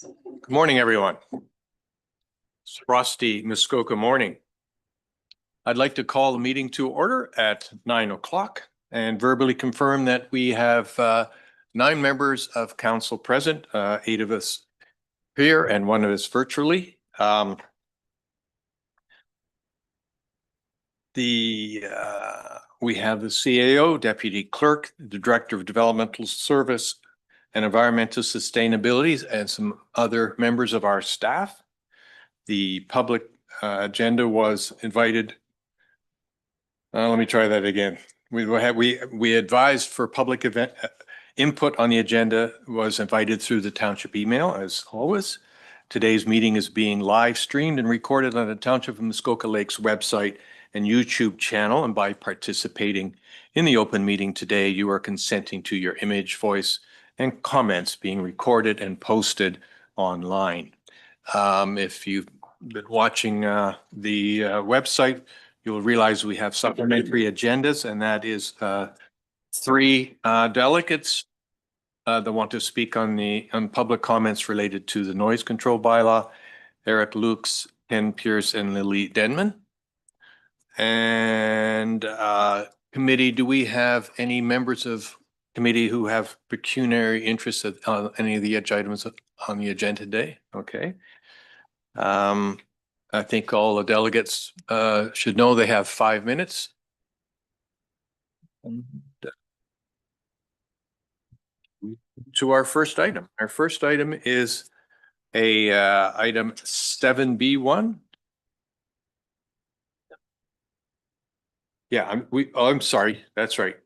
Good morning, everyone. It's frosty Muskoka morning. I'd like to call the meeting to order at 9 o'clock and verbally confirm that we have 9 members of council present, 8 of us here and 1 of us virtually. We have the CAO, Deputy Clerk, the Director of Developmental Service and Environmental Sustainability, and some other members of our staff. The public agenda was invited. Let me try that again. We advised for public event input on the agenda was invited through the township email, as always. Today's meeting is being live streamed and recorded on the Township of Muskoka Lakes website and YouTube channel. And by participating in the open meeting today, you are consenting to your image, voice, and comments being recorded and posted online. If you've been watching the website, you'll realize we have supplementary agendas, and that is 3 delegates that want to speak on public comments related to the noise control bylaw: Eric Lukes, Ken Pierce, and Lily Denman. And committee, do we have any members of committee who have pecuniary interest on any of the items on the agenda today? Okay. I think all the delegates should know they have 5 minutes. To our first item. Our first item is item 7B1. Yeah, I'm sorry. That's right.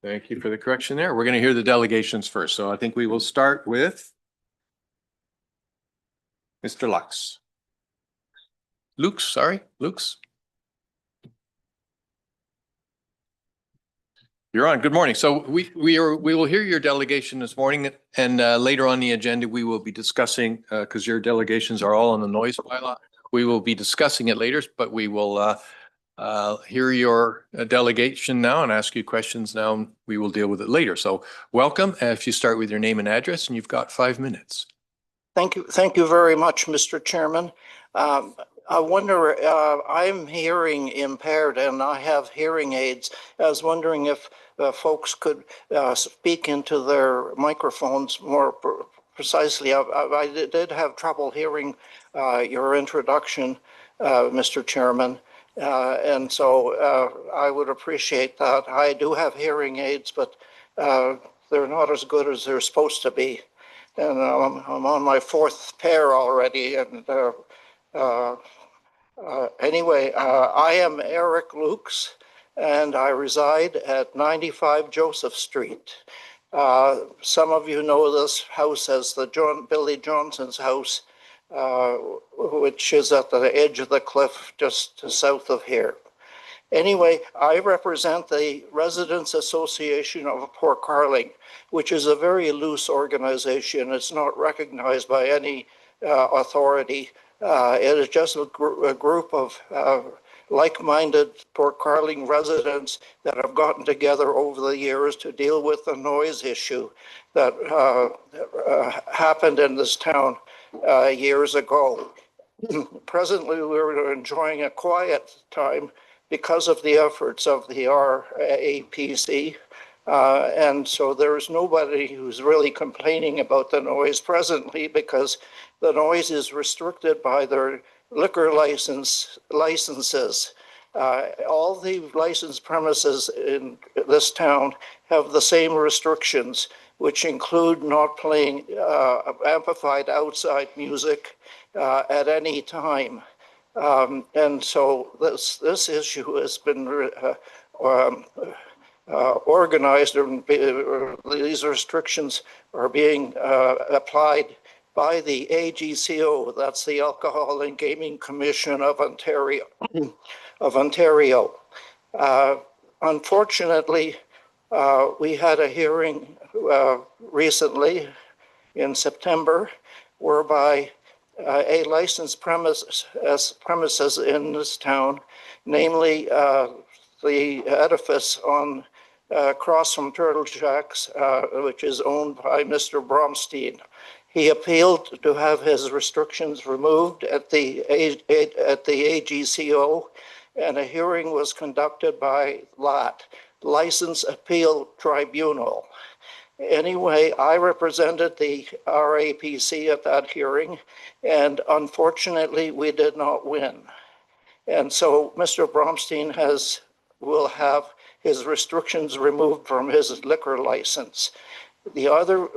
Thank you for the correction there. We're going to hear the delegations first. So I think we will start with Mr. Lukes. Lukes. You're on. Good morning. So we will hear your delegation this morning, and later on the agenda we will be discussing, because your delegations are all on the noise bylaw. We will be discussing it later, but we will hear your delegation now and ask you questions now, and we will deal with it later. So welcome. If you start with your name and address, and you've got 5 minutes. Thank you very much, Mr. Chairman. I wonder, I'm hearing impaired and I have hearing aids. I was wondering if folks could speak into their microphones more precisely. I did have trouble hearing your introduction, Mr. Chairman. And so I would appreciate that. I do have hearing aids, but they're not as good as they're supposed to be. And I'm on my 4th pair already. And anyway, I am Eric Lukes, and I reside at 95 Joseph Street. Some of you know this house as the Billy Johnson's house, which is at the edge of the cliff just south of here. Anyway, I represent the Residents Association of Port Carling, which is a very loose organization. It's not recognized by any authority. It is just a group of like-minded Port Carling residents that have gotten together over the years to deal with the noise issue that happened in this town years ago. Presently, we're enjoying a quiet time because of the efforts of the RAPC. And so there's nobody who's really complaining about the noise presently, because the noise is restricted by their liquor licenses. All the licensed premises in this town have the same restrictions, which include not playing amplified outside music at any time. And so this issue has been organized, and these restrictions are being applied by the AGCO, that's the Alcohol and Gaming Commission of Ontario. Unfortunately, we had a hearing recently in September whereby a licensed premises in this town, namely the edifice on across from Turtle Shacks, which is owned by Mr. Bromstein. He appealed to have his restrictions removed at the AGCO, and a hearing was conducted by LAT, License Appeal Tribunal. Anyway, I represented the RAPC at that hearing, and unfortunately, we did not win. And so Mr. Bromstein will have his restrictions removed from his liquor license. The other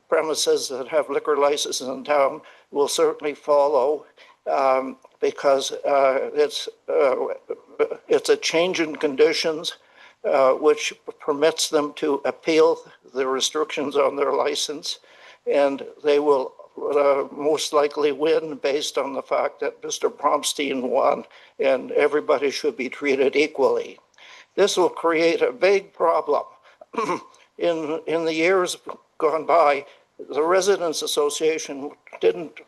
premises that have liquor licenses in town will certainly follow, because it's a change in conditions which permits them to appeal the restrictions on their license, and they will most likely win based on the fact that Mr. Bromstein won, and everybody should be treated equally. This will create a big problem. In the years gone by, the Residents Association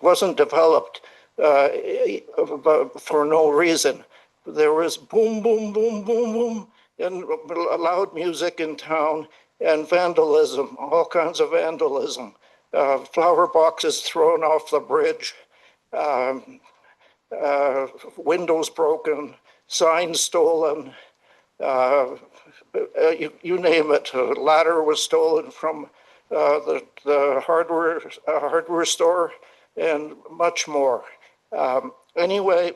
wasn't developed for no reason. There was boom, boom, boom, boom, boom, and loud music in town, and vandalism, all kinds of vandalism. Flower boxes thrown off the bridge, windows broken, signs stolen, you name it. A ladder was stolen from the hardware store, and much more. Anyway,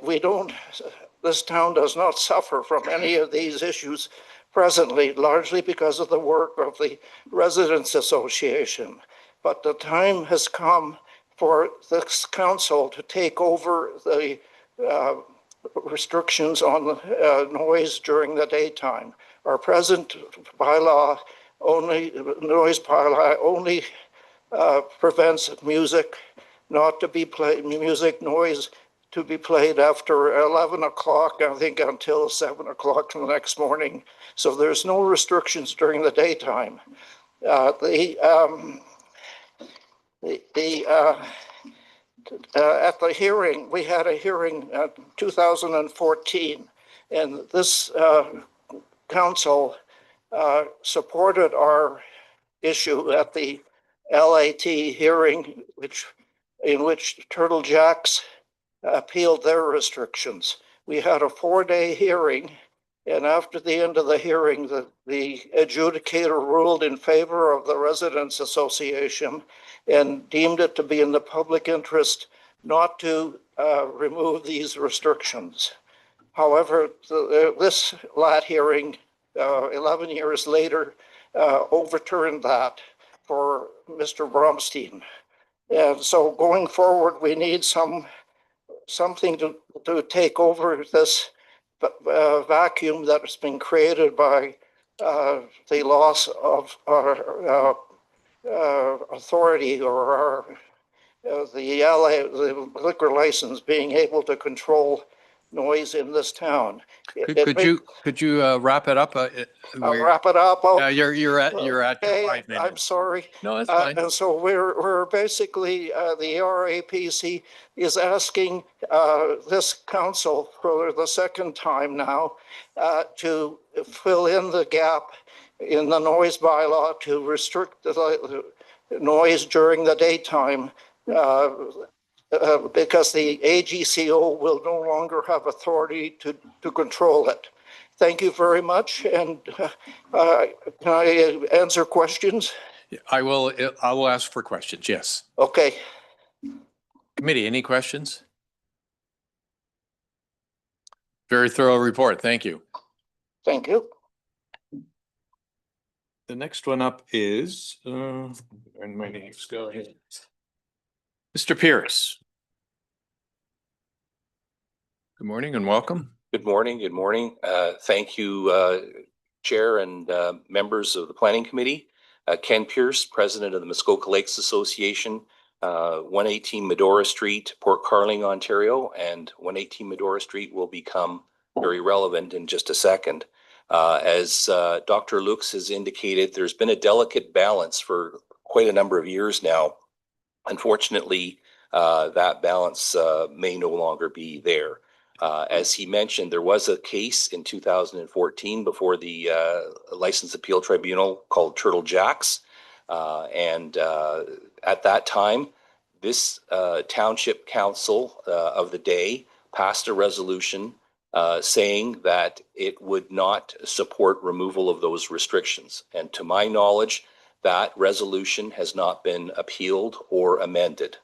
this town does not suffer from any of these issues presently, largely because of the work of the Residents Association. But the time has come for this council to take over the restrictions on noise during the daytime. Our present bylaw noise bylaw only prevents music not to be played, music noise to be played after 11 o'clock, I think until 7 o'clock the next morning. So there's no restrictions during the daytime. At the hearing, we had a hearing in 2014, and this council supported our issue at the LAT hearing, in which Turtle Jacks appealed their restrictions. We had a 4-day hearing, and after the end of the hearing, the adjudicator ruled in favor of the Residents Association and deemed it to be in the public interest not to remove these restrictions. However, this LAT hearing, 11 years later, overturned that for Mr. Bromstein. And so going forward, we need something to take over this vacuum that has been created by the loss of our authority, or the liquor license being able to control noise in this town. Could you wrap it up? I'll wrap it up. You're at your Okay, 5 minutes. I'm sorry. No, that's fine. And so we're basically, the RAPC is asking this council for the second time now to fill in the gap in the noise bylaw to restrict the noise during the daytime, because the AGCO will no longer have authority to control it. Thank you very much. And can I answer questions? I will ask for questions. Yes. Okay. Committee, any questions? Very thorough report. Thank you. Thank you. The next one up is, and my name's go ahead. Mr. Pierce. Good morning and welcome. Good morning. Good morning. Thank you, Chair and members of the Planning Committee. Ken Pierce, President of the Muskoka Lakes Association, 118 Medora Street, Port Carling, Ontario, and 118 Medora Street will become very relevant in just a second. As Dr. Lukes has indicated, there's been a delicate balance for quite a number of years now. Unfortunately, that balance may no longer be there. As he mentioned, there was a case in 2014 before the License Appeal Tribunal called Turtle Jacks. At that time, this township council of the day passed a resolution saying that it would not support removal of those restrictions. And to my knowledge, that resolution has not been appealed or amended.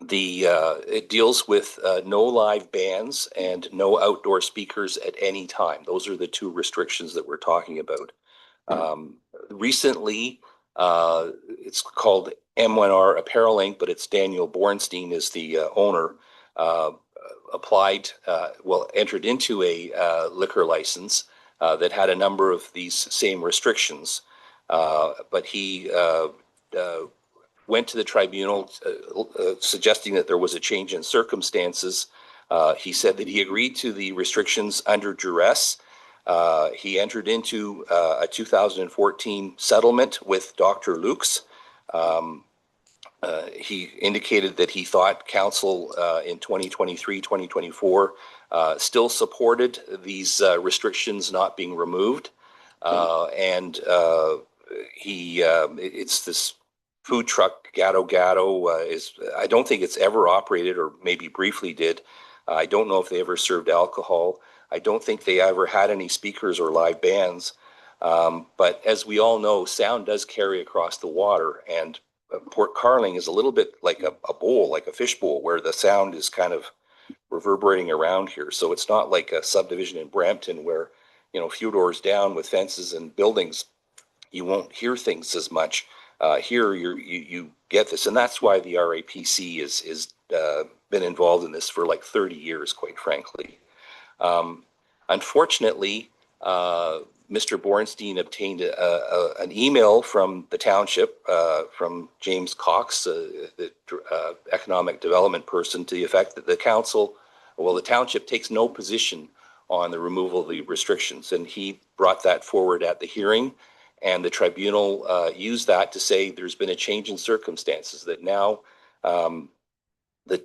It deals with no live bands and no outdoor speakers at any time. Those are the two restrictions that we're talking about. Recently, it's called M1R Apparel Inc., but it's Daniel Bornstein is the owner, entered into a liquor license that had a number of these same restrictions. But he went to the tribunal suggesting that there was a change in circumstances. He said that he agreed to the restrictions under duress. He entered into a 2014 settlement with Dr. Lukes. He indicated that he thought council in 2023, 2024 still supported these restrictions not being removed. It's this food truck, Gatto Gatto, I don't think it's ever operated, or maybe briefly did. I don't know if they ever served alcohol. I don't think they ever had any speakers or live bands. But as we all know, sound does carry across the water, and Port Carling is a little bit like a bowl, like a fish bowl, where the sound is kind of reverberating around here. So it's not like a subdivision in Brampton where, a few doors down with fences and buildings, you won't hear things as much. Here you get this, and that's why the RAPC is been involved in this for like 30 years, quite frankly. Unfortunately, Mr. Bornstein obtained an email from the township, from James Cox, the economic development person, to the effect that the township takes no position on the removal of the restrictions. And he brought that forward at the hearing, and the tribunal used that to say there's been a change in circumstances, that now the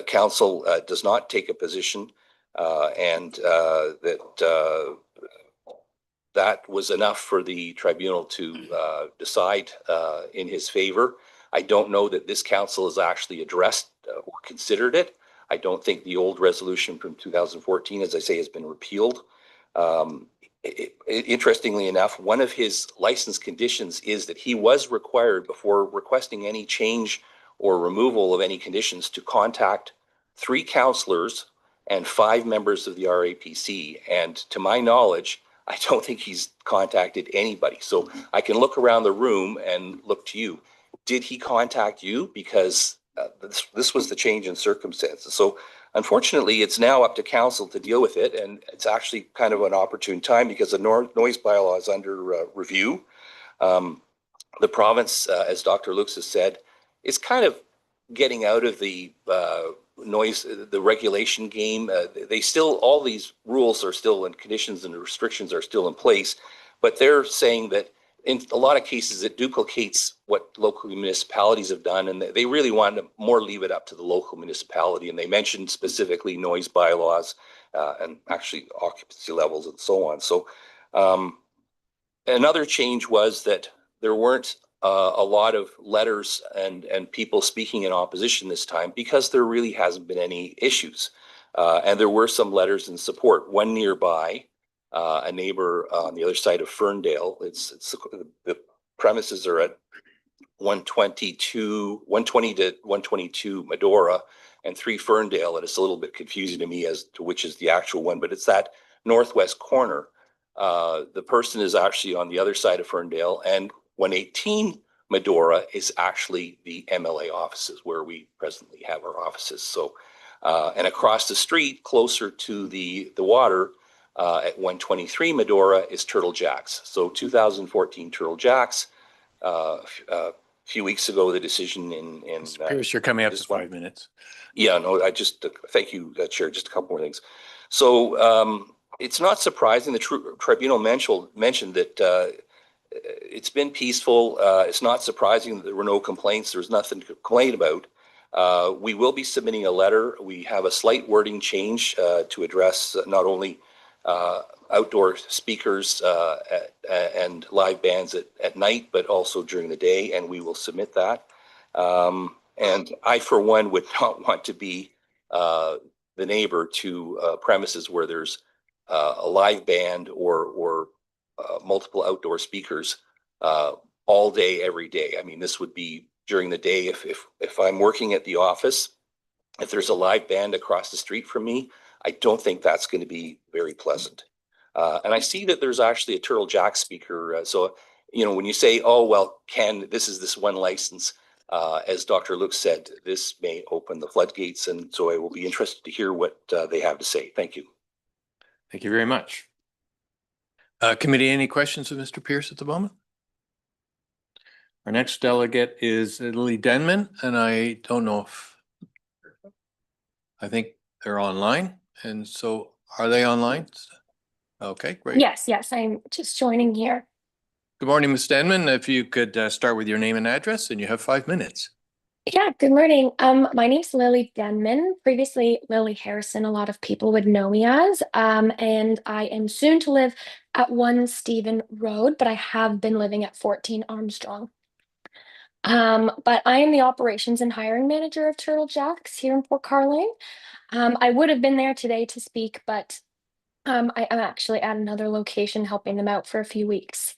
council does not take a position, and that was enough for the tribunal to decide in his favor. I don't know that this council has actually addressed or considered it. I don't think the old resolution from 2014, as I say, has been repealed. Interestingly enough, one of his license conditions is that he was required, before requesting any change or removal of any conditions, to contact 3 councillors and 5 members of the RAPC. And to my knowledge, I don't think he's contacted anybody. So I can look around the room and look to you. Did he contact you? Because this was the change in circumstances. So unfortunately, it's now up to council to deal with it. And it's actually kind of an opportune time because the noise bylaw is under review. The province, as Dr. Lukes has said, is kind of getting out of the noise, the regulation game. All these rules are still, and conditions and restrictions are still in place, but they're saying that in a lot of cases it duplicates what local municipalities have done, and they really want to more leave it up to the local municipality. And they mentioned specifically noise bylaws and actually occupancy levels and so on. So another change was that there weren't a lot of letters and people speaking in opposition this time, because there really hasn't been any issues. And there were some letters in support. One nearby, a neighbor on the other side of Ferndale, the premises are at 120 to 122 Medora and 3 Ferndale, and it's a little bit confusing to me as to which is the actual one, but it's that northwest corner. The person is actually on the other side of Ferndale, and 118 Medora is actually the MLA offices where we presently have our offices. So, and across the street, closer to the water, at 123 Medora is Turtle Jacks. So 2014 Turtle Jacks. A few weeks ago, the decision in Pierce, you're coming up to 5 minutes. Yeah, no, I just thank you, Chair. Just a couple more things. So it's not surprising the tribunal mentioned that it's been peaceful. It's not surprising that there were no complaints. There's nothing to complain about. We will be submitting a letter. We have a slight wording change to address not only outdoor speakers and live bands at night, but also during the day, and we will submit that. And I, for one, would not want to be the neighbor to premises where there's a live band or multiple outdoor speakers all day, every day. I mean, this would be during the day. If I'm working at the office, if there's a live band across the street from me, I don't think that's going to be very pleasant. And I see that there's actually a Turtle Jack speaker. So, you know, when you say, oh, well, this is this one license, as Dr. Luke said, this may open the floodgates. And so I will be interested to hear what they have to say. Thank you. Thank you very much. Committee, any questions of Mr. Pierce at the moment? Our next delegate is Lily Denman, and I don't know if, I think they're online. And so are they online? Okay, great. Yes, I'm just joining here. Good morning, Ms. Denman. If you could start with your name and address, and you have 5 minutes. Yeah, good morning. My name's Lily Denman, previously Lily Harrison, a lot of people would know me as, and I am soon to live at 1 Stephen Road, but I have been living at 14 Armstrong. But I am the operations and hiring manager of Turtle Jacks here in Port Carling. I would have been there today to speak, but I am actually at another location helping them out for a few weeks.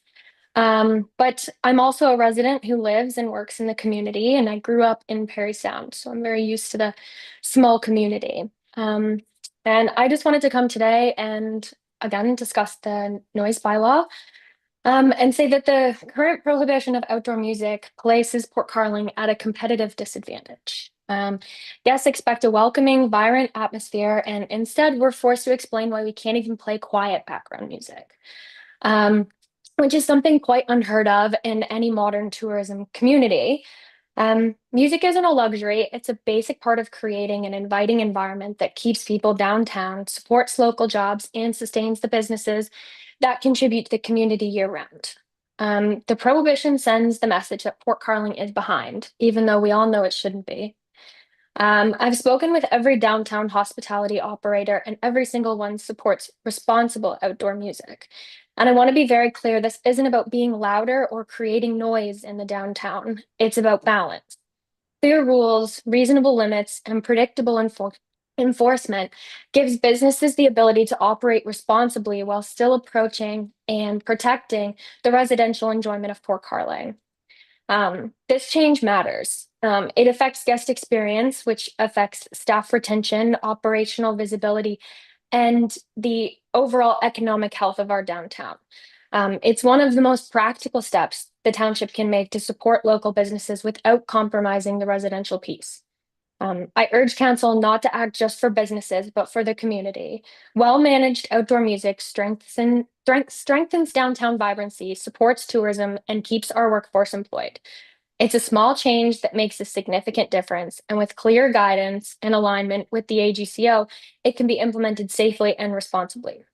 But I'm also a resident who lives and works in the community, and I grew up in Parry Sound, so I'm very used to the small community. And I just wanted to come today and again discuss the noise bylaw, and say that the current prohibition of outdoor music places Port Carling at a competitive disadvantage. Guests expect a welcoming, vibrant atmosphere, and instead we're forced to explain why we can't even play quiet background music. Which is something quite unheard of in any modern tourism community. Music isn't a luxury, it's a basic part of creating an inviting environment that keeps people downtown, supports local jobs, and sustains the businesses that contribute to the community year-round. The prohibition sends the message that Port Carling is behind, even though we all know it shouldn't be. I've spoken with every downtown hospitality operator, and every single one supports responsible outdoor music. And I want to be very clear, this isn't about being louder or creating noise in the downtown. It's about balance. Clear rules, reasonable limits, and predictable enforcement gives businesses the ability to operate responsibly while still approaching and protecting the residential enjoyment of Port Carling. This change matters. It affects guest experience, which affects staff retention, operational visibility, and the overall economic health of our downtown. It's one of the most practical steps the township can make to support local businesses without compromising the residential piece. I urge council not to act just for businesses, but for the community. Well-managed outdoor music strengthens downtown vibrancy, supports tourism, and keeps our workforce employed. It's a small change that makes a significant difference, and with clear guidance and alignment with the AGCO, it can be implemented safely and responsibly.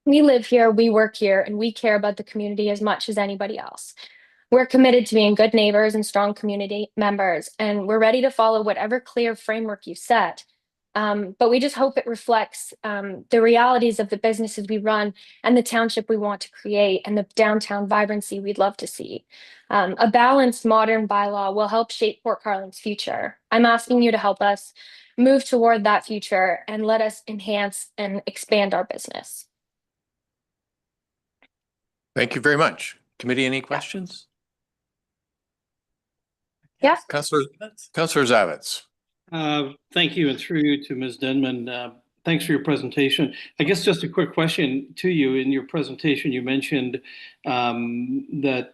We live here, we work here, and we care about the community as much as anybody else. We're committed to being good neighbors and strong community members, and we're ready to follow whatever clear framework you set. But we just hope it reflects the realities of the businesses we run and the township we want to create and the downtown vibrancy we'd love to see. A balanced modern bylaw will help shape Port Carling's future. I'm asking you to help us move toward that future and let us enhance and expand our business. Thank you very much. Committee, any questions? Yes. Councillor Zavitz. Thank you, and through you to Ms. Denman. Thanks for your presentation. I guess just a quick question to you. In your presentation, you mentioned that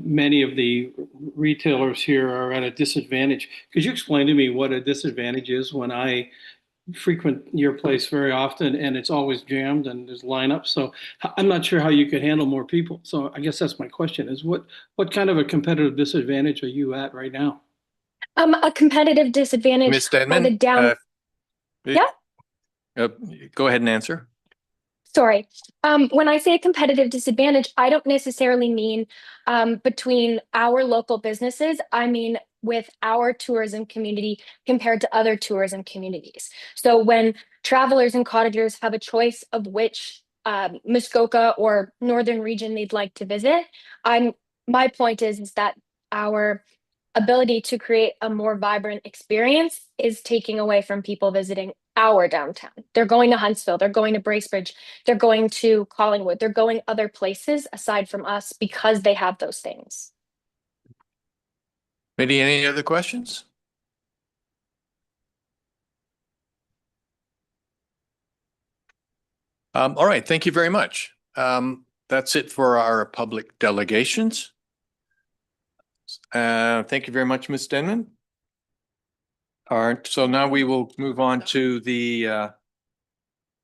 many of the retailers here are at a disadvantage. Could you explain to me what a disadvantage is? When I frequent your place very often and it's always jammed and there's lineups, so I'm not sure how you could handle more people. So I guess that's my question, is what kind of a competitive disadvantage are you at right now? A competitive disadvantage Ms. for Denman, the down. Yeah. Go ahead and answer. Sorry. When I say a competitive disadvantage, I don't necessarily mean between our local businesses. I mean with our tourism community compared to other tourism communities. So when travelers and cottagers have a choice of which Muskoka or northern region they'd like to visit. My point is that our ability to create a more vibrant experience is taking away from people visiting our downtown. They're going to Huntsville, they're going to Bracebridge, they're going to Collingwood, they're going other places aside from us because they have those things. Maybe any other questions? All right, thank you very much. That's it for our public delegations. Thank you very much, Ms. Denman. All right, so now we will move on to the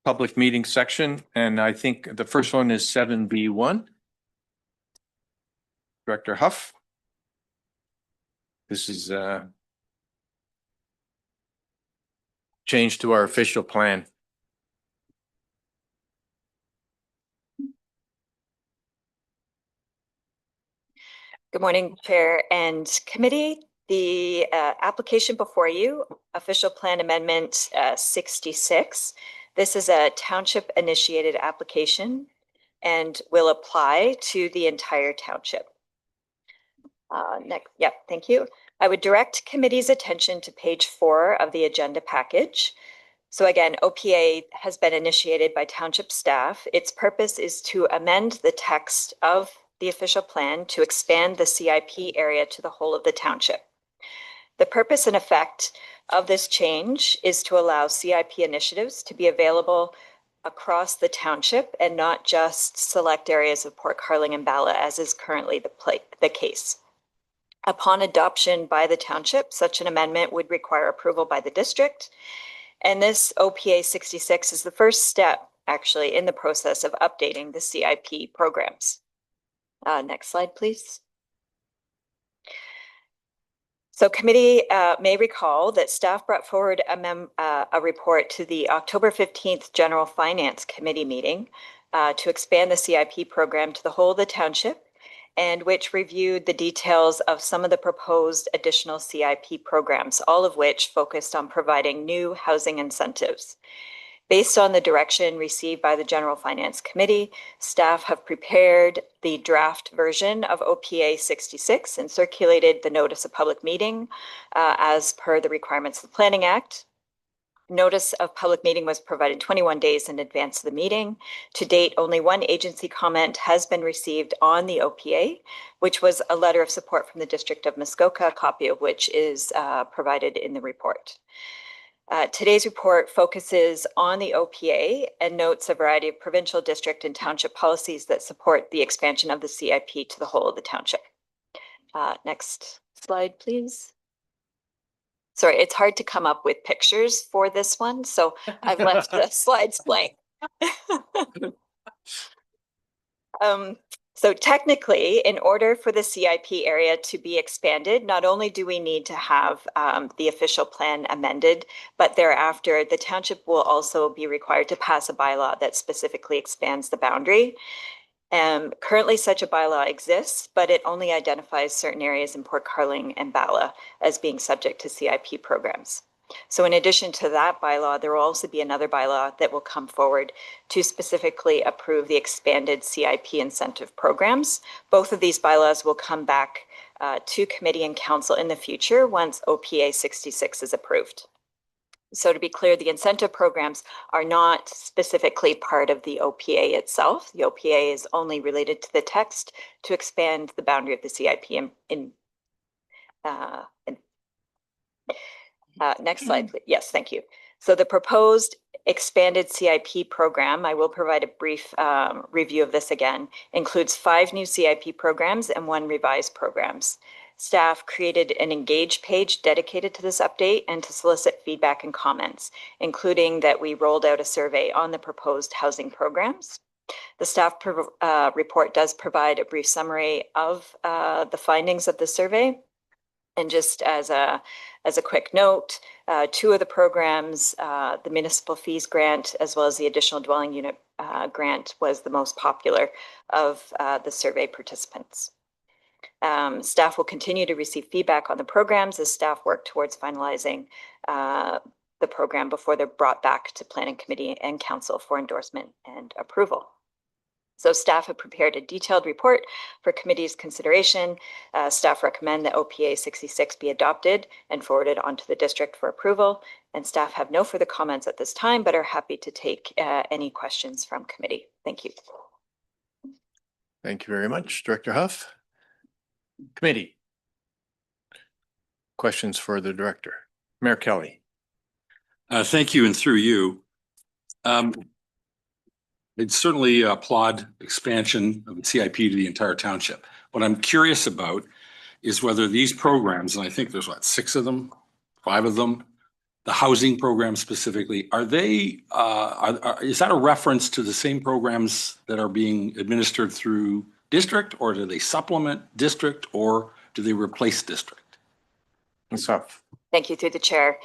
public meeting section, and I think the first one is 7B1. Director Huff. This is change to our official plan. Good morning, Chair and Committee. The application before you, Official Plan Amendment 66. This is a township initiated application and will apply to the entire township. Thank you. I would direct committee's attention to page 4 of the agenda package. So again, OPA has been initiated by township staff. Its purpose is to amend the text of the official plan to expand the CIP area to the whole of the township. The purpose and effect of this change is to allow CIP initiatives to be available across the township and not just select areas of Port Carling and Bala, as is currently the case. Upon adoption by the township, such an amendment would require approval by the district. And this OPA 66 is the first step, actually, in the process of updating the CIP programs. Next slide, please. So committee may recall that staff brought forward a report to the October 15th General Finance Committee meeting to expand the CIP program to the whole of the township, and which reviewed the details of some of the proposed additional CIP programs, all of which focused on providing new housing incentives. Based on the direction received by the General Finance Committee, staff have prepared the draft version of OPA 66 and circulated the notice of public meeting as per the requirements of the Planning Act. Notice of public meeting was provided 21 days in advance of the meeting. To date, only one agency comment has been received on the OPA, which was a letter of support from the District of Muskoka, a copy of which is provided in the report. Today's report focuses on the OPA and notes a variety of provincial, district, and township policies that support the expansion of the CIP to the whole of the township. Next slide, please. Sorry, it's hard to come up with pictures for this one, so I've left the slides blank. So technically, in order for the CIP area to be expanded, not only do we need to have the official plan amended, but thereafter the township will also be required to pass a bylaw that specifically expands the boundary. Currently, such a bylaw exists, but it only identifies certain areas in Port Carling and Bala as being subject to CIP programs. So in addition to that bylaw, there will also be another bylaw that will come forward to specifically approve the expanded CIP incentive programs. Both of these bylaws will come back to committee and council in the future once OPA 66 is approved. So to be clear, the incentive programs are not specifically part of the OPA itself. The OPA is only related to the text to expand the boundary of the CIP next slide, please. Yes, thank you. So the proposed expanded CIP program, I will provide a brief review of this again, includes 5 new CIP programs and 1 revised programs. Staff created an Engage page dedicated to this update and to solicit feedback and comments, including that we rolled out a survey on the proposed housing programs. The staff report does provide a brief summary of the findings of the survey. And just as a quick note, 2 of the programs, the municipal fees grant, as well as the additional dwelling unit grant, was the most popular of the survey participants. Staff will continue to receive feedback on the programs as staff work towards finalizing the the program before they're brought back to Planning Committee and Council for endorsement and approval. So staff have prepared a detailed report for committee's consideration. Staff recommend that OPA 66 be adopted and forwarded onto the district for approval. And staff have no further comments at this time, but are happy to take any questions from committee. Thank you. Thank you very much, Director Huff. Committee. Questions for the director. Mayor Kelly. Thank you, and through you. I'd certainly applaud expansion of the CIP to the entire township. What I'm curious about is whether these programs, and I think there's what, 6 of them, 5 of them, the housing program specifically, are they, is that a reference to the same programs that are being administered through district, or do they supplement district, or do they replace district? Ms. Huff. Thank you through the chair.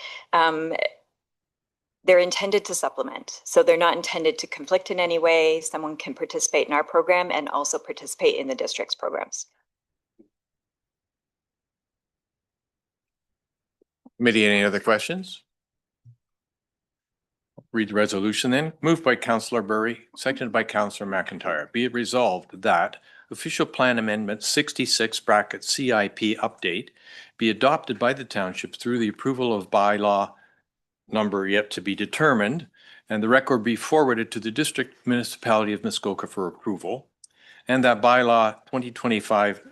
They're intended to supplement. So they're not intended to conflict in any way. Someone can participate in our program and also participate in the district's programs. Committee, any other questions? Read the resolution then. Moved by Councillor Burry, seconded by Councillor McIntyre. Be it resolved that Official Plan Amendment 66 CIP update be adopted by the township through the approval of bylaw number yet to be determined, and the record be forwarded to the district municipality of Muskoka for approval, and that bylaw 2025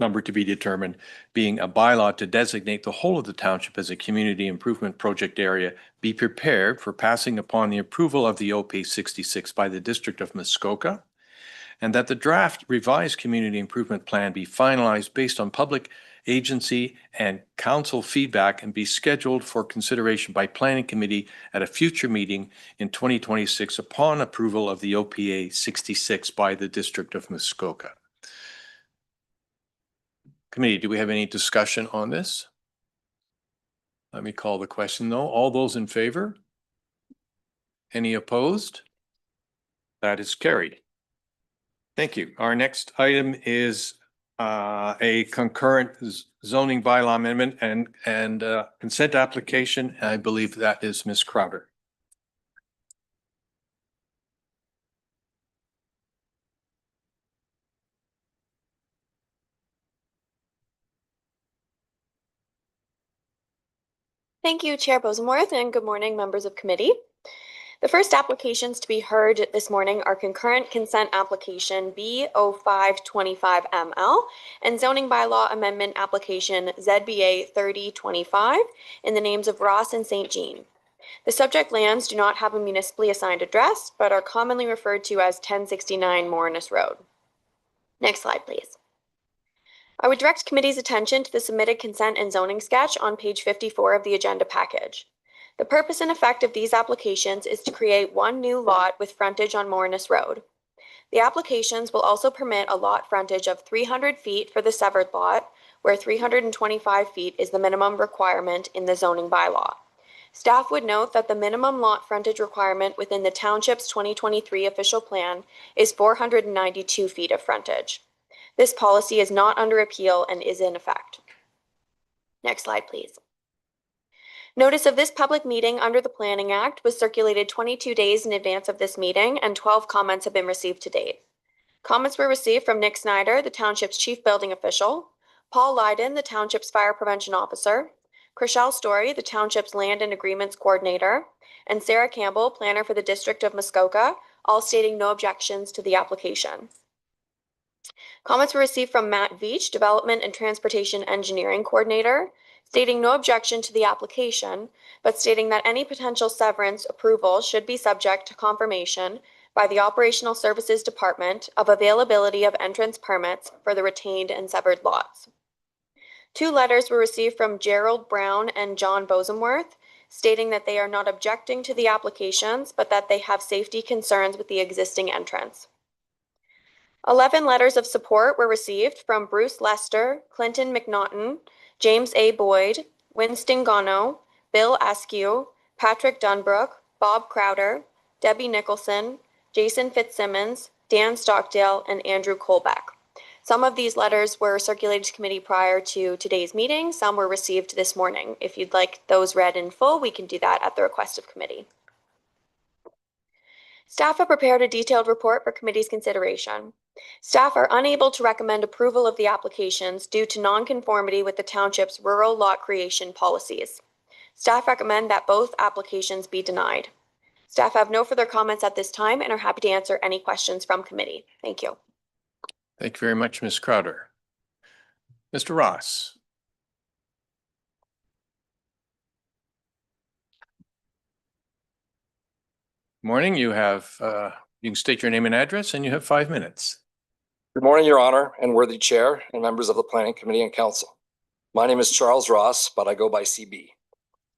number to be determined being a bylaw to designate the whole of the township as a community improvement project area be prepared for passing upon the approval of the OP 66 by the district of Muskoka, and that the draft revised community improvement plan be finalized based on public agency and council feedback and be scheduled for consideration by Planning Committee at a future meeting in 2026 upon approval of the OPA 66 by the District of Muskoka. Committee, do we have any discussion on this? Let me call the question though. All those in favor? Any opposed? That is carried. Thank you. Our next item is a concurrent zoning bylaw amendment and consent application. I believe that is Ms. Crowder. Thank you, Chair Bosenworth, and good morning, members of committee. The first applications to be heard this morning are concurrent consent application B0525ML and zoning bylaw amendment application ZBA 3025 in the names of Ross and St. Jean. The subject lands do not have a municipally assigned address, but are commonly referred to as 1069 Morinus Road. Next slide, please. I would direct committee's attention to the submitted consent and zoning sketch on page 54 of the agenda package. The purpose and effect of these applications is to create one new lot with frontage on Morinus Road. The applications will also permit a lot frontage of 300 feet for the severed lot, where 325 feet is the minimum requirement in the zoning bylaw. Staff would note that the minimum lot frontage requirement within the township's 2023 official plan is 492 feet of frontage. This policy is not under appeal and is in effect. Next slide, please. Notice of this public meeting under the Planning Act was circulated 22 days in advance of this meeting, and 12 comments have been received to date. Comments were received from Nick Snyder, the township's chief building official, Paul Lydon, the township's fire prevention officer, Chriselle Story, the township's land and agreements coordinator, and Sarah Campbell, planner for the District of Muskoka, all stating no objections to the application. Comments were received from Matt Veach, development and transportation engineering coordinator, stating no objection to the application, but stating that any potential severance approval should be subject to confirmation by the Operational Services Department of availability of entrance permits for the retained and severed lots. 2 letters were received from Gerald Brown and John Bosenworth, stating that they are not objecting to the applications, but that they have safety concerns with the existing entrance. 11 letters of support were received from Bruce Lester, Clinton McNaughton, James A. Boyd, Winston Gano, Bill Askew, Patrick Dunbrook, Bob Crowder, Debbie Nicholson, Jason Fitzsimmons, Dan Stockdale, and Andrew Colbeck. Some of these letters were circulated to committee prior to today's meeting. Some were received this morning. If you'd like those read in full, we can do that at the request of committee. Staff have prepared a detailed report for committee's consideration. Staff are unable to recommend approval of the applications due to nonconformity with the township's rural lot creation policies. Staff recommend that both applications be denied. Staff have no further comments at this time and are happy to answer any questions from committee. Thank you. Thank you very much, Ms. Crowder. Mr. Ross. Morning, you can state your name and address and you have 5 minutes. Good morning, Your Honor and worthy Chair and members of the Planning Committee and Council. My name is Charles Ross, but I go by CB.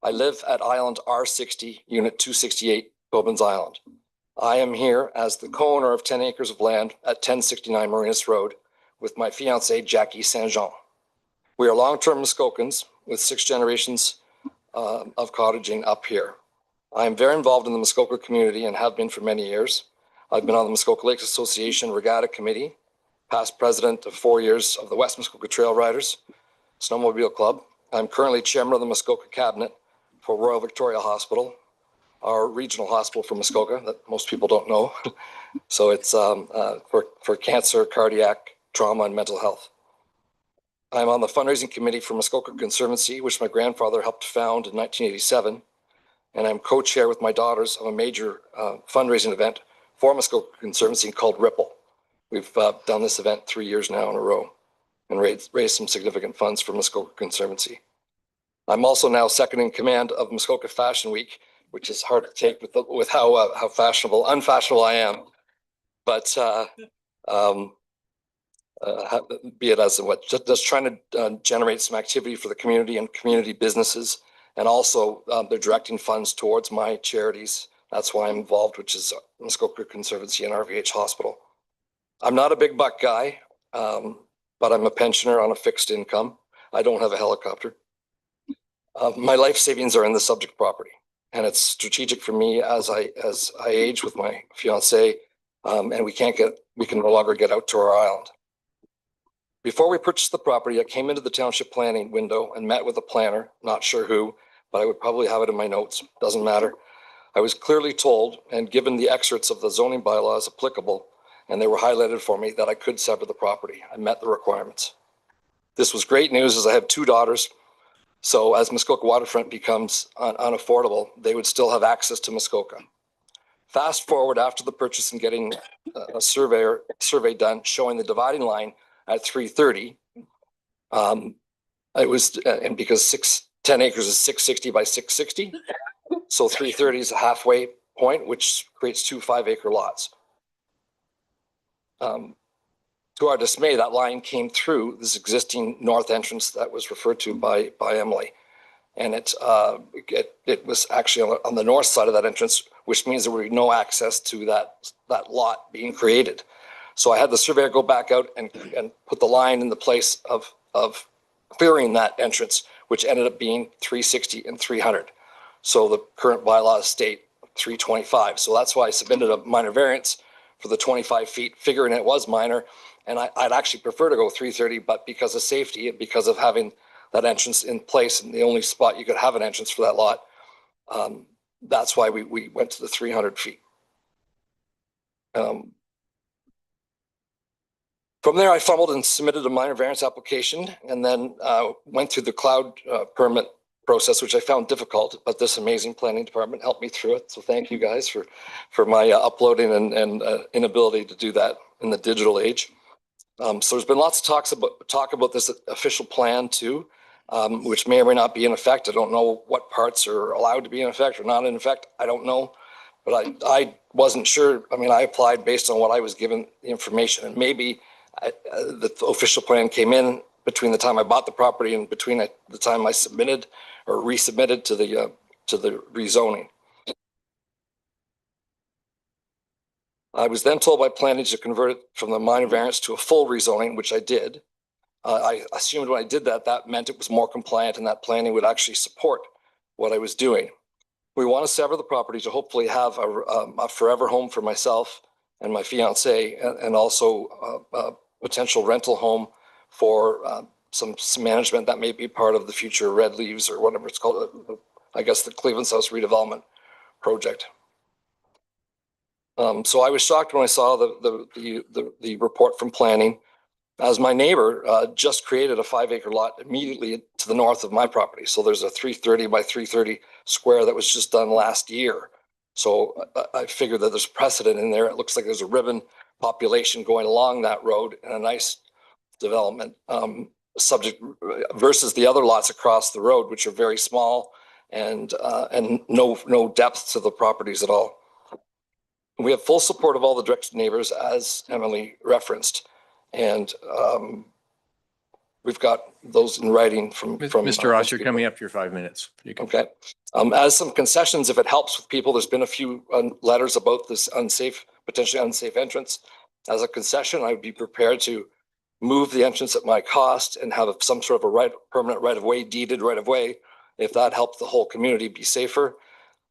I live at Island R60, Unit 268, Bowman's Island. I am here as the co-owner of 10 acres of land at 1069 Marinus Road with my fiancée, Jackie Saint Jean. We are long-term Muskokans with 6 generations of cottaging up here. I am very involved in the Muskoka community and have been for many years. I've been on the Muskoka Lakes Association Regatta Committee, past president of 4 years of the West Muskoka Trail Riders Snowmobile Club. I'm currently chairman of the Muskoka Cabinet for Royal Victoria Hospital, our regional hospital for Muskoka that most people don't know. So it's for cancer, cardiac, trauma, and mental health. I'm on the fundraising committee for Muskoka Conservancy, which my grandfather helped found in 1987. And I'm co-chair with my daughters of a major fundraising event for Muskoka Conservancy called Ripple. We've done this event 3 years now in a row and raised some significant funds for Muskoka Conservancy. I'm also now second in command of Muskoka Fashion Week, which is hard to take with how unfashionable I am. But be it as what, just trying to generate some activity for the community and community businesses. And also they're directing funds towards my charities. That's why I'm involved, which is Muskoka Conservancy and RVH Hospital. I'm not a big buck guy, but I'm a pensioner on a fixed income. I don't have a helicopter. My life savings are in the subject property, and it's strategic for me as I age with my fiancée, and we can no longer get out to our island. Before we purchased the property, I came into the township planning window and met with a planner, not sure who, but I would probably have it in my notes, doesn't matter. I was clearly told and given the excerpts of the zoning bylaws applicable, and they were highlighted for me, that I could sever the property. I met the requirements. This was great news as I have 2 daughters. So as Muskoka waterfront becomes unaffordable, they would still have access to Muskoka. Fast forward after the purchase and getting a survey done showing the dividing line at 330. It was, and because 10 acres is 660 by 660. So 330 is a halfway point, which creates 2 5-acre lots. To our dismay, that line came through this existing north entrance that was referred to by Emily. And it was actually on the north side of that entrance, which means there would be no access to that lot being created. So I had the surveyor go back out and put the line in the place of clearing that entrance, which ended up being 360 and 300. So the current bylaws state 325. So that's why I submitted a minor variance for the 25 feet, figuring it was minor. And I'd actually prefer to go 330, but because of safety and because of having that entrance in place and the only spot you could have an entrance for that lot, that's why we went to the 300 feet. From there, I fumbled and submitted a minor variance application and then went through the cloud permit process, which I found difficult, but this amazing planning department helped me through it. So thank you guys for my uploading and inability to do that in the digital age. So there's been lots of talk about this official plan too, which may or may not be in effect. I don't know what parts are allowed to be in effect or not in effect. I don't know, but I wasn't sure. I mean, I applied based on what I was given the information, and maybe the official plan came in between the time I bought the property and between the time I submitted or resubmitted to the rezoning. I was then told by planning to convert it from the minor variance to a full rezoning, which I did. I assumed when I did that, that meant it was more compliant and that planning would actually support what I was doing. We want to sever the property to hopefully have a forever home for myself and my fiance, and also potential rental home for some management that may be part of the future Red Leaves or whatever it's called. I guess the Cleveland's House redevelopment project. So I was shocked when I saw the report from planning, as my neighbor just created a 5-acre lot immediately to the north of my property. So there's a 330 by 330 square that was just done last year. So I figured that there's precedent in there. It looks like there's a ribbon population going along that road and a nice development subject versus the other lots across the road, which are very small and no depth to the properties at all. We have full support of all the direct neighbors, as Emily referenced, and we've got those in writing from Mr. Ross, you're coming up to your 5 minutes. You can... Okay. As some concessions, if it helps with people, there's been a few letters about this potentially unsafe entrance. As a concession, I would be prepared to move the entrance at my cost and have some sort of a permanent right-of-way, deeded right-of-way, if that helped the whole community be safer.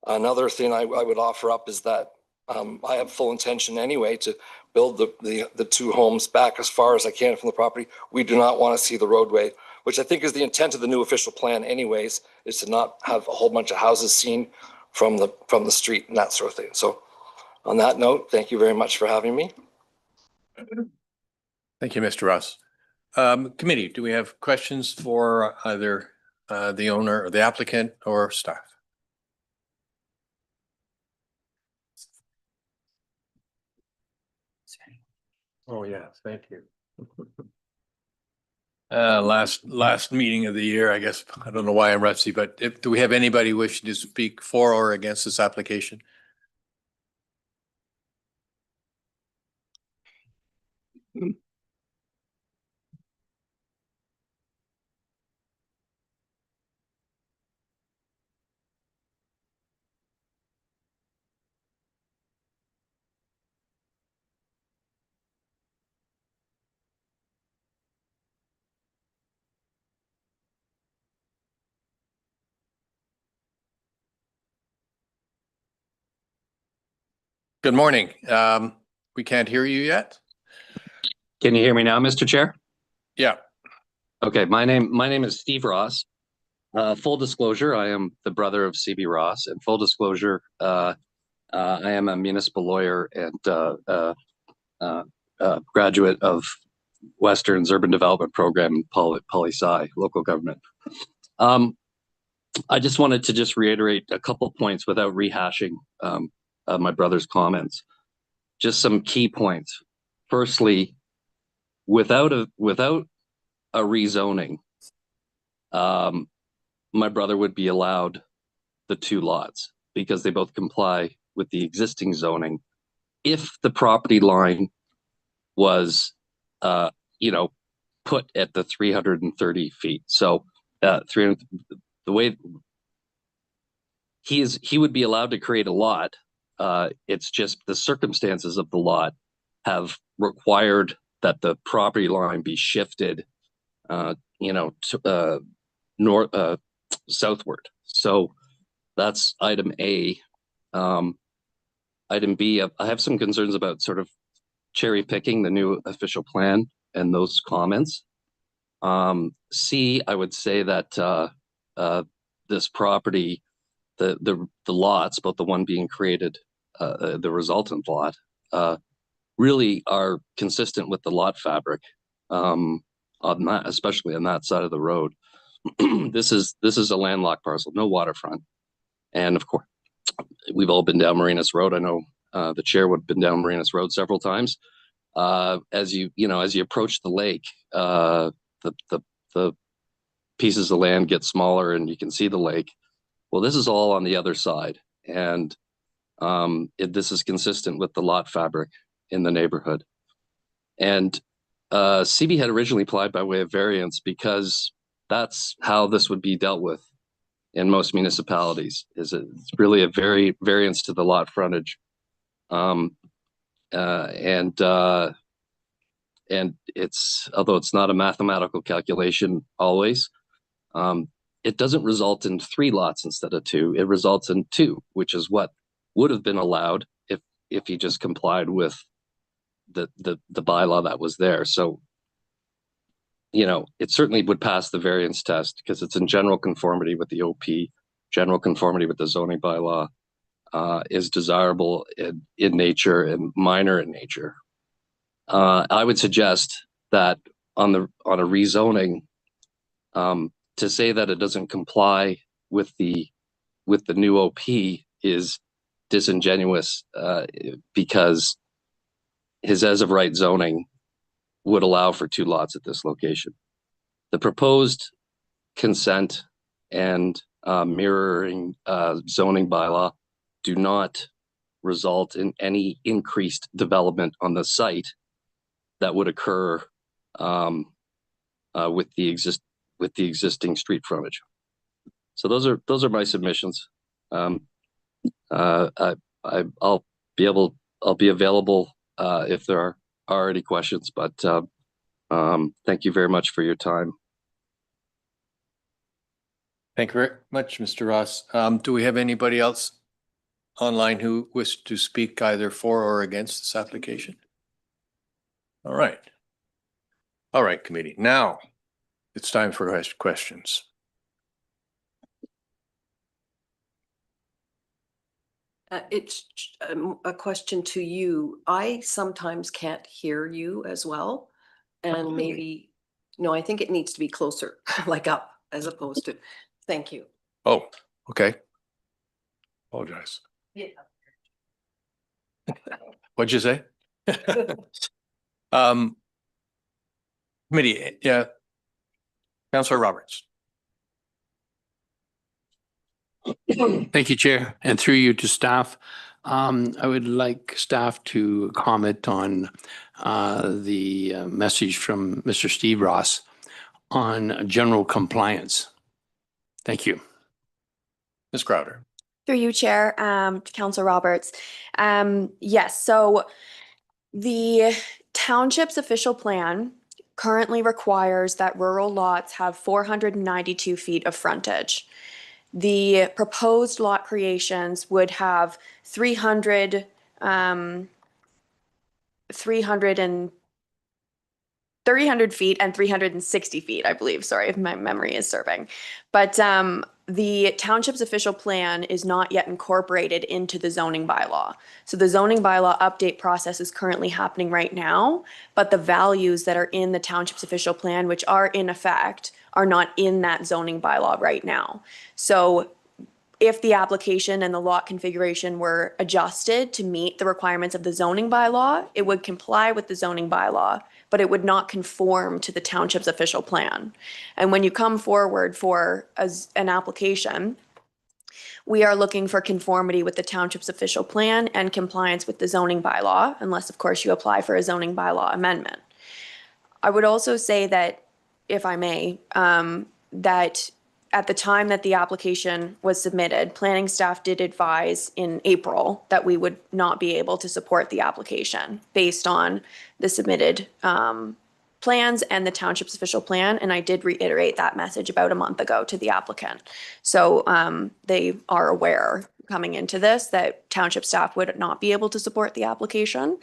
Another thing I would offer up is that I have full intention anyway to build the two homes back as far as I can from the property. We do not want to see the roadway, which I think is the intent of the new official plan anyways, is to not have a whole bunch of houses seen from the street and that sort of thing. So on that note, thank you very much for having me. Thank you, Mr. Ross. Committee, do we have questions for either the owner or the applicant or staff? Oh, yeah, thank you. Last meeting of the year, I guess. I don't know why I'm rusty, but do we have anybody wishing to speak for or against this application? Good morning. We can't hear you yet. Can you hear me now, Mr. Chair? Yeah. Okay, my name is Steve Ross. Full disclosure, I am the brother of C.B. Ross, and full disclosure, I am a municipal lawyer and graduate of Western's Urban Development Program in Poli-Sci, local government. I just wanted to reiterate a couple points without rehashing my brother's comments. Just some key points. Firstly, without a rezoning, my brother would be allowed the two lots because they both comply with the existing zoning. If the property line was, put at the 330 feet, so 300, the way he would be allowed to create a lot. It's just the circumstances of the lot have required that the property line be shifted, southward. So that's item A. Item B, I have some concerns about sort of cherry picking the new official plan and those comments. C, I would say that this property, the lots, both the one being created, the resultant lot, really are consistent with the lot fabric on that, especially on that side of the road. This is a landlocked parcel, no waterfront, and of course, we've all been down Marinas Road. I know the chair would have been down Marinas Road several times. As you approach the lake, the pieces of land get smaller, and you can see the lake. Well, this is all on the other side, and this is consistent with the lot fabric in the neighborhood. And CB had originally applied by way of variance because that's how this would be dealt with in most municipalities. It's really a variance to the lot frontage, and it's, although it's not a mathematical calculation always, it doesn't result in 3 lots instead of 2. It results in 2, which is what would have been allowed if he just complied with the bylaw that was there. So, you know, it certainly would pass the variance test because it's in general conformity with the OP, general conformity with the zoning bylaw, is desirable in nature and minor in nature. I would suggest that on a rezoning, to say that it doesn't comply with the new OP is disingenuous, because his as of right zoning would allow for 2 lots at this location. The proposed consent and mirroring zoning bylaw do not result in any increased development on the site that would occur with the existing street frontage. So those are my submissions. I'll be available if there are any questions, but thank you very much for your time. Thank you very much, Mr. Ross. Do we have anybody else online who wishes to speak either for or against this application? All right. All right, committee. Now it's time for questions. It's a question to you. I sometimes can't hear you as well. And maybe, no, I think it needs to be closer, like up, as opposed to, thank you. Oh, okay. Apologize. Yeah. What'd you say? Committee, yeah. Councillor Roberts. Thank you, Chair, and through you to staff. I would like staff to comment on the message from Mr. Steve Ross on general compliance. Thank you. Ms. Crowder. Through you, Chair, Councillor Roberts. Yes, so the township's official plan currently requires that rural lots have 492 feet of frontage. The proposed lot creations would have 300 feet and 360 feet, I believe. Sorry if my memory is serving. But the township's official plan is not yet incorporated into the zoning bylaw. So the zoning bylaw update process is currently happening right now, but the values that are in the township's official plan, which are in effect, are not in that zoning bylaw right now. So if the application and the lot configuration were adjusted to meet the requirements of the zoning bylaw, it would comply with the zoning bylaw, but it would not conform to the township's official plan. And when you come forward for an application, we are looking for conformity with the township's official plan and compliance with the zoning bylaw, unless of course you apply for a zoning bylaw amendment. I would also say that, if I may, that at the time that the application was submitted, planning staff did advise in April that we would not be able to support the application based on the submitted plans and the township's official plan. And I did reiterate that message about a month ago to the applicant. So they are aware coming into this that township staff would not be able to support the application.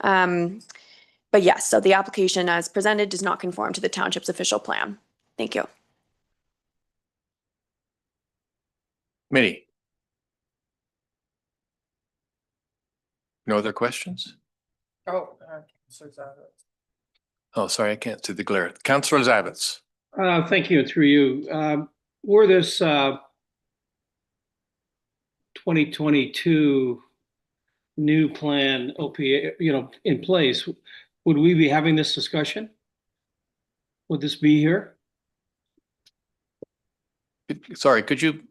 But yes, so the application as presented does not conform to the township's official plan. Thank you. Committee. No other questions? Oh, Councillor Zavitz. Oh, sorry, I can't see the glare. Councillor Zavitz. Thank you, and through you. Were this 2022 new plan OPA, in place, would we be having this discussion? Would this be here? Sorry, could you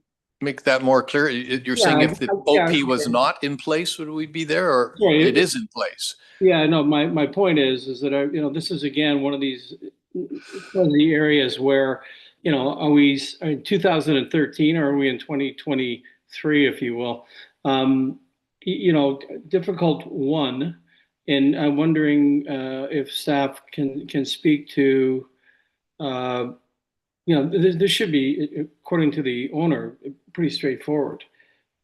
make that more clear? You're saying if the OP was not in place, would we be there, or it is in place? Yeah, no, my point is that, this is again, one of these areas where, are we in 2013 or are we in 2023, if you will? Difficult one. And I'm wondering if staff can speak to, this should be, according to the owner, pretty straightforward,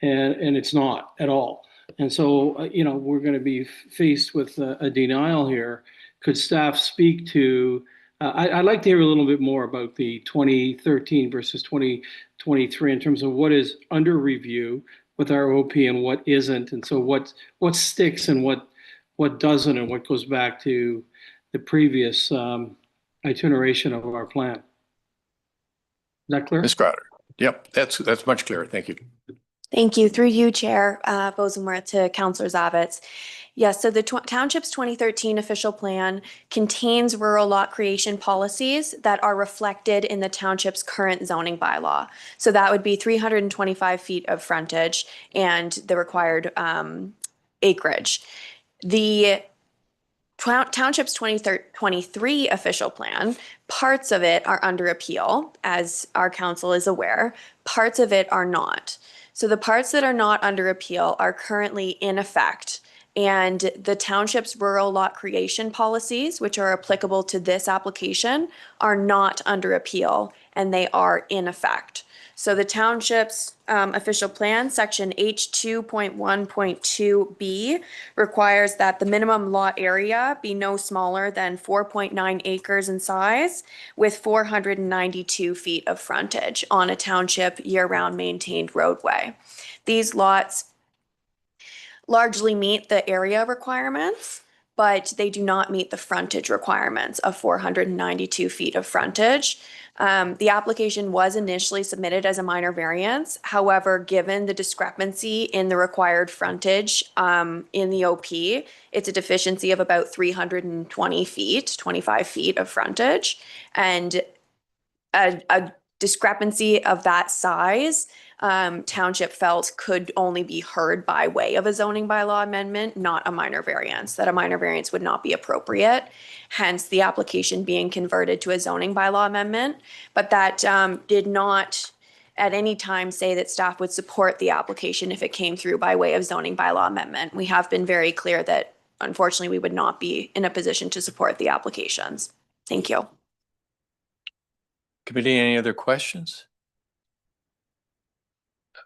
and it's not at all. And so, we're going to be faced with a denial here. Could staff speak to, I'd like to hear a little bit more about the 2013 versus 2023 in terms of what is under review with our OP and what isn't. And so what sticks and what doesn't, and what goes back to the previous itineration of our plan. Is that clear? Ms. Crowder. Yep, that's much clearer. Thank you. Thank you. Through you, Chair Bosenworth, to Councillor Zavitz. Yes, so the Township's 2013 official plan contains rural lot creation policies that are reflected in the Township's current zoning bylaw. So that would be 325 feet of frontage and the required acreage. The Township's 2023 official plan, parts of it are under appeal, as our council is aware. Parts of it are not. So the parts that are not under appeal are currently in effect. And the township's rural lot creation policies, which are applicable to this application, are not under appeal and they are in effect. So the township's official plan, section H2.1.2B, requires that the minimum lot area be no smaller than 4.9 acres in size with 492 feet of frontage on a township year-round maintained roadway. These lots largely meet the area requirements, but they do not meet the frontage requirements of 492 feet of frontage. The application was initially submitted as a minor variance. However, given the discrepancy in the required frontage in the OP, it's a deficiency of about 320 feet, 25 feet of frontage. And a discrepancy of that size, township felt could only be heard by way of a zoning bylaw amendment, not a minor variance, that a minor variance would not be appropriate, hence the application being converted to a zoning bylaw amendment. But that did not at any time say that staff would support the application if it came through by way of zoning bylaw amendment. We have been very clear that unfortunately we would not be in a position to support the applications. Thank you. Committee, any other questions?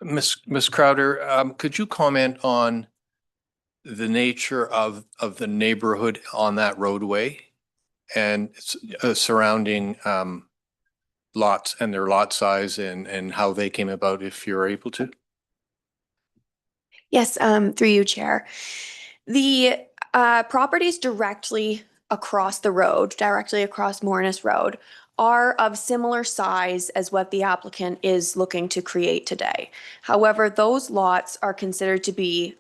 Ms. Crowder, could you comment on the nature of the neighborhood on that roadway and surrounding lots and their lot size and how they came about, if you're able to? Yes, through you, Chair. The properties directly across the road, directly across Mornis Road, are of similar size as what the applicant is looking to create today. However, those lots are considered to be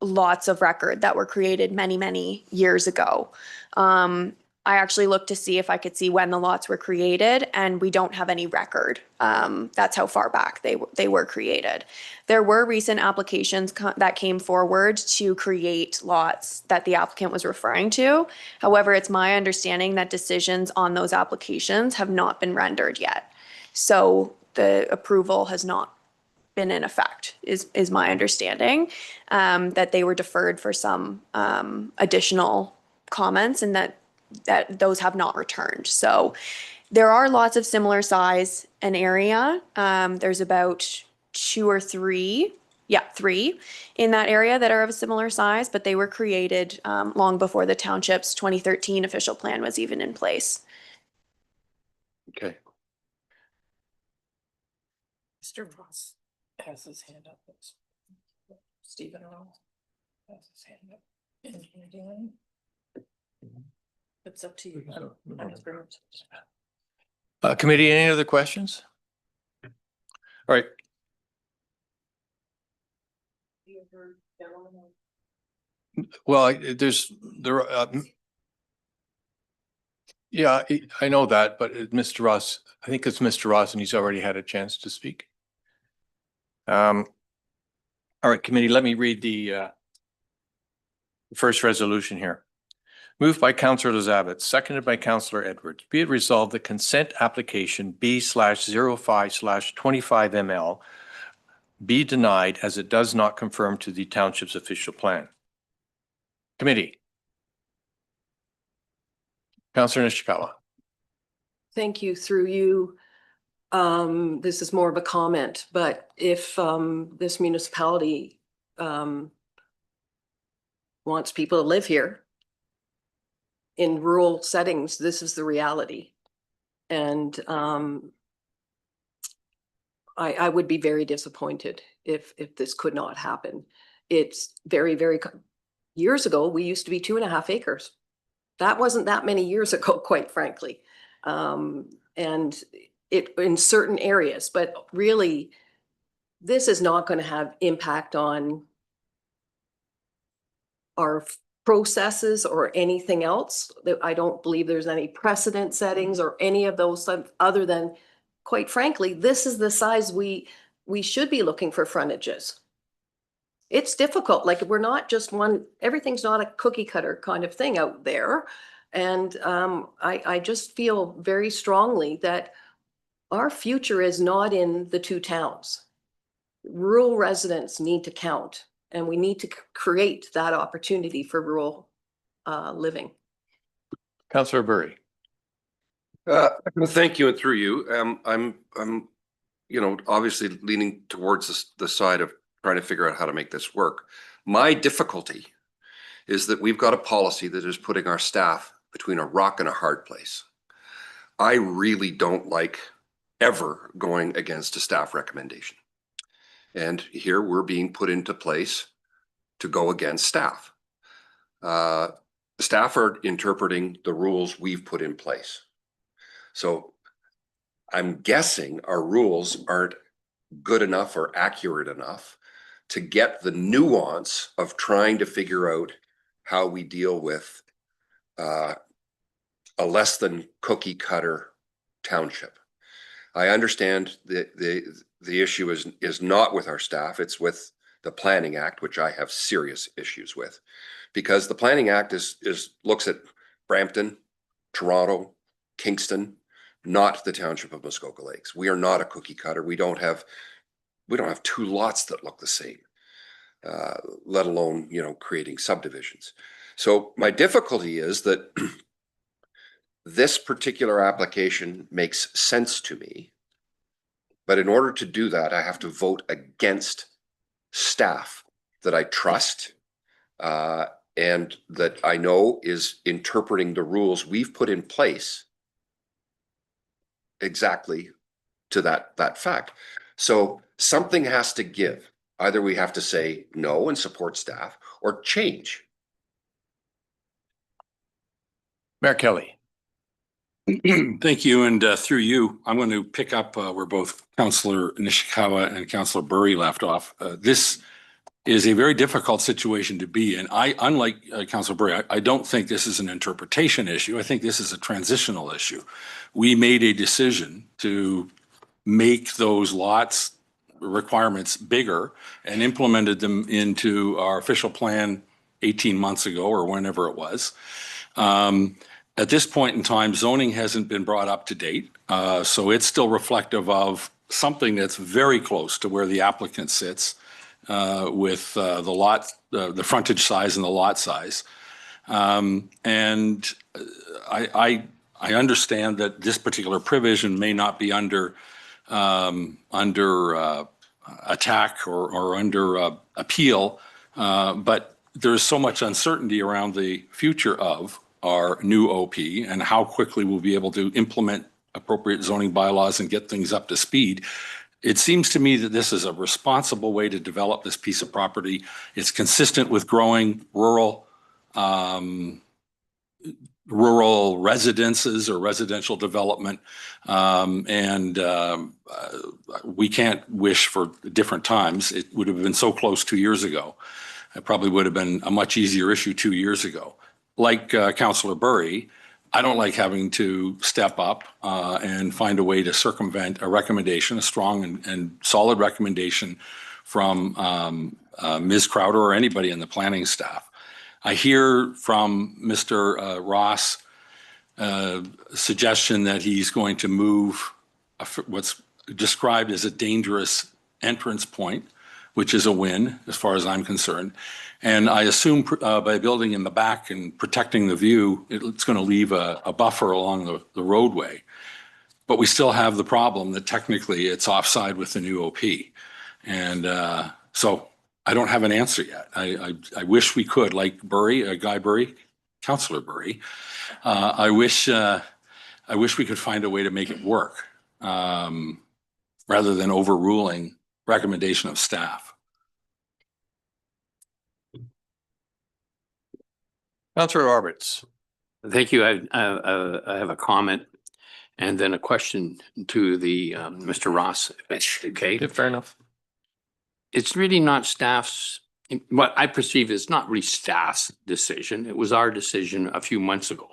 lots of record that were created many, many years ago. I actually looked to see if I could see when the lots were created, and we don't have any record. That's how far back they were created. There were recent applications that came forward to create lots that the applicant was referring to. However, it's my understanding that decisions on those applications have not been rendered yet. So the approval has not been in effect, is my understanding, that they were deferred for some additional comments and that those have not returned. So there are lots of similar size and area. There's about three in that area that are of a similar size, but they were created long before the township's 2013 official plan was even in place. Okay. Mr. Ross has his hand up. Stephen Ross has his hand up. It's up to you. Committee, any other questions? All right. Well, yeah, I know that, but Mr. Ross, I think it's Mr. Ross and he's already had a chance to speak. All right, committee, let me read the first resolution here. Moved by Councillor Zavitz, seconded by Councillor Edwards. Be it resolved that consent application B/05/25 ML be denied as it does not conform to the township's official plan. Committee. Councillor Nishikawa. Thank you. Through you. This is more of a comment, but if this municipality wants people to live here. In rural settings, this is the reality. And I would be very disappointed if this could not happen. It's very, years ago, we used to be 2.5 acres. That wasn't that many years ago, quite frankly. And it in certain areas, but really, this is not going to have impact on our processes or anything else. I don't believe there's any precedent settings or any of those other than, quite frankly, this is the size we should be looking for frontages. It's difficult. Like, we're not just everything's not a cookie cutter kind of thing out there. And I just feel very strongly that our future is not in the two towns. Rural residents need to count, and we need to create that opportunity for rural living. Councillor Burry. Thank you, and through you, I'm obviously leaning towards the side of trying to figure out how to make this work. My difficulty is that we've got a policy that is putting our staff between a rock and a hard place. I really don't like ever going against a staff recommendation. And here we're being put into place to go against staff. Staff are interpreting the rules we've put in place. So I'm guessing our rules aren't good enough or accurate enough to get the nuance of trying to figure out how we deal with a less than cookie cutter township. I understand that the issue is not with our staff, it's with the Planning Act, which I have serious issues with, because the Planning Act looks at Brampton, Toronto, Kingston, not the township of Muskoka Lakes. We are not a cookie cutter. We don't have 2 lots that look the same, let alone, creating subdivisions. So my difficulty is that this particular application makes sense to me, but in order to do that, I have to vote against staff that I trust and that I know is interpreting the rules we've put in place exactly to that fact. So something has to give. Either we have to say no and support staff, or change. Mayor Kelly. Thank you. And through you, I'm going to pick up where both Councillor Nishikawa and Councillor Burry left off. This is a very difficult situation to be in. Unlike Councillor Burry, I don't think this is an interpretation issue. I think this is a transitional issue. We made a decision to make those lots requirements bigger and implemented them into our official plan 18 months ago or whenever it was. At this point in time, zoning hasn't been brought up to date, so it's still reflective of something that's very close to where the applicant sits with the frontage size and the lot size. And I understand that this particular provision may not be under attack or under appeal, but there's so much uncertainty around the future of our new OP and how quickly we'll be able to implement appropriate zoning bylaws and get things up to speed. It seems to me that this is a responsible way to develop this piece of property. It's consistent with growing rural residences or residential development. We can't wish for different times. It would have been so close 2 years ago. It probably would have been a much easier issue 2 years ago. Like Councillor Burry, I don't like having to step up and find a way to circumvent a recommendation, a strong and solid recommendation from Ms. Crowder or anybody in the planning staff. I hear from Mr. Ross suggestion that he's going to move what's described as a dangerous entrance point, which is a win as far as I'm concerned. And I assume by building in the back and protecting the view, it's going to leave a buffer along the roadway. But we still have the problem that technically it's offside with the new OP. And so I don't have an answer yet. I wish we could, like Guy Burry, Councillor Burry. I wish we could find a way to make it work, rather than overruling recommendation of staff. Councillor Roberts. Thank you. I have a comment and then a question to the Mr. Ross. Okay. Yeah, fair enough. It's really not staff's, what I perceive is not really staff's decision. It was our decision a few months ago.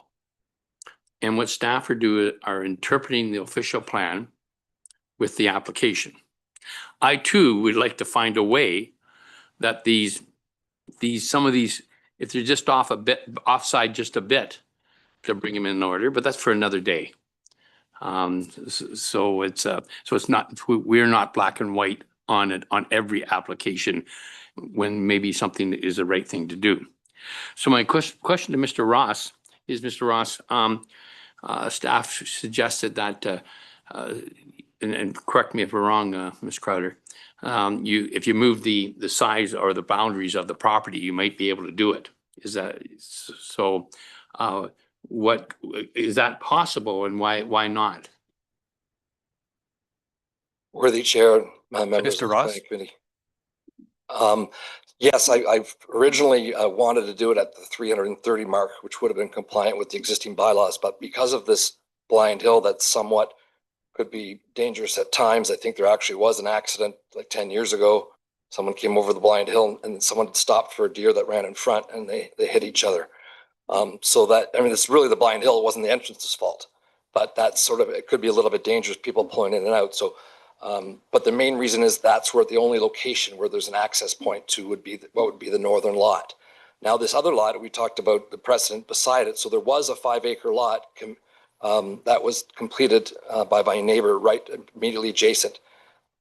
And what staff are interpreting the official plan with the application. I too would like to find a way that some of these, if they're just offside just a bit, to bring them in order, but that's for another day. So it's not, we're not black and white on it, on every application when maybe something is the right thing to do. So my question to Mr. Ross is, Mr. Ross, staff suggested that, and correct me if I'm wrong, Ms. Crowder, if you move the size or the boundaries of the property, you might be able to do it. Is that so? What is that possible, and why not? Worthy Chair, members Mr. of the Ross? Planning Committee. Yes, I've originally wanted to do it at the 330 mark, which would have been compliant with the existing bylaws. But because of this blind hill that somewhat could be dangerous at times, I think there actually was an accident like 10 years ago. Someone came over the blind hill and someone stopped for a deer that ran in front, and they hit each other. So that, I mean, it's really the blind hill. It wasn't the entrance's fault, but that's sort of, it could be a little bit dangerous, people pulling in and out. So, but the main reason is that's where the only location where there's an access point to would be what would be the northern lot. Now, this other lot, we talked about the precedent beside it. So there was a 5-acre lot that was completed by my neighbor right immediately adjacent.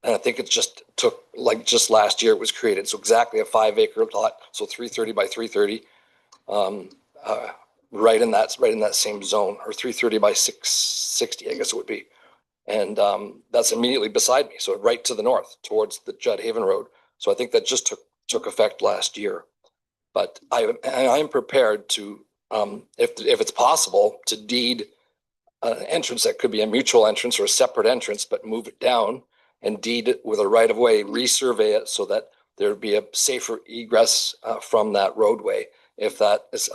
And I think it just took, like just last year it was created. So exactly a 5-acre lot. So 330 by 330. Right in that same zone, or 330 by 660, I guess it would be. And that's immediately beside me. So right to the north towards the Judd Haven Road. So I think that just took effect last year. But I am prepared to, if it's possible, to deed an entrance that could be a mutual entrance or a separate entrance, but move it down and deed it with a right of way, resurvey it so that there would be a safer egress from that roadway, if that is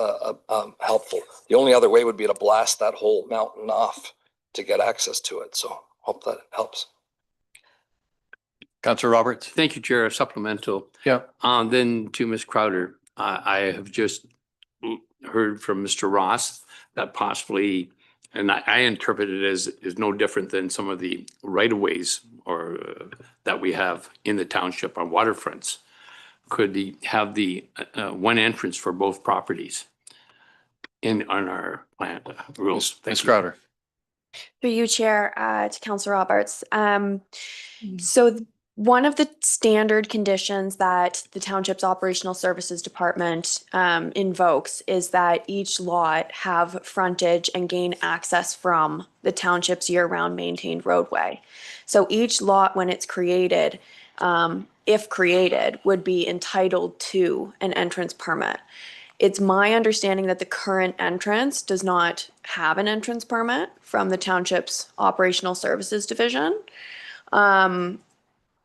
helpful. The only other way would be to blast that whole mountain off to get access to it. So hope that helps. Councillor Roberts. Thank you, Chair. Supplemental. Yeah. Then to Ms. Crowder, I have just heard from Mr. Ross that possibly, and I interpret it as is no different than some of the right-of-ways or that we have in the township on waterfronts. Could have the one entrance for both properties on our plan rules? Ms. Crowder. Through you, Chair, to Councillor Roberts. So one of the standard conditions that the Township's Operational Services Department invokes is that each lot have frontage and gain access from the Township's year-round maintained roadway. So each lot, when it's created, if created, would be entitled to an entrance permit. It's my understanding that the current entrance does not have an entrance permit from the Township's Operational Services Division.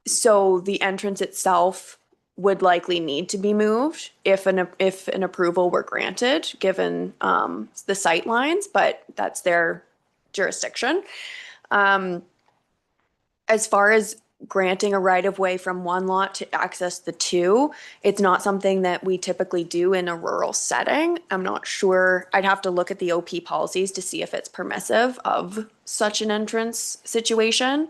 So the entrance itself would likely need to be moved if an approval were granted, given the sight lines, but that's their jurisdiction. As far as granting a right of way from one lot to access the two, it's not something that we typically do in a rural setting. I'm not sure. I'd have to look at the OP policies to see if it's permissive of such an entrance situation.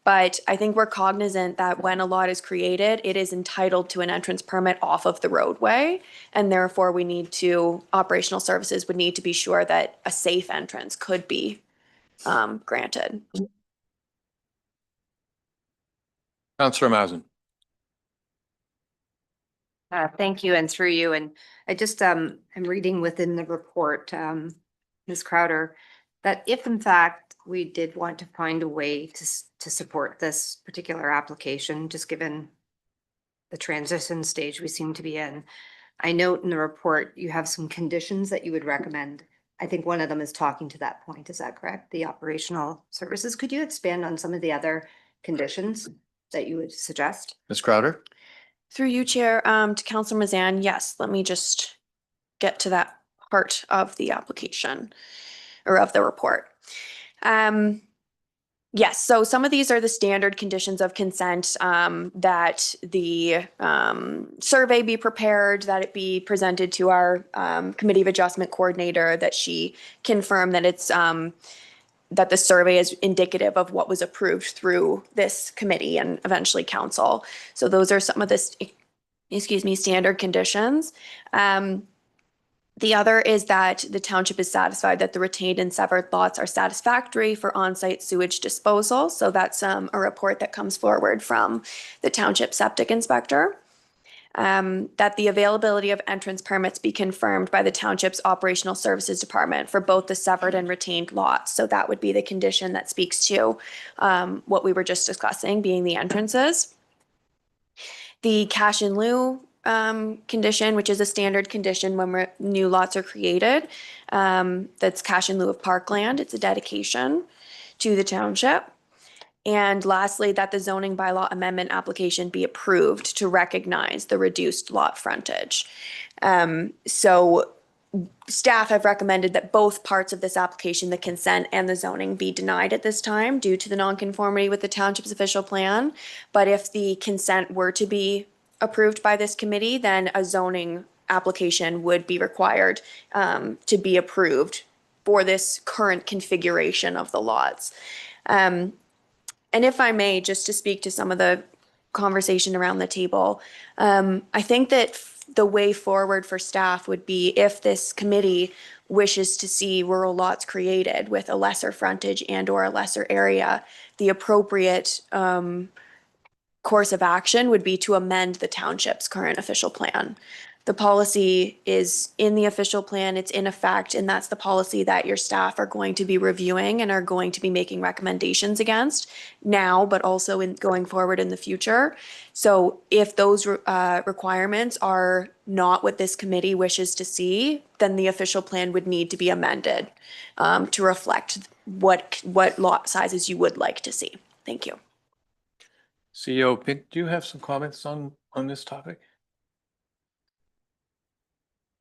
But I think we're cognizant that when a lot is created, it is entitled to an entrance permit off of the roadway. And therefore operational services would need to be sure that a safe entrance could be granted. Councillor Mazin. Thank you, and through you. And I just am reading within the report, Ms. Crowder, that if in fact we did want to find a way to support this particular application, just given the transition stage we seem to be in. I note in the report, you have some conditions that you would recommend. I think one of them is talking to that point. Is that correct? The operational services. Could you expand on some of the other conditions that you would suggest? Ms. Crowder? Through you, Chair, to Councillor Mazan, yes, let me just get to that part of the application or of the report. Yes, so some of these are the standard conditions of consent, that the survey be prepared, that it be presented to our Committee of Adjustment Coordinator, that she confirm that it's that the survey is indicative of what was approved through this committee and eventually council. So those are some of the, standard conditions. The other is that the township is satisfied that the retained and severed lots are satisfactory for on-site sewage disposal. So that's a report that comes forward from the township septic inspector. That the availability of entrance permits be confirmed by the township's operational services department for both the severed and retained lots. So that would be the condition that speaks to what we were just discussing, being the entrances. The cash in lieu condition, which is a standard condition when new lots are created. That's cash in lieu of parkland. It's a dedication to the township. And lastly, that the zoning bylaw amendment application be approved to recognize the reduced lot frontage. So staff have recommended that both parts of this application, the consent and the zoning, be denied at this time due to the nonconformity with the township's official plan. But if the consent were to be approved by this committee, then a zoning application would be required to be approved for this current configuration of the lots. And if I may, just to speak to some of the conversation around the table, I think that the way forward for staff would be if this committee wishes to see rural lots created with a lesser frontage and or a lesser area, the appropriate course of action would be to amend the township's current official plan. The policy is in the official plan, it's in effect, and that's the policy that your staff are going to be reviewing and are going to be making recommendations against now, but also in going forward in the future. So if those requirements are not what this committee wishes to see, then the official plan would need to be amended to reflect what lot sizes you would like to see. Thank you. CEO Pink, do you have some comments on this topic?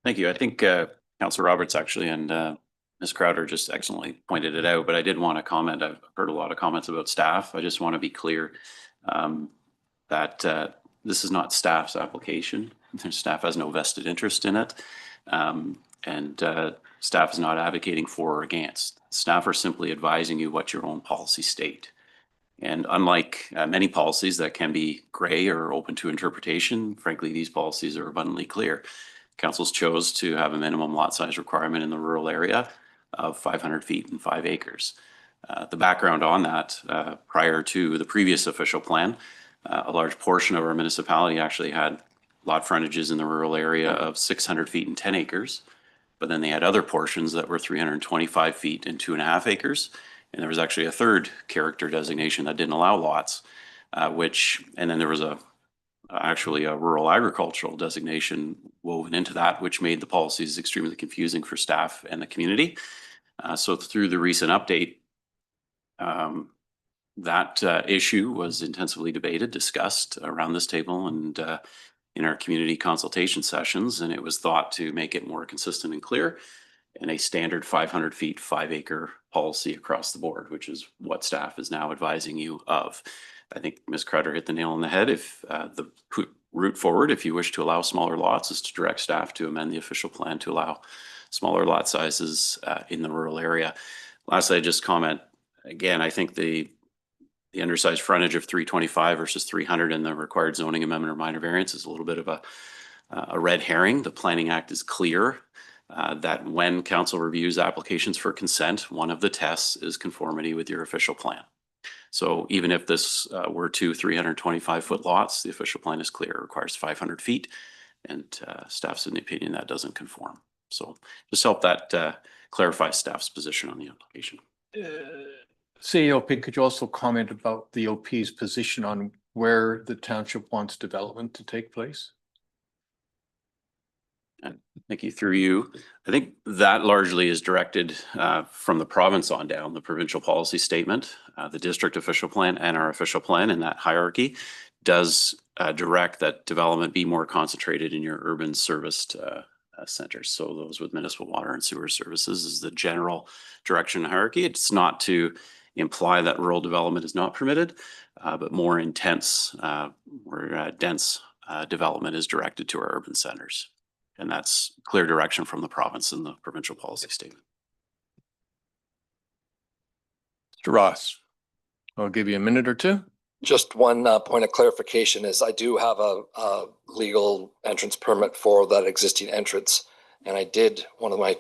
Thank you. I think Councillor Roberts actually and Ms. Crowder just excellently pointed it out, but I did want to comment. I've heard a lot of comments about staff. I just want to be clear that this is not staff's application. Staff has no vested interest in it. And staff is not advocating for or against. Staff are simply advising you what your own policies state. And unlike many policies that can be gray or open to interpretation, frankly, these policies are abundantly clear. Councils chose to have a minimum lot size requirement in the rural area of 500 feet and 5 acres. The background on that, prior to the previous official plan, a large portion of our municipality actually had lot frontages in the rural area of 600 feet and 10 acres. But then they had other portions that were 325 feet and 2.5 acres. And there was actually a third character designation that didn't allow lots, and then there was actually a rural agricultural designation woven into that, which made the policies extremely confusing for staff and the community. So through the recent update, that issue was intensively debated, discussed around this table and in our community consultation sessions, and it was thought to make it more consistent and clear in a standard 500 feet, 5 acre policy across the board, which is what staff is now advising you of. I think Ms. Crowder hit the nail on the head. If the route forward, if you wish to allow smaller lots, is to direct staff to amend the official plan to allow smaller lot sizes in the rural area. Lastly, I just comment, again, I think the undersized frontage of 325 versus 300 in the required zoning amendment or minor variance is a little bit of a red herring. The Planning Act is clear that when council reviews applications for consent, one of the tests is conformity with your official plan. So even if this were 325-foot lots, the official plan is clear. It requires 500 feet, and staff's in the opinion that doesn't conform. So just help that clarify staff's position on the application. CEO Pink, could you also comment about the OP's position on where the township wants development to take place? Thank you. Through you. I think that largely is directed from the province on down, the provincial policy statement, the district official plan and our official plan in that hierarchy does direct that development be more concentrated in your urban serviced centers. So those with municipal water and sewer services is the general direction and hierarchy. It's not to imply that rural development is not permitted, but more intense or dense development is directed to our urban centers. And that's clear direction from the province and the provincial policy statement. Mr. Ross, I'll give you a minute or two. Just one point of clarification is I do have a legal entrance permit for that existing entrance. And I did, one of my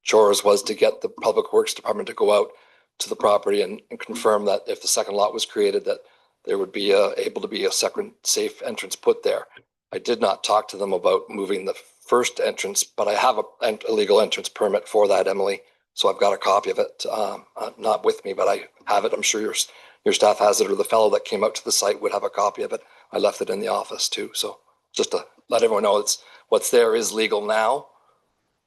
chores was to get the Public Works Department to go out to the property and confirm that if the second lot was created, that there would be able to be a second safe entrance put there. I did not talk to them about moving the first entrance, but I have a legal entrance permit for that, Emily. So I've got a copy of it, not with me, but I have it. I'm sure your staff has it, or the fellow that came out to the site would have a copy of it. I left it in the office too. So just to let everyone know, what's there is legal now,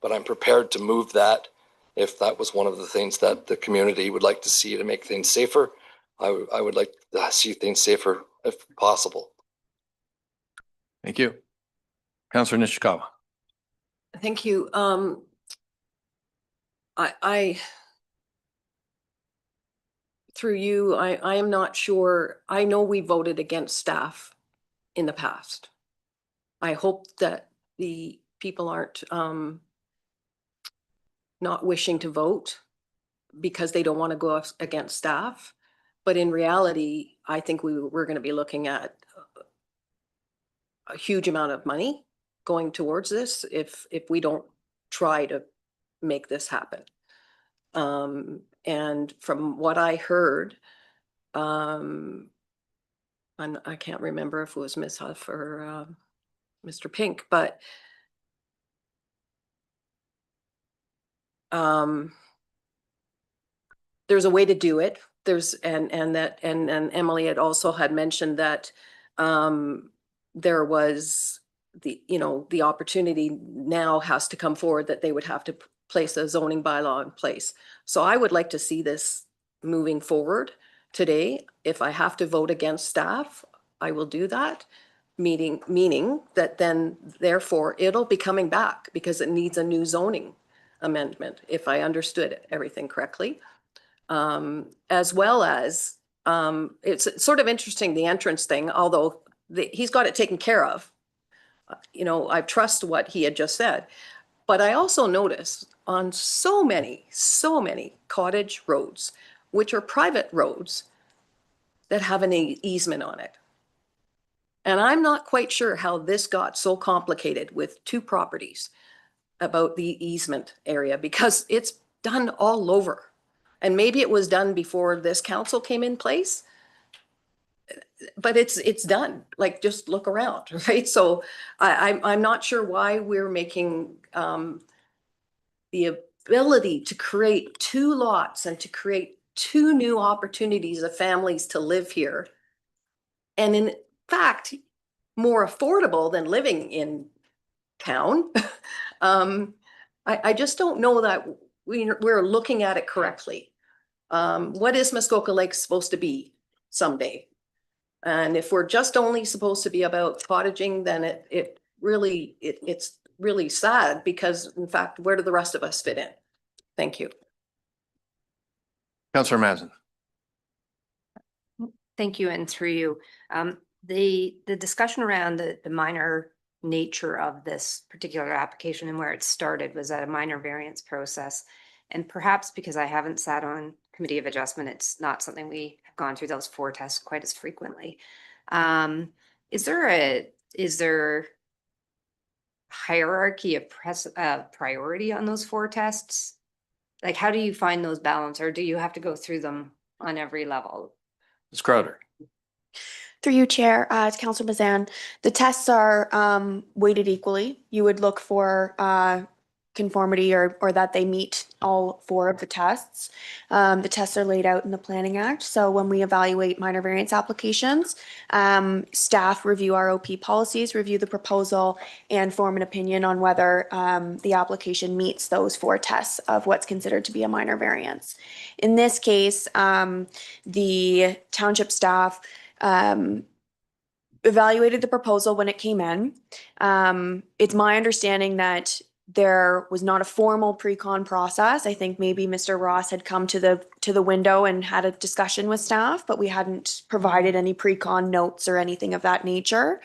but I'm prepared to move that if that was one of the things that the community would like to see to make things safer. I would like to see things safer if possible. Thank you. Councillor Nishikawa. Thank you. I through you, I am not sure. I know we voted against staff in the past. I hope that the people aren't not wishing to vote because they don't want to go against staff. But in reality, I think we're going to be looking at a huge amount of money going towards this if we don't try to make this happen. And from what I heard, and I can't remember if it was Ms. Huff or Mr. Pink, but there's a way to do it. And Emily had also had mentioned that there was the opportunity now has to come forward that they would have to place a zoning bylaw in place. So I would like to see this moving forward today. If I have to vote against staff, I will do that, meaning that then therefore it'll be coming back because it needs a new zoning amendment, if I understood everything correctly. As well as it's sort of interesting, the entrance thing, although he's got it taken care of. I trust what he had just said, but I also noticed on so many cottage roads, which are private roads, that have an easement on it. And I'm not quite sure how this got so complicated with two properties about the easement area, because it's done all over. And maybe it was done before this council came in place, but it's done. Like, just look around, right? So I'm not sure why we're making the ability to create two lots and to create two new opportunities of families to live here, and in fact more affordable than living in town. I just don't know that we're looking at it correctly. What is Muskoka Lake supposed to be someday? And if we're just only supposed to be about cottaging, then it's really sad, because in fact, where do the rest of us fit in? Thank you. Councillor Mazin. Thank you, and through you. The discussion around the minor nature of this particular application and where it started was at a minor variance process. And perhaps because I haven't sat on Committee of Adjustment, it's not something we have gone through those 4 tests quite as frequently. Is there hierarchy of priority on those 4 tests? Like, how do you find those balance, or do you have to go through them on every level? Ms. Crowder. Through you, Chair, to Councillor Mazan, the tests are weighted equally. You would look for conformity or that they meet all 4 of the tests. The tests are laid out in the Planning Act. So when we evaluate minor variance applications, staff review ROP policies, review the proposal, and form an opinion on whether the application meets those 4 tests of what's considered to be a minor variance. In this case, the township staff evaluated the proposal when it came in. It's my understanding that there was not a formal pre-con process. I think maybe Mr. Ross had come to the window and had a discussion with staff, but we hadn't provided any pre-con notes or anything of that nature.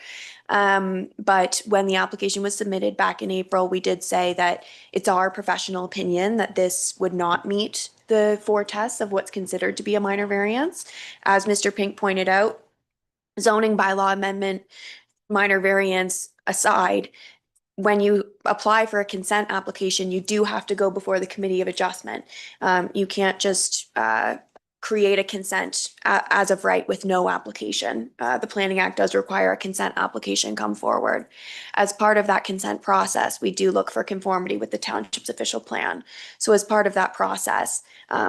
But when the application was submitted back in April, we did say that it's our professional opinion that this would not meet the 4 tests of what's considered to be a minor variance. As Mr. Pink pointed out, zoning bylaw amendment, minor variance aside, when you apply for a consent application, you do have to go before the Committee of Adjustment. You can't just create a consent as of right with no application. The Planning Act does require a consent application come forward. As part of that consent process, we do look for conformity with the township's official plan. So as part of that process,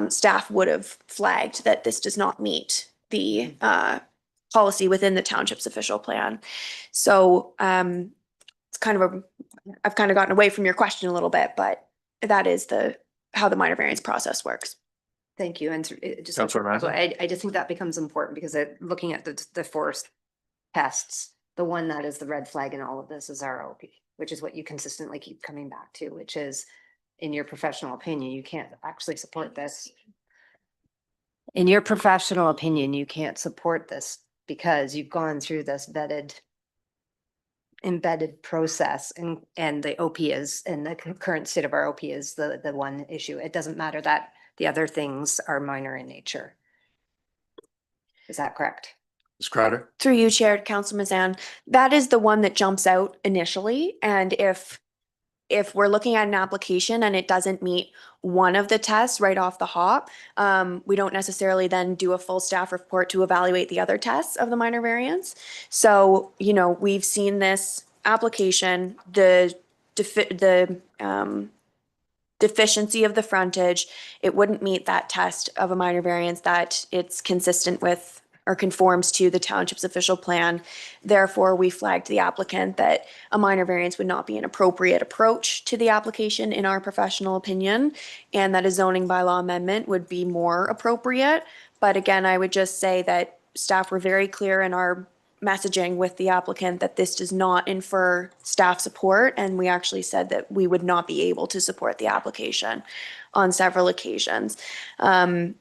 staff would have flagged that this does not meet the policy within the township's official plan. So it's kind of I've kind of gotten away from your question a little bit, but that is how the minor variance process works. Thank you. And just, Councillor so Mazza? I just think that becomes important because looking at the 4 tests, the one that is the red flag in all of this is ROP, which is what you consistently keep coming back to, which is, in your professional opinion, you can't actually support this. In your professional opinion, you can't support this because you've gone through this embedded process, and the OP is, and the current state of our OP is the one issue. It doesn't matter that the other things are minor in nature. Is that correct? Ms. Crowder? Through you, Chair, Councillor Mazan, that is the one that jumps out initially. And if we're looking at an application and it doesn't meet one of the tests right off the hop, we don't necessarily then do a full staff report to evaluate the other tests of the minor variance. So, we've seen this application, the deficiency of the frontage, it wouldn't meet that test of a minor variance that it's consistent with or conforms to the township's official plan. Therefore, we flagged the applicant that a minor variance would not be an appropriate approach to the application in our professional opinion, and that a zoning bylaw amendment would be more appropriate. But again, I would just say that staff were very clear in our messaging with the applicant that this does not infer staff support, and we actually said that we would not be able to support the application on several occasions. But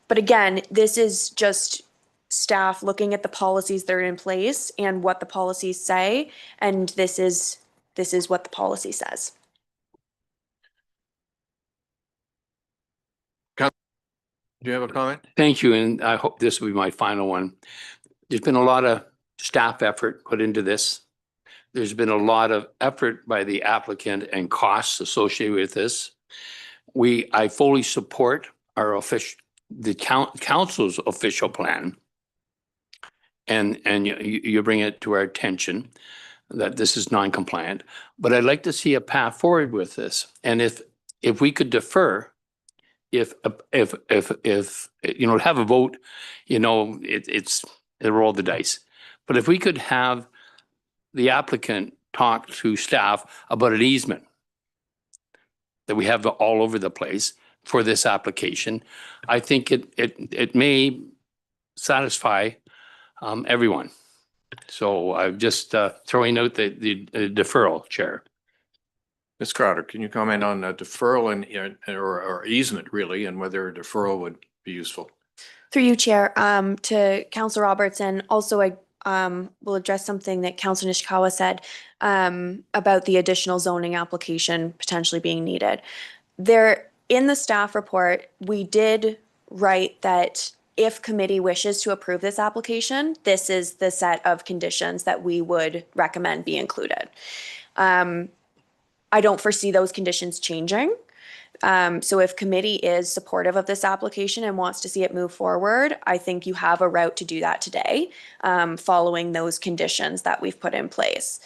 again, this is just staff looking at the policies that are in place and what the policies say, and this is what the policy says. Do you have a comment? Thank you, and I hope this will be my final one. There's been a lot of staff effort put into this. There's been a lot of effort by the applicant and costs associated with this. I fully support the council's official plan. And you bring it to our attention that this is non-compliant, but I'd like to see a path forward with this. And if we could defer, if have a vote, it's roll the dice. But if we could have the applicant talk to staff about an easement that we have all over the place for this application, I think it may satisfy everyone. So I'm just throwing out the deferral, Chair. Ms. Crowder, can you comment on deferral and or easement really, and whether a deferral would be useful? Through you, Chair, to Councillor Robertson, also I will address something that Councillor Nishikawa said about the additional zoning application potentially being needed. In the staff report, we did write that if committee wishes to approve this application, this is the set of conditions that we would recommend be included. I don't foresee those conditions changing. So if committee is supportive of this application and wants to see it move forward, I think you have a route to do that today, following those conditions that we've put in place.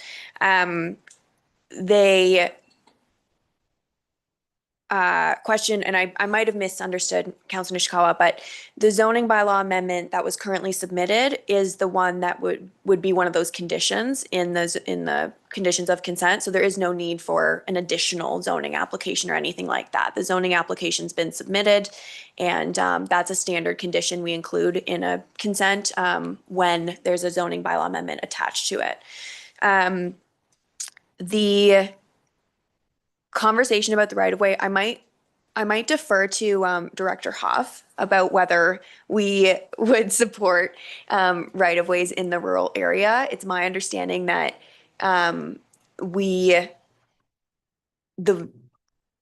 question, and I might have misunderstood Councilor Nishikawa, but the zoning bylaw amendment that was currently submitted is the one that would be one of those conditions in the conditions of consent. So there is no need for an additional zoning application or anything like that. The zoning application's been submitted, and that's a standard condition we include in a consent when there's a zoning bylaw amendment attached to it. The conversation about the right of way, I might defer to Director Huff about whether we would support right of ways in the rural area. It's my understanding that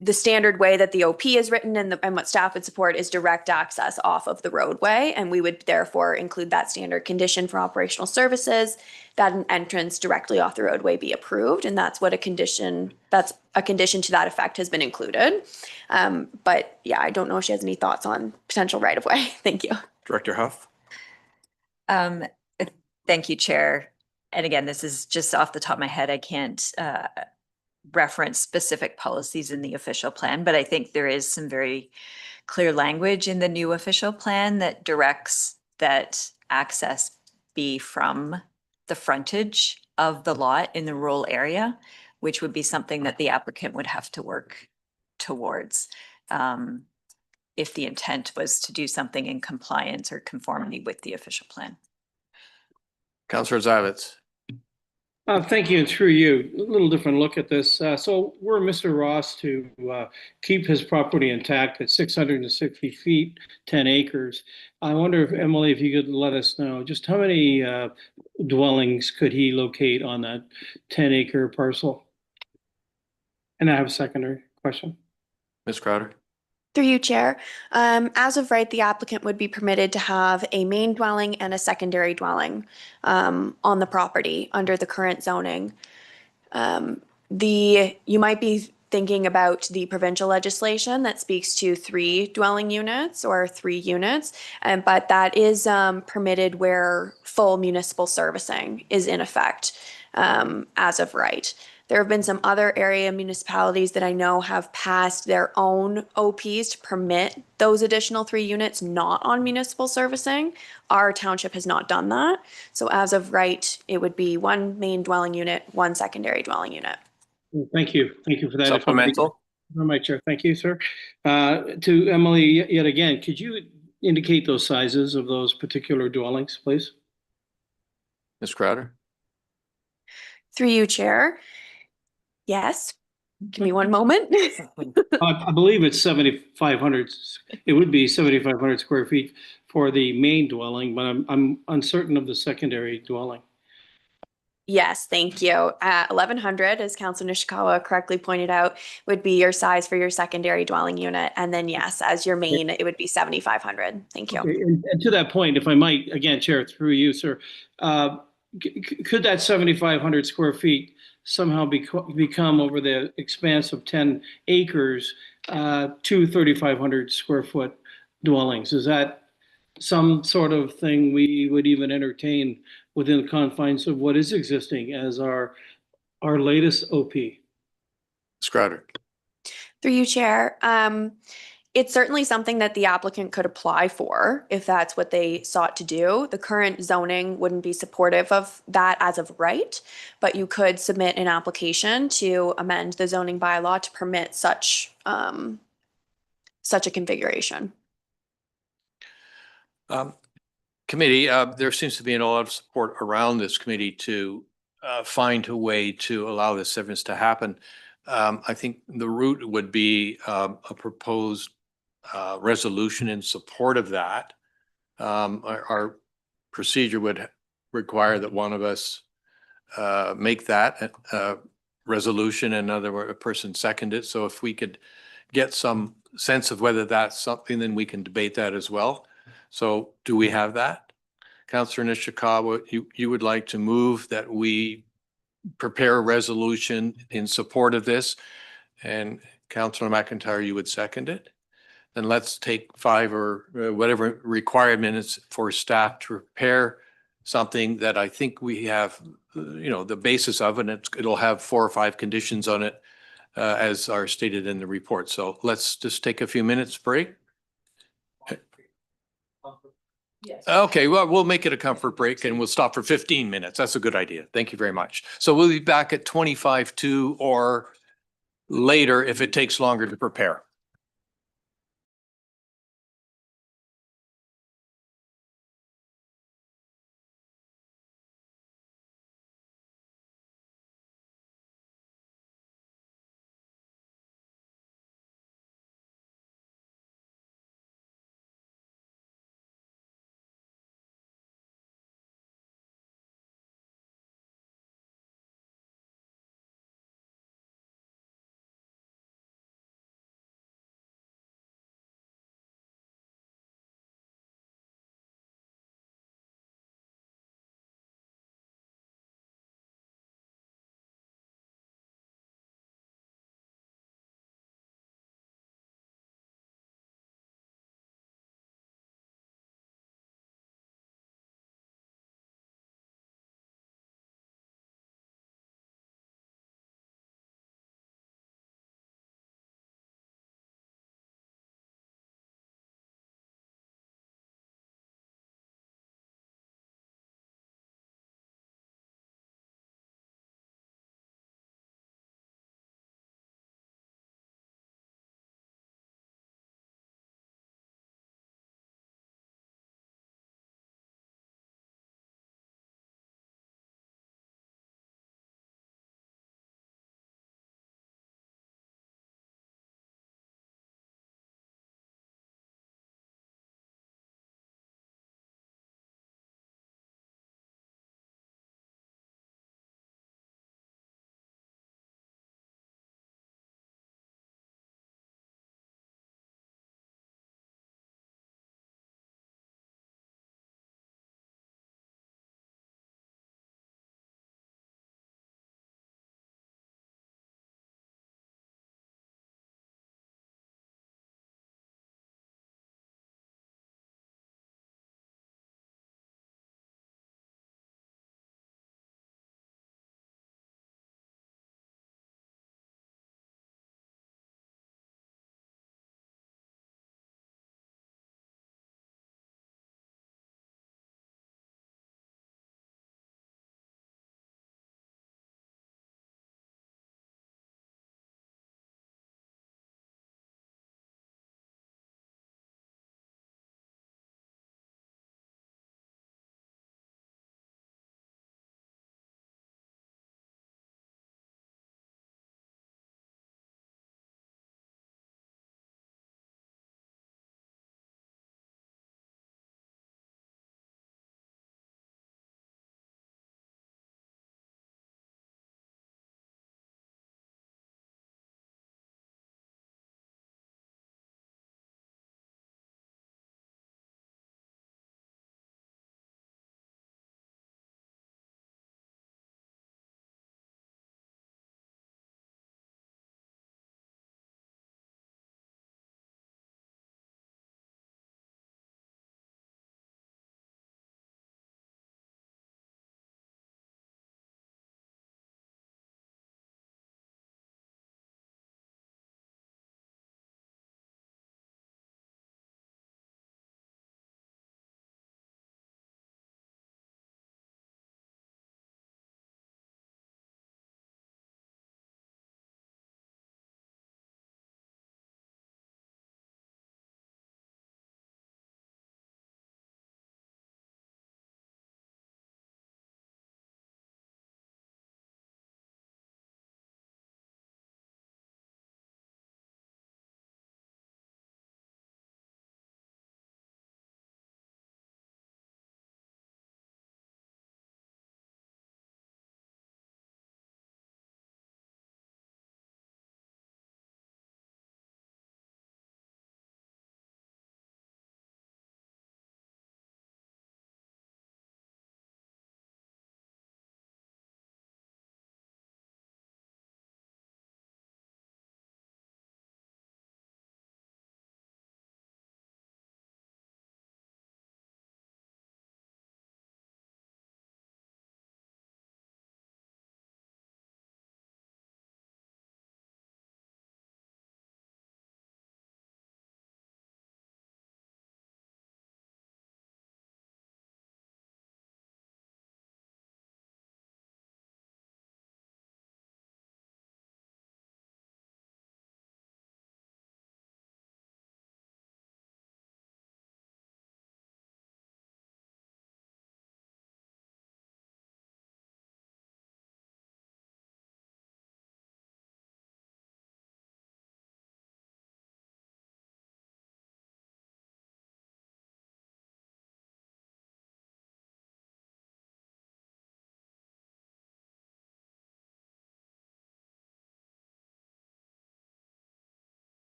the standard way that the OP is written and what staff would support is direct access off of the roadway, and we would therefore include that standard condition for operational services that an entrance directly off the roadway be approved, and that's a condition to that effect has been included. But yeah, I don't know if she has any thoughts on potential right of way. Thank you. Director Huff. Thank you, Chair. And again, this is just off the top of my head. I can't reference specific policies in the official plan, but I think there is some very clear language in the new official plan that directs that access be from the frontage of the lot in the rural area, which would be something that the applicant would have to work towards if the intent was to do something in compliance or conformity with the official plan. Councillor Zavitz. Thank you, and through you, a little different look at this. So we're Mr. Ross to keep his property intact at 660 feet, 10 acres. I wonder if, Emily, if you could let us know just how many dwellings could he locate on that 10-acre parcel? And I have a secondary question. Ms. Crowder. Through you, Chair. As of right, the applicant would be permitted to have a main dwelling and a secondary dwelling on the property under the current zoning. You might be thinking about the provincial legislation that speaks to 3 dwelling units or 3 units, but that is permitted where full municipal servicing is in effect as of right. There have been some other area municipalities that I know have passed their own OPs to permit those additional 3 units not on municipal servicing. Our township has not done that. So as of right, it would be 1 main dwelling unit, 1 secondary dwelling unit. Thank you. Thank you for that. Supplemental. My chair. Thank you, sir. To Emily, yet again, could you indicate those sizes of those particular dwellings, please? Ms. Crowder. Through you, Chair. Yes. Give me 1 moment. I believe it's 7,500. It would be 7,500 square feet for the main dwelling, but I'm uncertain of the secondary dwelling. Yes, thank you. 1,100, as Councilor Nishikawa correctly pointed out, would be your size for your secondary dwelling unit. And then yes, as your main, it would be 7,500. Thank you. Okay, and to that point, if I might, again, Chair, through you, sir, could that 7,500 square feet somehow become over the expanse of 10 acres, 2 3,500 square foot dwellings? Is that some sort of thing we would even entertain within the confines of what is existing as our latest OP? Ms. Crowder. Through you, Chair. It's certainly something that the applicant could apply for if that's what they sought to do. The current zoning wouldn't be supportive of that as of right, but you could submit an application to amend the zoning bylaw to permit such a configuration. Committee, there seems to be a lot of support around this committee to find a way to allow this service to happen. I think the route would be a proposed resolution in support of that. Our procedure would require that one of us make that resolution, and another person second it. So if we could get some sense of whether that's something, then we can debate that as well. So do we have that? Councillor Nishikawa, you would like to move that we prepare a resolution in support of this, and Councillor McIntyre, you would second it? Then let's take 5 or whatever required minutes for staff to prepare something that I think we have, the basis of, and it'll have 4 or 5 conditions on it as are stated in the report. So let's just take a few minutes break. Okay, well, we'll make it a comfort break and we'll stop for 15 minutes. That's a good idea. Thank you very much. So we'll be back at 25 to or later if it takes longer to prepare.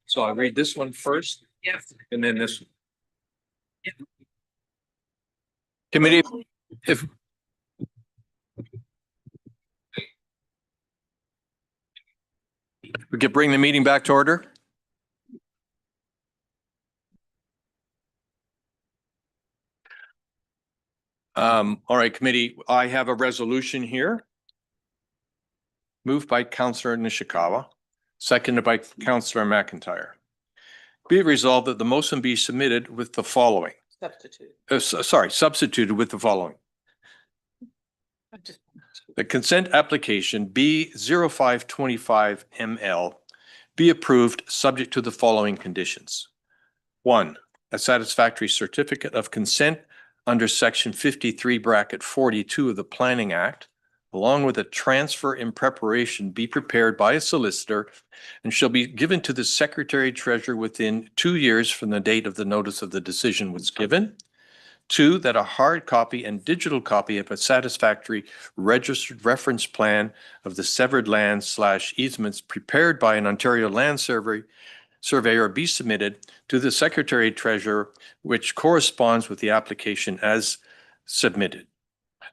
So I'll read this one first. Yes. And then this. Committee, if. We could bring the meeting back to order. All right, committee, I have a resolution here. Moved by Councillor Nishikawa, seconded by Councillor McIntyre. Be it resolved that the motion be submitted with the following. Substituted with the following. The consent application B 0525 ML be approved subject to the following conditions. 1, a satisfactory certificate of consent under section 53(42) of the Planning Act, along with a transfer in preparation, be prepared by a solicitor and shall be given to the Secretary Treasurer within 2 years from the date of the notice of the decision was given. 2, that a hard copy and digital copy of a satisfactory registered reference plan of the severed lands / easements prepared by an Ontario land surveyor be submitted to the Secretary Treasurer, which corresponds with the application as submitted.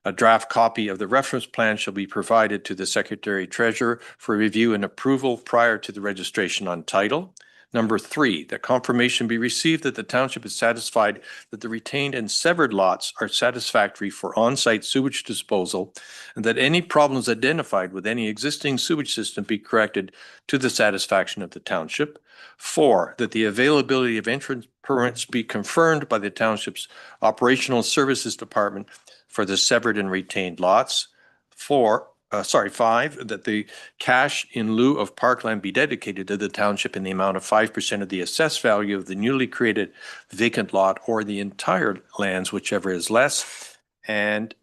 A draft copy of the reference plan shall be provided to the Secretary Treasurer for review and approval prior to the registration on title. Number 3, that confirmation be received that the township is satisfied that the retained and severed lots are satisfactory for on-site sewage disposal and that any problems identified with any existing sewage system be corrected to the satisfaction of the township. 4, that the availability of entrance permits be confirmed by the township's operational services department for the severed and retained lots. 5, that the cash in lieu of parkland be dedicated to the township in the amount of 5% of the assessed value of the newly created vacant lot or the entire lands, whichever is less, and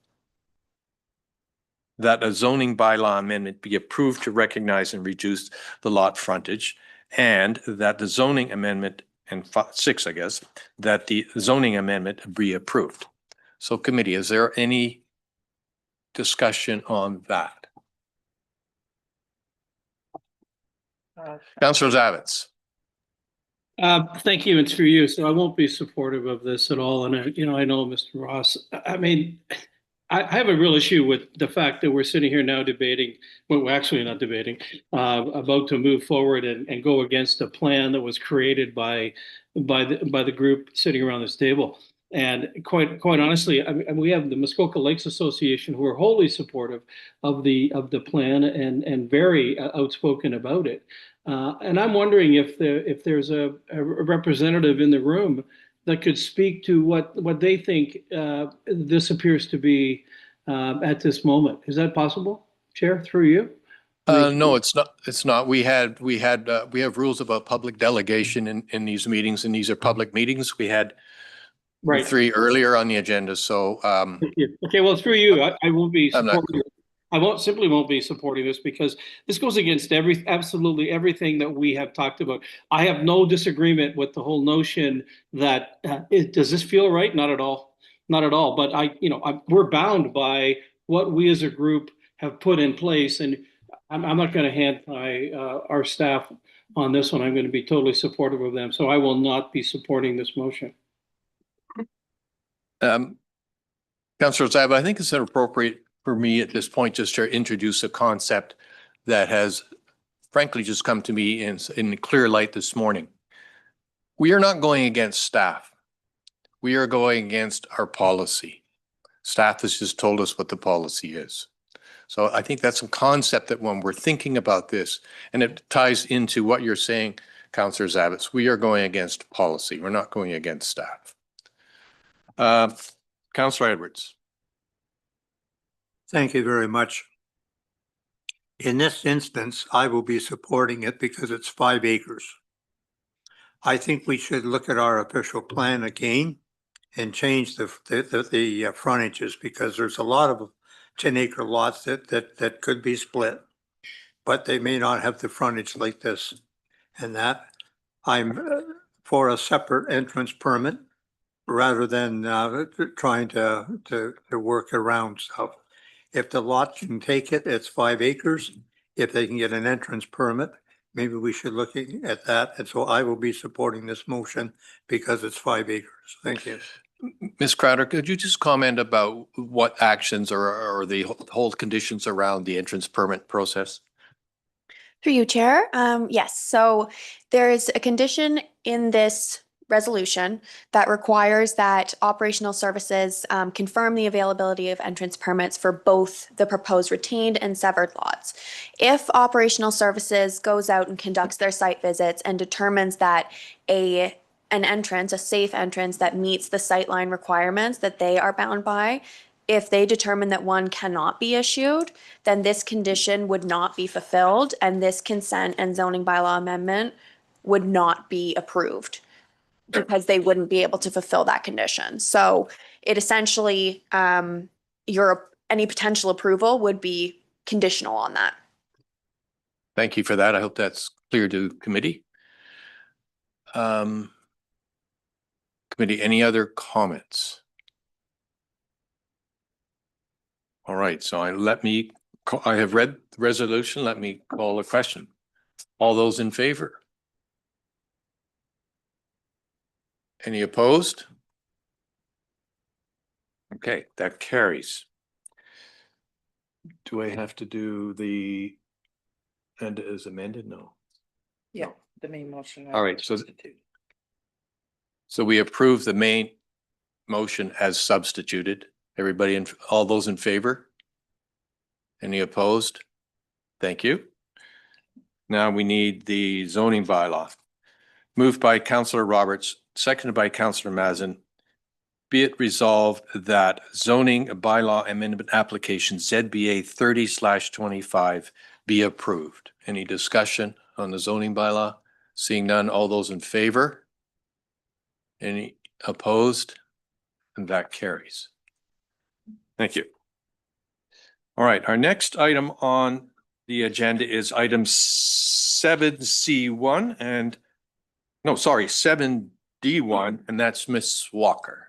that a zoning bylaw amendment be approved to recognize and reduce the lot frontage, and that the zoning amendment, and 6, I guess, that the zoning amendment be approved. So committee, is there any discussion on that? Councillor Zavitz. Thank you, and through you. So I won't be supportive of this at all. And I know Mr. Ross. I mean, I have a real issue with the fact that we're sitting here now debating. Well, we're actually not debating. About to move forward and go against a plan that was created by the group sitting around this table. And quite honestly, I mean, we have the Muskoka Lakes Association who are wholly supportive of the plan and very outspoken about it. And I'm wondering if there's a representative in the room that could speak to what they think this appears to be at this moment. Is that possible, Chair, through you? No, it's not. It's not. We have rules about public delegation in these meetings, and these are public meetings. We had 3 earlier on the agenda. So okay, well, through you, I won't be supporting. I won't be supporting this because this goes against absolutely everything that we have talked about. I have no disagreement with the whole notion that does this feel right? Not at all, not at all. But we're bound by what we as a group have put in place, and I'm not going to hand our staff on this one. I'm going to be totally supportive of them. So I will not be supporting this motion. Councillor Zab, I think it's inappropriate for me at this point just to introduce a concept that has frankly just come to me in clear light this morning. We are not going against staff. We are going against our policy. Staff has just told us what the policy is. So I think that's a concept that when we're thinking about this, and it ties into what you're saying, Councillor Zavitz, we are going against policy. We're not going against staff. Councillor Edwards. Thank you very much. In this instance, I will be supporting it because it's 5 acres. I think we should look at our official plan again and change the frontages because there's a lot of 10-acre lots that could be split, but they may not have the frontage like this. And that I'm for a separate entrance permit rather than trying to work around stuff. If the lot can take it, it's 5 acres. If they can get an entrance permit, maybe we should look at that. And so I will be supporting this motion because it's 5 acres. Thank you. Ms. Crowder, could you just comment about what actions or the hold conditions around the entrance permit process? Through you, Chair. Yes, so there's a condition in this resolution that requires that operational services confirm the availability of entrance permits for both the proposed retained and severed lots. If operational services goes out and conducts their site visits and determines that an entrance, a safe entrance that meets the sightline requirements that they are bound by, if they determine that one cannot be issued, then this condition would not be fulfilled and this consent and zoning bylaw amendment would not be approved because they wouldn't be able to fulfill that condition. So it essentially, any potential approval would be conditional on that. Thank you for that. I hope that's clear to committee. Committee, any other comments? All right, so I have read the resolution. Let me call a question. All those in favor? Any opposed? Okay, that carries. Do I have to do the and as amended? No. Yeah, the main motion. All right, so we approve the main motion as substituted. Everybody, all those in favor? Any opposed? Thank you. Now we need the zoning bylaw. Moved by Councillor Roberts, seconded by Councillor Mazin. Be it resolved that zoning bylaw amendment application ZBA 30/25 be approved. Any discussion on the zoning bylaw? Seeing none, all those in favor? Any opposed? And that carries. Thank you. All right, our next item on the agenda is item 7C1 7D1, and that's Ms. Walker.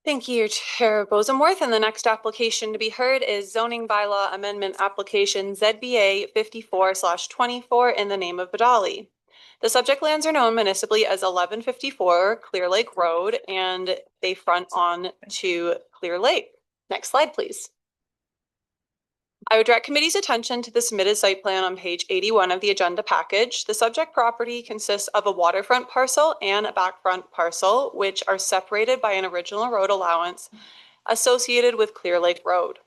Thank you, Chair Bosenworth. And the next application to be heard is zoning bylaw amendment application ZBA 54/24 in the name of Badali. The subject lands are known municipally as 1154 Clear Lake Road, and they front on to Clear Lake. Next slide, please. I would direct committee's attention to the submitted site plan on page 81 of the agenda package. The subject property consists of a waterfront parcel and a backfront parcel, which are separated by an original road allowance associated with Clear Lake Road.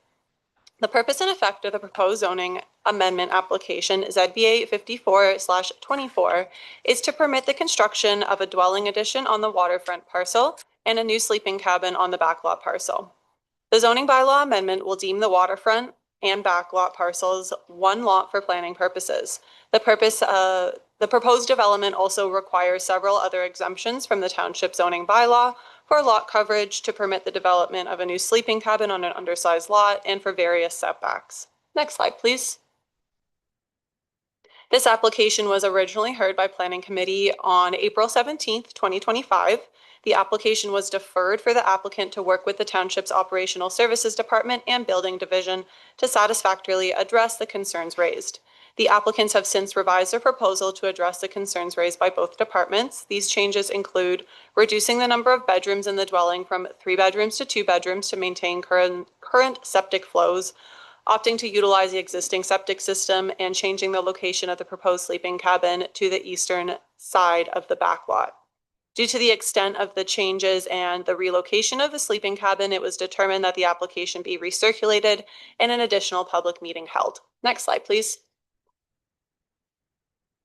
The purpose and effect of the proposed zoning amendment application ZBA 54/24 is to permit the construction of a dwelling addition on the waterfront parcel and a new sleeping cabin on the backlot parcel. The zoning bylaw amendment will deem the waterfront and backlot parcels one lot for planning purposes. The proposed development also requires several other exemptions from the township zoning bylaw for lot coverage to permit the development of a new sleeping cabin on an undersized lot and for various setbacks. Next slide, please. This application was originally heard by Planning Committee on April 17th, 2025. The application was deferred for the applicant to work with the township's operational services department and building division to satisfactorily address the concerns raised. The applicants have since revised their proposal to address the concerns raised by both departments. These changes include reducing the number of bedrooms in the dwelling from 3 bedrooms to 2 bedrooms to maintain current septic flows, opting to utilize the existing septic system, and changing the location of the proposed sleeping cabin to the eastern side of the backlot. Due to the extent of the changes and the relocation of the sleeping cabin, it was determined that the application be recirculated and an additional public meeting held. Next slide, please.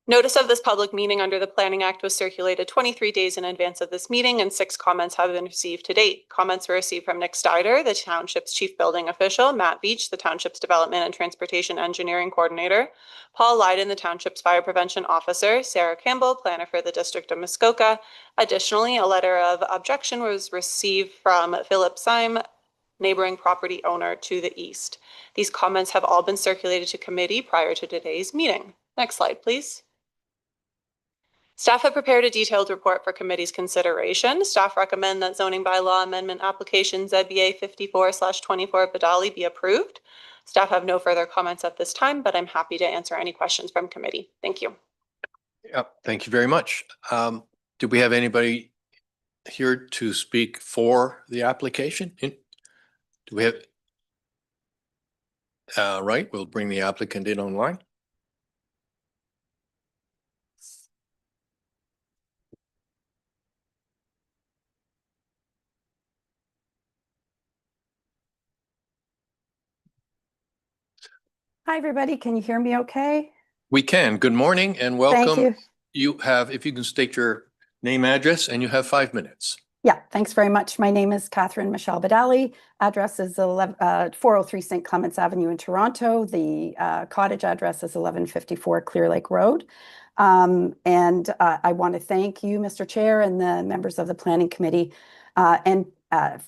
Notice of this public meeting under the Planning Act was circulated 23 days in advance of this meeting, and 6 comments have been received to date. Comments were received from Nick Steider, the township's chief building official, Matt Beach, the township's development and transportation engineering coordinator, Paul Lydon, the township's fire prevention officer, Sarah Campbell, planner for the district of Muskoka. Additionally, a letter of objection was received from Philip Syme, neighboring property owner to the east. These comments have all been circulated to committee prior to today's meeting. Next slide, please. Staff have prepared a detailed report for committee's consideration. Staff recommend that zoning bylaw amendment application ZBA 54/24 Badali be approved. Staff have no further comments at this time, but I'm happy to answer any questions from committee. Thank you. Yep, thank you very much. Do we have anybody here to speak for the application? Do we have? Right, we'll bring the applicant in online. Hi, everybody. Can you hear me okay? We can. Good morning and welcome. Thank you. You have, if you can state your name, address, and you have 5 minutes. Yeah, thanks very much. My name is Catherine Michelle Badali. Address is 403 St. Clements Avenue in Toronto. The cottage address is 1154 Clear Lake Road. I want to thank you, Mr. Chair, and the members of the Planning Committee and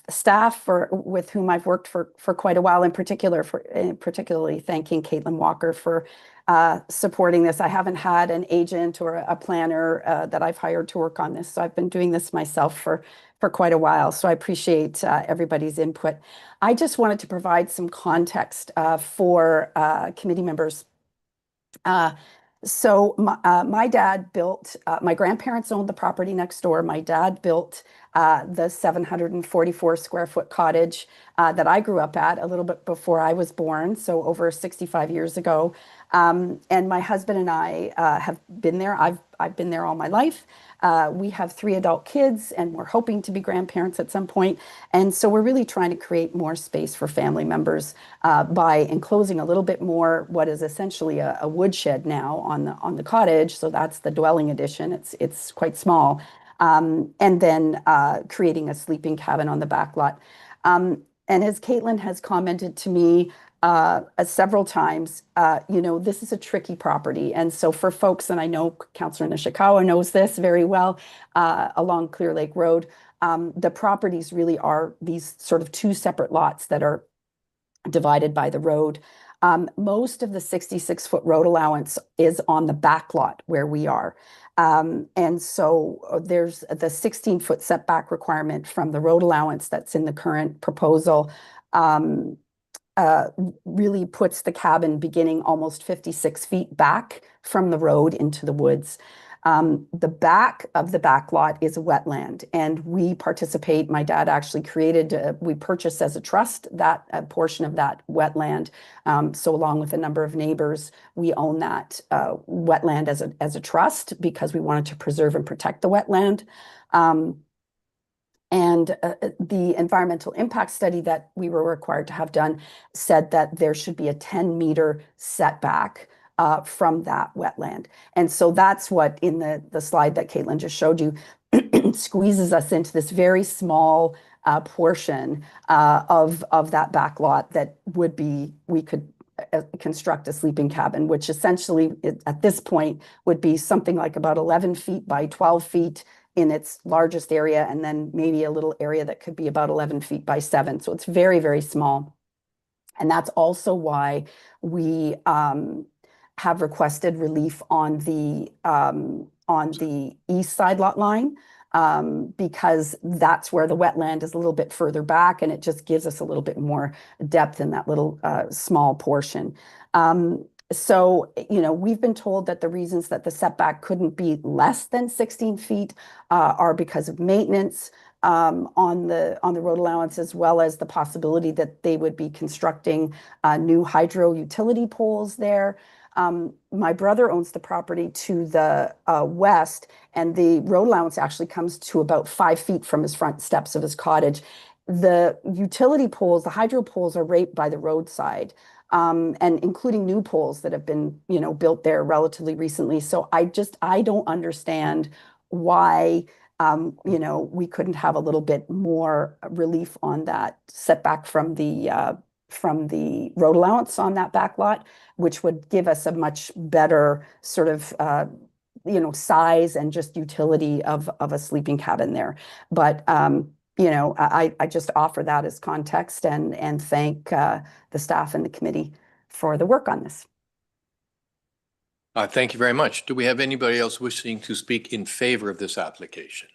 staff with whom I've worked for quite a while, in particular, particularly thanking Caitlin Walker for supporting this. I haven't had an agent or a planner that I've hired to work on this, so I've been doing this myself for quite a while. So I appreciate everybody's input. I just wanted to provide some context for committee members. So my dad built, my grandparents owned the property next door. My dad built the 744 square foot cottage that I grew up at a little bit before I was born, so over 65 years ago. And my husband and I have been there. I've been there all my life. We have 3 adult kids and we're hoping to be grandparents at some point. And so we're really trying to create more space for family members by enclosing a little bit more what is essentially a woodshed now on the cottage. So that's the dwelling addition. It's quite small. And then creating a sleeping cabin on the back lot. And as Caitlin has commented to me several times, this is a tricky property. And so for folks, and I know Councillor Nishikawa knows this very well, along Clear Lake Road, the properties really are these sort of 2 separate lots that are divided by the road. Most of the 66-foot road allowance is on the back lot where we are. And so there's the 16-foot setback requirement from the road allowance that's in the current proposal. Really puts the cabin beginning almost 56 feet back from the road into the woods. The back of the back lot is a wetland, and we participate. My dad actually we purchased as a trust that portion of that wetland. So along with a number of neighbors, we own that wetland as a trust because we wanted to preserve and protect the wetland. And the environmental impact study that we were required to have done said that there should be a 10-meter setback from that wetland. And so that's what in the slide that Caitlin just showed you squeezes us into this very small portion of that back lot that we could construct a sleeping cabin, which essentially at this point would be something like about 11 feet by 12 feet in its largest area, and then maybe a little area that could be about 11 feet by 7. So it's very, very small. And that's also why we have requested relief on the east side lot line, because that's where the wetland is a little bit further back, and it just gives us a little bit more depth in that little small portion. So, we've been told that the reasons that the setback couldn't be less than 16 feet are because of maintenance on the road allowance, as well as the possibility that they would be constructing new hydro utility poles there. My brother owns the property to the west, and the road allowance actually comes to about 5 feet from his front steps of his cottage. The utility poles, the hydro poles, are right by the roadside. And including new poles that have been, built there relatively recently. So I don't understand why, we couldn't have a little bit more relief on that setback from the road allowance on that back lot, which would give us a much better sort of, size and just utility of a sleeping cabin there. But, I just offer that as context and thank the staff and the committee for the work on this. Thank you very much. Do we have anybody else wishing to speak in favor of this application?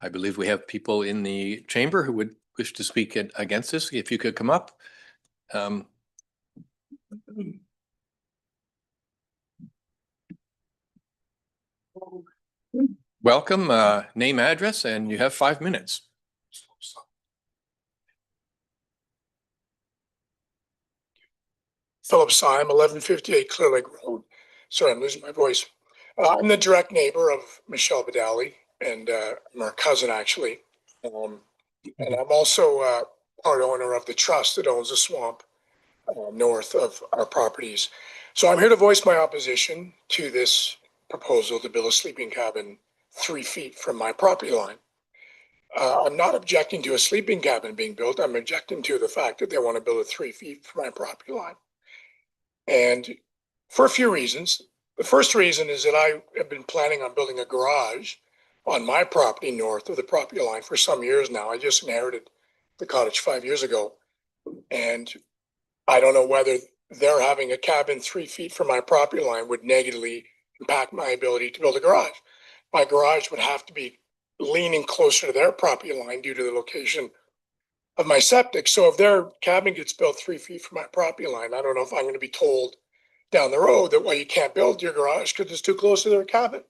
I believe we have people in the chamber who would wish to speak against this. If you could come up. Welcome, name, address, and you have 5 minutes. Philip Syme, 1158 Clear Lake Road. Sorry, I'm losing my voice. I'm the direct neighbor of Michelle Badali, and I'm her cousin, actually. And I'm also part owner of the trust that owns the swamp north of our properties. So I'm here to voice my opposition to this proposal to build a sleeping cabin 3 feet from my property line. I'm not objecting to a sleeping cabin being built. I'm objecting to the fact that they want to build it 3 feet from my property line. And for a few reasons. The first reason is that I have been planning on building a garage on my property north of the property line for some years now. I just inherited the cottage 5 years ago. And I don't know whether they're having a cabin 3 feet from my property line would negatively impact my ability to build a garage. My garage would have to be leaning closer to their property line due to the location of my septic. So if their cabin gets built 3 feet from my property line, I don't know if I'm going to be told down the road that, well, you can't build your garage because it's too close to their cabin.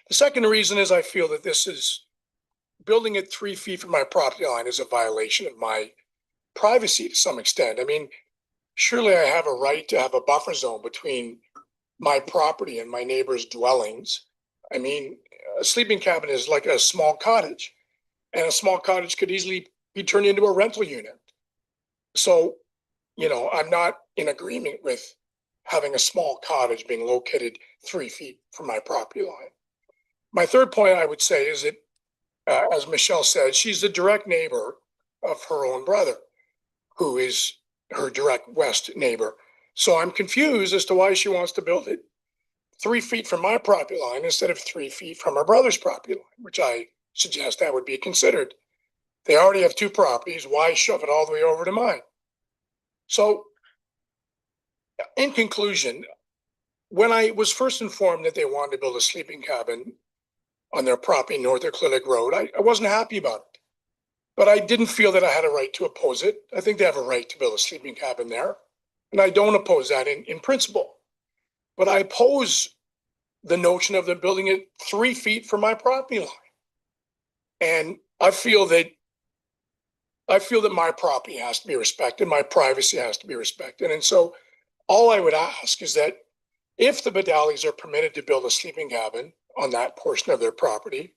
The second reason is I feel that this is building it 3 feet from my property line is a violation of my privacy to some extent. I mean, surely I have a right to have a buffer zone between my property and my neighbor's dwellings. I mean, a sleeping cabin is like a small cottage, and a small cottage could easily be turned into a rental unit. So, you know, I'm not in agreement with having a small cottage being located 3 feet from my property line. My third point I would say is that, as Michelle said, she's the direct neighbor of her own brother, who is her direct west neighbor. So I'm confused as to why she wants to build it 3 feet from my property line instead of 3 feet from her brother's property line, which I suggest that would be considered. They already have 2 properties. Why shove it all the way over to mine? So in conclusion, when I was first informed that they wanted to build a sleeping cabin on their property north of Clear Lake Road, I wasn't happy about it. But I didn't feel that I had a right to oppose it. I think they have a right to build a sleeping cabin there. And I don't oppose that in principle. But I oppose the notion of them building it 3 feet from my property line. And I feel that my property has to be respected, my privacy has to be respected. And so all I would ask is that if the Badalis are permitted to build a sleeping cabin on that portion of their property,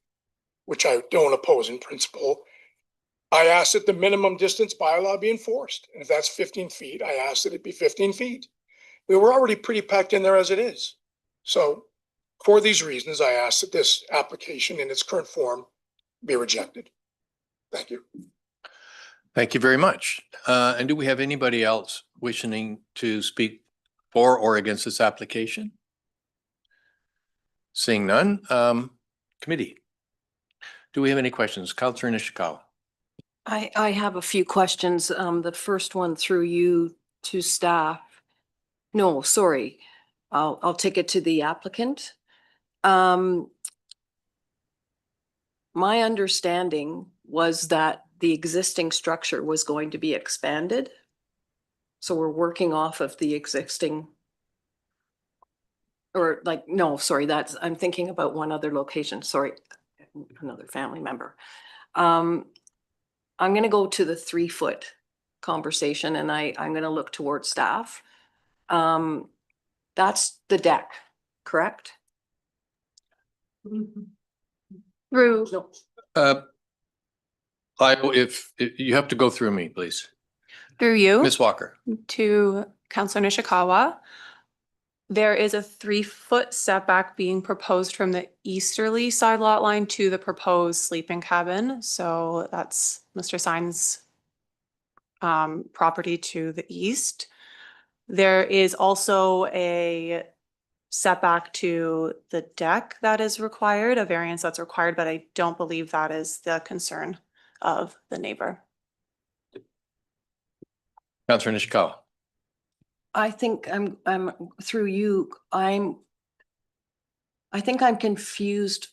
which I don't oppose in principle, I ask that the minimum distance bylaw be enforced. And if that's 15 feet, I ask that it be 15 feet. We were already pretty packed in there as it is. So for these reasons, I ask that this application in its current form be rejected. Thank you. Thank you very much. And do we have anybody else wishing to speak for or against this application? Seeing none, committee. Do we have any questions? Councillor Nishikawa. I have a few questions. The first one through you to staff. No, sorry. I'll take it to the applicant. My understanding was that the existing structure was going to be expanded. So we're working off of the existing, or like, no, sorry, I'm thinking about one other location. Sorry, another family member. I'm going to go to the 3 foot conversation, and I'm going to look towards staff. That's the deck, correct? Through. No. If you have to go through me, please. Through you. Ms. Walker. To Councillor Nishikawa. There is a 3 foot setback being proposed from the easterly side lot line to the proposed sleeping cabin. So that's Mr. Syme's property to the east. There is also a setback to the deck that is required, a variance that's required, but I don't believe that is the concern of the neighbor. Councillor Nishikawa. I think I'm through you, I think I'm confused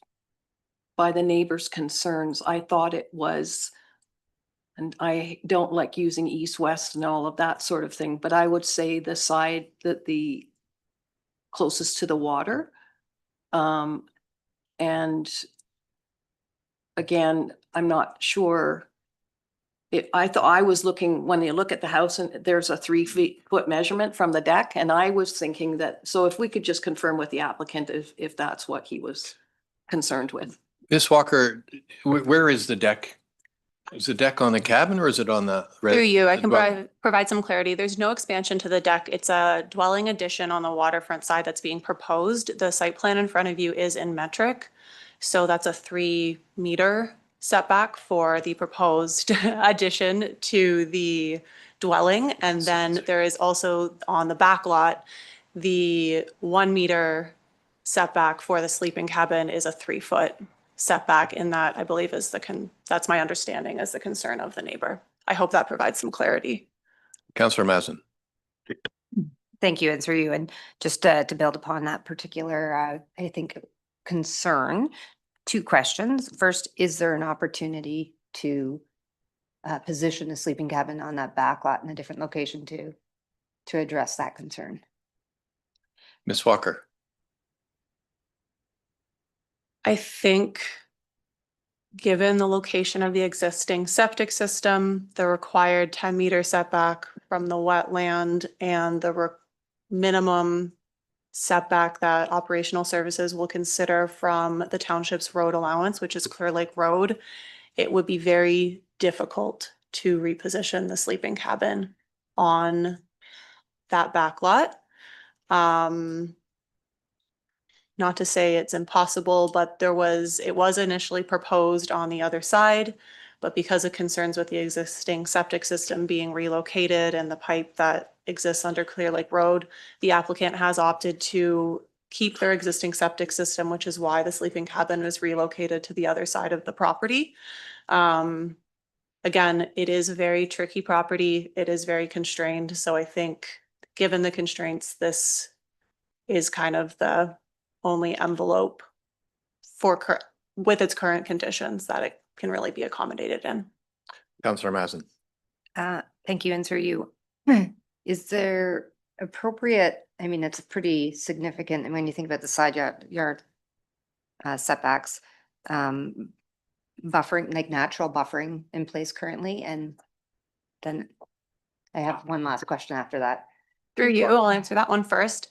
by the neighbors' concerns. I thought it was, and I don't like using east-west and all of that sort of thing, but I would say the side that the closest to the water. And again, I'm not sure. I thought I was looking, when you look at the house and there's a 3 foot measurement from the deck, and I was thinking that, so if we could just confirm with the applicant if that's what he was concerned with. Ms. Walker, where is the deck? Is the deck on the cabin or is it on the? Through you, I can provide some clarity. There's no expansion to the deck. It's a dwelling addition on the waterfront side that's being proposed. The site plan in front of you is in metric. So that's a 3-meter setback for the proposed addition to the dwelling. And then there is also on the back lot, the 1-meter setback for the sleeping cabin is a 3-foot setback in that, I believe is that's my understanding, is the concern of the neighbor. I hope that provides some clarity. Councillor Mazin. Thank you, and through you. And just to build upon that particular, I think, concern, 2 questions. First, is there an opportunity to position a sleeping cabin on that back lot in a different location to address that concern? Ms. Walker. I think given the location of the existing septic system, the required 10-meter setback from the wetland, and the minimum setback that operational services will consider from the township's road allowance, which is Clear Lake Road, it would be very difficult to reposition the sleeping cabin on that back lot. Not to say it's impossible, but it was initially proposed on the other side, but because of concerns with the existing septic system being relocated and the pipe that exists under Clear Lake Road, the applicant has opted to keep their existing septic system, which is why the sleeping cabin was relocated to the other side of the property. Again, it is a very tricky property. It is very constrained. So I think given the constraints, this is kind of the only envelope with its current conditions that it can really be accommodated in. Councillor Mazin. Thank you, and through you. Is there appropriate, I mean, it's pretty significant, and when you think about the side yard setbacks, buffering, like natural buffering in place currently, and then I have one last question after that. Through you, I'll answer that one first.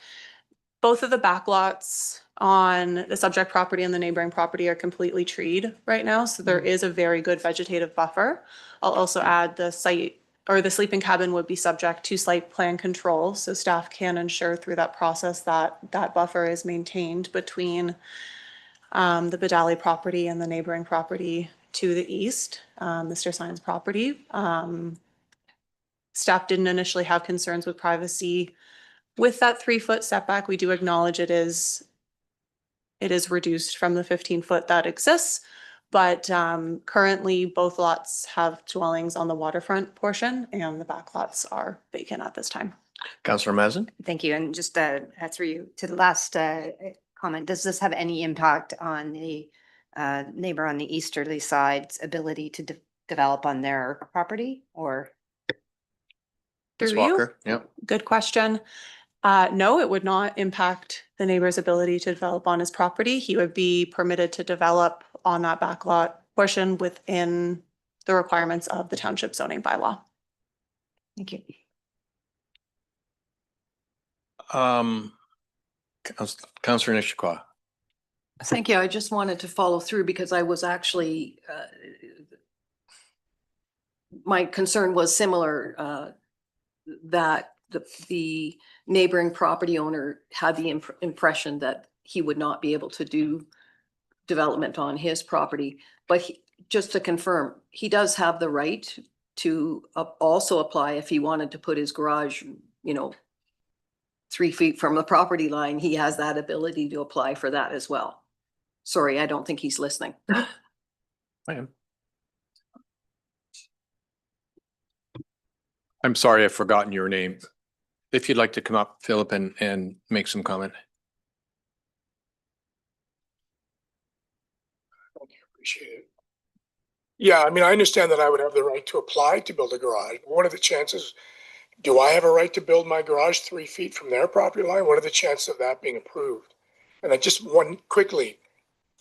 Both of the back lots on the subject property and the neighboring property are completely treed right now. So there is a very good vegetative buffer. I'll also add the site or the sleeping cabin would be subject to site plan control. So staff can ensure through that process that that buffer is maintained between the Badali property and the neighboring property to the east, Mr. Sign's property. Staff didn't initially have concerns with privacy. With that 3-foot setback, we do acknowledge it is reduced from the 15-foot that exists, but currently both lots have dwellings on the waterfront portion and the back lots are vacant at this time. Councillor Mazin. Thank you, and just through you to the last comment, does this have any impact on the neighbor on the easterly side's ability to develop on their property, or? Ms. Walker. Yep. Good question. No, it would not impact the neighbor's ability to develop on his property. He would be permitted to develop on that backlot portion within the requirements of the township zoning bylaw. Thank you. Councillor Nishikwa. Thank you. I just wanted to follow through because I was actually, my concern was similar, that the neighboring property owner had the impression that he would not be able to do development on his property. But just to confirm, he does have the right to also apply if he wanted to put his garage, 3 feet from the property line. He has that ability to apply for that as well. Sorry, I don't think he's listening. I am. I'm sorry, I've forgotten your name. If you'd like to come up, Philip, and make some comment. Appreciate it. Yeah, I mean, I understand that I would have the right to apply to build a garage. But what are the chances? Do I have a right to build my garage 3 feet from their property line? What are the chances of that being approved? And I just one quickly,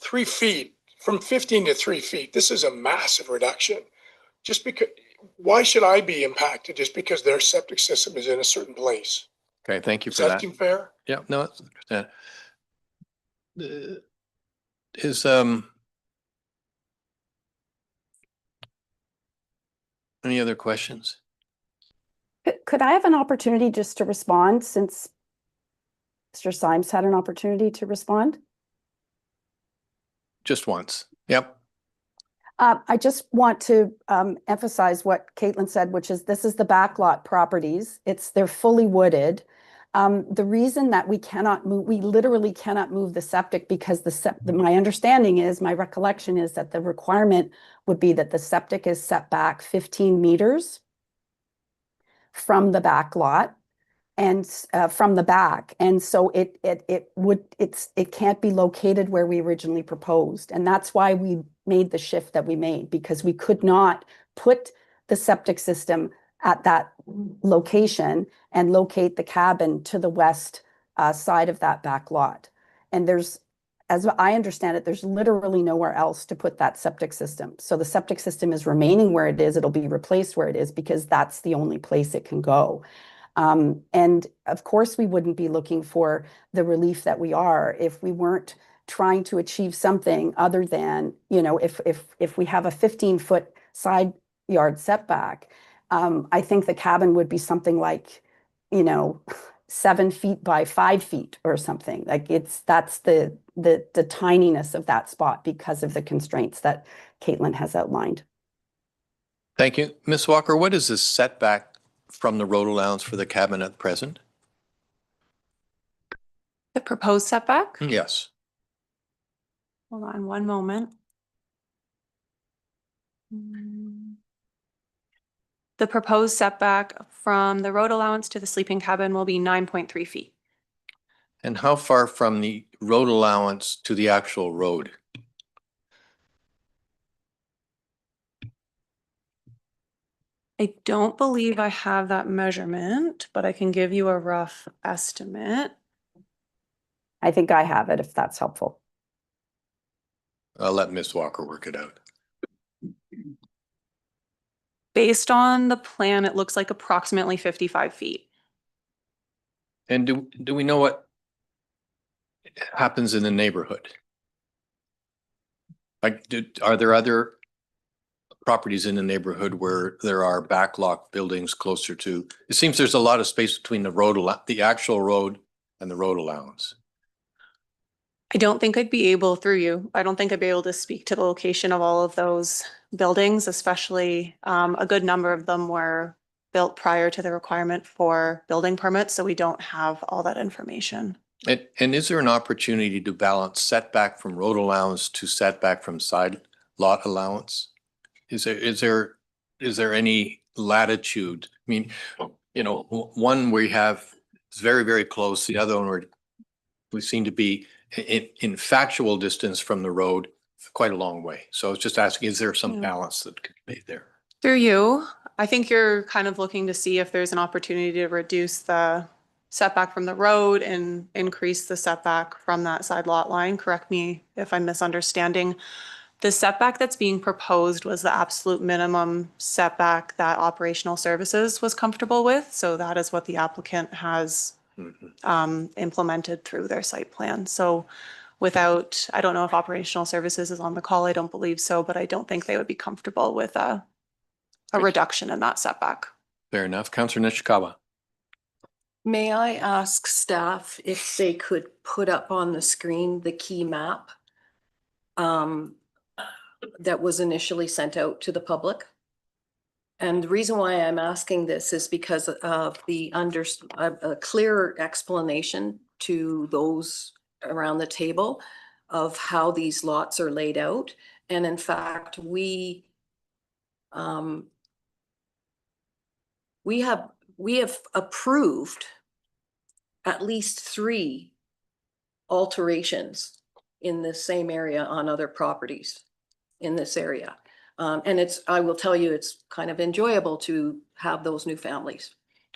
3 feet from 15 to 3 feet. This is a massive reduction. Just because, why should I be impacted just because their septic system is in a certain place? Okay, thank you Does for that that. seem fair? Yeah, no, I understand. Is any other questions? Could I have an opportunity just to respond since Mr. Symes had an opportunity to respond? Just once. Yep. I just want to emphasize what Caitlin said, which is this is the backlot properties. They're fully wooded. The reason that we cannot move, we literally cannot move the septic because my understanding is, my recollection is that the requirement would be that the septic is set back 15 meters from the back lot and from the back. And so it can't be located where we originally proposed. And that's why we made the shift that we made, because we could not put the septic system at that location and locate the cabin to the west side of that back lot. And there's, as I understand it, there's literally nowhere else to put that septic system. So the septic system is remaining where it is. It'll be replaced where it is because that's the only place it can go. And of course, we wouldn't be looking for the relief that we are if we weren't trying to achieve something other than, you know, if we have a 15-foot side yard setback, I think the cabin would be something like, you know, 7 feet by 5 feet or something. Like that's the tininess of that spot because of the constraints that Caitlin has outlined. Thank you. Ms. Walker, what is the setback from the road allowance for the cabin at present? The proposed setback? Yes. Hold on one moment. The proposed setback from the road allowance to the sleeping cabin will be 9.3 feet. And how far from the road allowance to the actual road? I don't believe I have that measurement, but I can give you a rough estimate. I think I have it, if that's helpful. I'll let Ms. Walker work it out. Based on the plan, it looks like approximately 55 feet. And do we know what happens in the neighborhood? Like, are there other properties in the neighborhood where there are backlot buildings closer to? It seems there's a lot of space between the actual road and the road allowance. I don't think I'd be able, through you, I don't think I'd be able to speak to the location of all of those buildings, especially a good number of them were built prior to the requirement for building permits, so we don't have all that information. And is there an opportunity to balance setback from road allowance to setback from side lot allowance? Is there any latitude? I mean, you know, one we have is very, very close. The other one we seem to be in factual distance from the road, quite a long way. So I was just asking, is there some balance that could be made there? Through you, I think you're kind of looking to see if there's an opportunity to reduce the setback from the road and increase the setback from that side lot line. Correct me if I'm misunderstanding. The setback that's being proposed was the absolute minimum setback that operational services was comfortable with. So that is what the applicant has implemented through their site plan. So without, I don't know if operational services is on the call. I don't believe so, but I don't think they would be comfortable with a reduction in that setback. Fair enough. Councillor Nishikawa. May I ask staff if they could put up on the screen the key map that was initially sent out to the public? And the reason why I'm asking this is because of a clearer explanation to those around the table of how these lots are laid out. And in fact, we have approved at least 3 alterations in the same area on other properties in this area. And I will tell you, it's kind of enjoyable to have those new families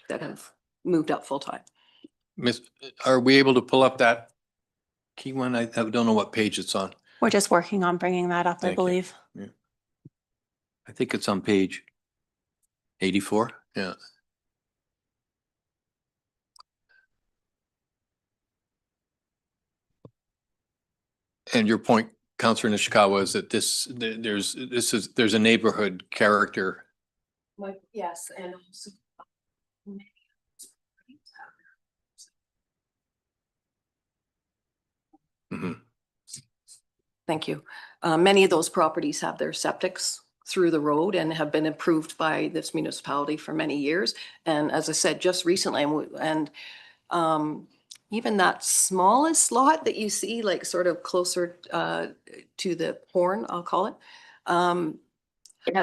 that have moved up full time. Miss, are we able to pull up that key one? I don't know what page it's on. We're just working on bringing that up, I Thank you. believe. Yeah. I think it's on page 84. Yeah. And your point, Councillor Nishikawa, is that there's a neighborhood character. Yes, and also. Mhm. Thank you. Many of those properties have their septics through the road and have been approved by this municipality for many years. And as I said, just recently, even that smallest lot that you see, like sort of closer to the horn, I'll call it,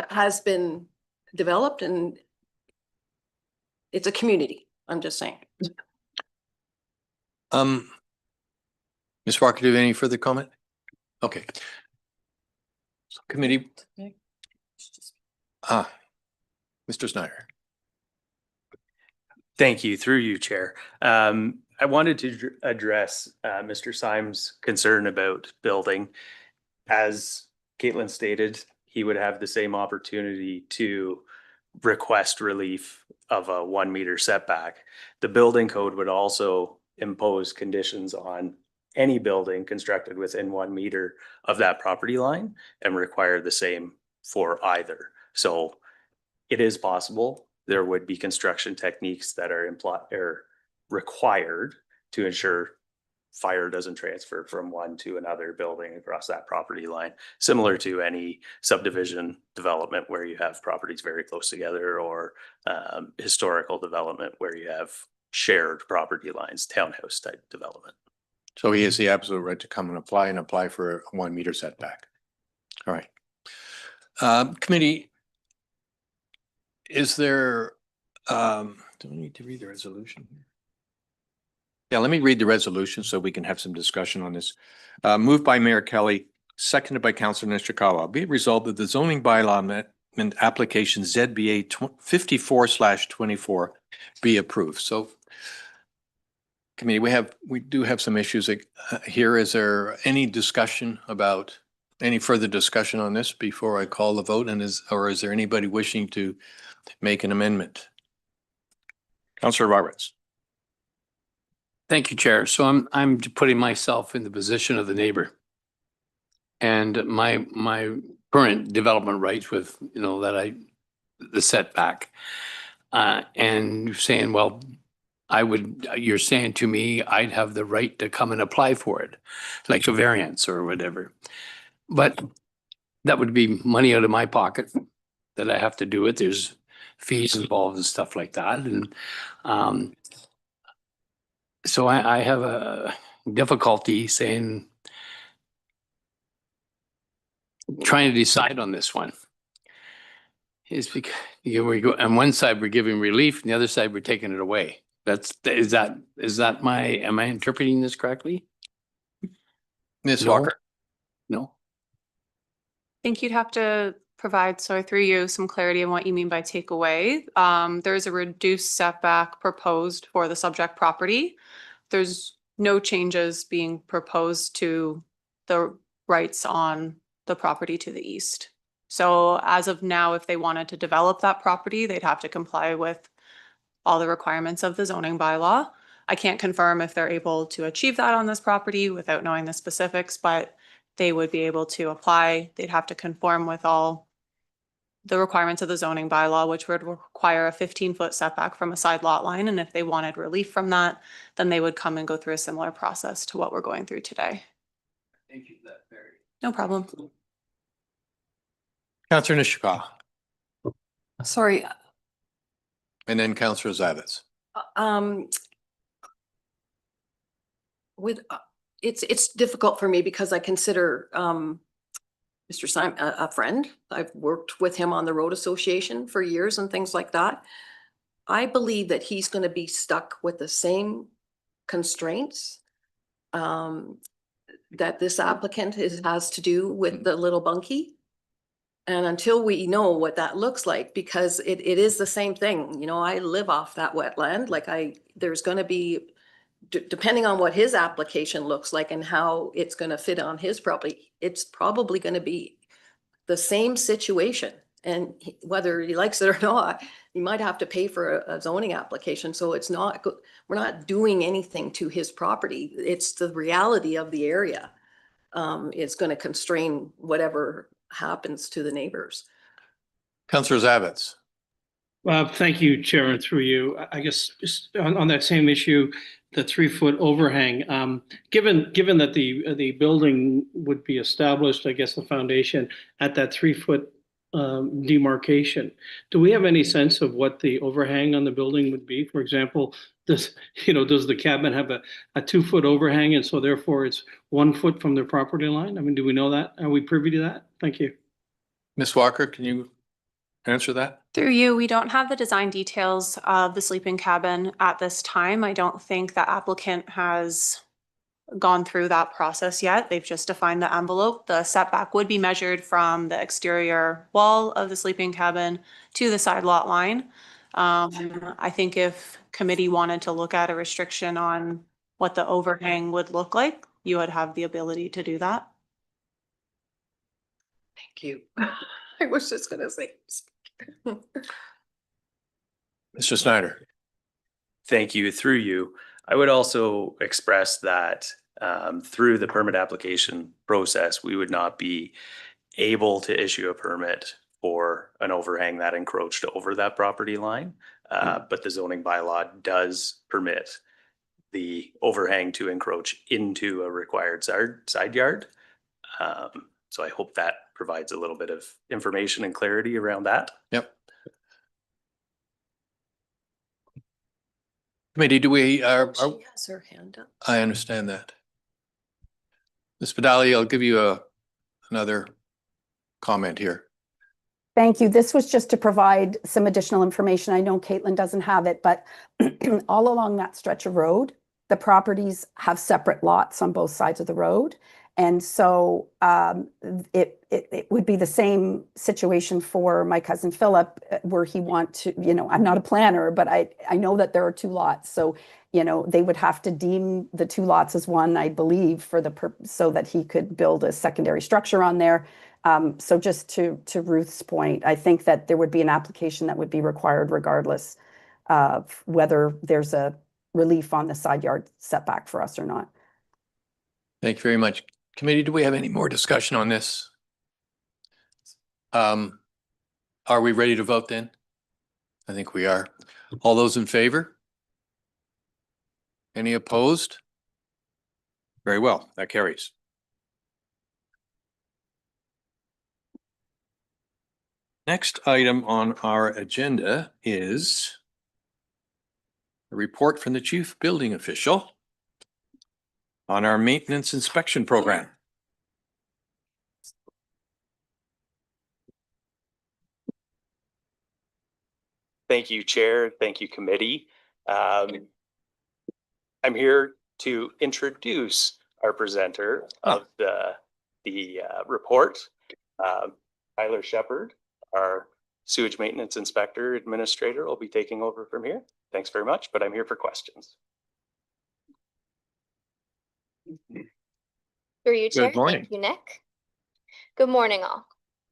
has been developed, and it's a community. I'm just saying. Ms. Walker, do you have any further comment? Okay. Committee. Mr. Snyder. Thank you, through you, Chair. I wanted to address Mr. Syme's concern about building. As Caitlin stated, he would have the same opportunity to request relief of a 1 meter setback. The building code would also impose conditions on any building constructed within 1 meter of that property line and require the same for either. So it is possible there would be construction techniques that are required to ensure fire doesn't transfer from one to another building across that property line, similar to any subdivision development where you have properties very close together, or historical development where you have shared property lines, townhouse type development. So he has the absolute right to come and apply for a 1 meter setback. All right. Committee, is there, do we need to read the resolution here? Yeah, let me read the resolution so we can have some discussion on this. Moved by Mayor Kelly, seconded by Councillor Nishikawa. Be it resolved that the zoning bylaw amendment application ZBA 54/24 be approved. So, committee, we do have some issues here. Is there any discussion about any further discussion on this before I call the vote? And is there anybody wishing to make an amendment? Councillor Roberts. Thank you, Chair. So I'm putting myself in the position of the neighbor. And my current development rights with, the setback. And you're saying, well, you're saying to me, I'd have the right to come and apply for it, like a variance or whatever. But that would be money out of my pocket that I have to do it. There's fees involved and stuff like that. And so I have a difficulty trying to decide on this one. Is because we go on one side we're giving relief, and the other side we're taking it away. Am I interpreting this correctly? Ms. Walker? No. I think you'd have to provide, so through you, some clarity on what you mean by take away. There's a reduced setback proposed for the subject property. There's no changes being proposed to the rights on the property to the east. So as of now, if they wanted to develop that property, they'd have to comply with all the requirements of the zoning bylaw. I can't confirm if they're able to achieve that on this property without knowing the specifics, but they would be able to apply. They'd have to conform with all the requirements of the zoning bylaw, which would require a 15-foot setback from a side lot line. And if they wanted relief from that, then they would come and go through a similar process to what we're going through today. Thank you for that, Mary. No problem. Councillor Nishikawa. Sorry. And then Councillor Zavitz. It's difficult for me because I consider Mr. Syme a friend. I've worked with him on the road association for years and things like that. I believe that he's going to be stuck with the same constraints that this applicant has to do with the little bunkie. And until we know what that looks like, because it is the same thing, you know, I live off that wetland, like there's gonna be, depending on what his application looks like and how it's gonna fit on his property, it's probably gonna be the same situation. And whether he likes it or not, you might have to pay for a zoning application. So it's not, we're not doing anything to his property. It's the reality of the area. It's gonna constrain whatever happens to the neighbors. Councillor Zavitz. Thank you, Chair, and through you. I guess just on that same issue, the 3-foot overhang, given that the building would be established, I guess the foundation at that 3-foot demarcation, do we have any sense of what the overhang on the building would be? For example, does the cabin have a 2-foot overhang, and so therefore it's 1 foot from their property line? I mean, do we know that? Are we privy to that? Thank you. Ms. Walker, can you answer that? Through you, we don't have the design details of the sleeping cabin at this time. I don't think the applicant has gone through that process yet. They've just defined the envelope. The setback would be measured from the exterior wall of the sleeping cabin to the side lot line. I think if committee wanted to look at a restriction on what the overhang would look like, you would have the ability to do that. Thank you. I was just gonna say. Mr. Snyder. Thank you. Through you, I would also express that through the permit application process, we would not be able to issue a permit for an overhang that encroached over that property line. But the zoning bylaw does permit the overhang to encroach into a required side yard. So I hope that provides a little bit of information and clarity around that. Yep. Committee, do we, She has her hand up. I understand that. Ms. Badali, I'll give you another comment here. Thank you. This was just to provide some additional information. I know Caitlin doesn't have it, but all along that stretch of road, the properties have separate lots on both sides of the road. And so it would be the same situation for my cousin Philip, where he want to, I'm not a planner, but I know that there are 2 lots. So, they would have to deem the 2 lots as one, I believe, so that he could build a secondary structure on there. So just to Ruth's point, I think that there would be an application that would be required regardless of whether there's a relief on the side yard setback for us or not. Thank you very much. Committee, do we have any more discussion on this? Are we ready to vote then? I think we are. All those in favor? Any opposed? Very well, that carries. Next item on our agenda is a report from the chief building official on our maintenance inspection program. Thank you, Chair. Thank you, committee. I'm here to introduce our presenter of the report, Tyler Shepard, our sewage maintenance inspector administrator, will be taking over from here. Thanks very much, but I'm here for questions. Through you, Chair. Good morning. Thank you, Nick. Good morning, all.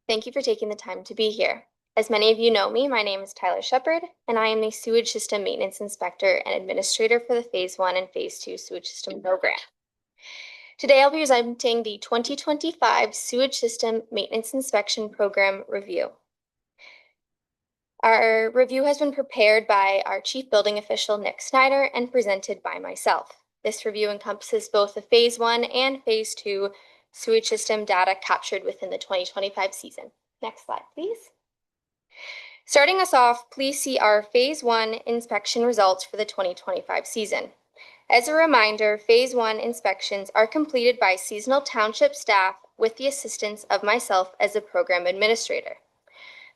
Thank you for taking the time to be here. As many of you know me, my name is Tyler Shepard, and I am the Sewage System Maintenance Inspector and Administrator for the Phase 1 and Phase 2 Sewage System Program. Today, I'll be presenting the 2025 Sewage System Maintenance Inspection Program Review. Our review has been prepared by our Chief Building Official, Nick Snyder, and presented by myself. This review encompasses both the Phase 1 and Phase 2 sewage system data captured within the 2025 season. Next slide, please. Starting us off, please see our Phase 1 inspection results for the 2025 season. As a reminder, Phase 1 inspections are completed by seasonal township staff with the assistance of myself as a program administrator.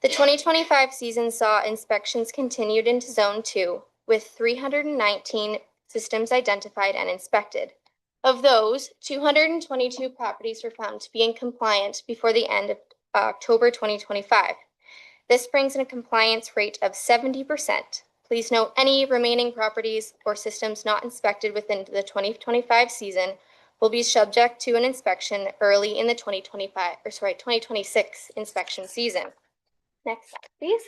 The 2025 season saw inspections continued into Zone 2 with 319 systems identified and inspected. Of those, 222 properties were found to be in compliance before the end of October 2025. This brings in a compliance rate of 70%. Please note any remaining properties or systems not inspected within the 2025 season will be subject to an inspection early in the 2026 inspection season. Next slide, please.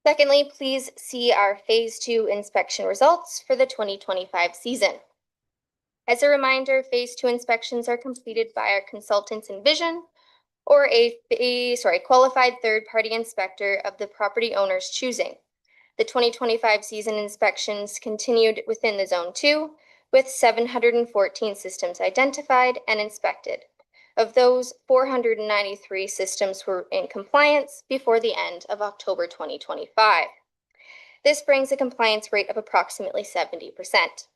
Secondly, please see our Phase 2 inspection results for the 2025 season. As a reminder, Phase 2 inspections are completed by our consultants in Vision or a qualified third-party inspector of the property owner's choosing. The 2025 season inspections continued within the Zone 2, with 714 systems identified and inspected. Of those, 493 systems were in compliance before the end of October 2025. This brings a compliance rate of approximately 70%.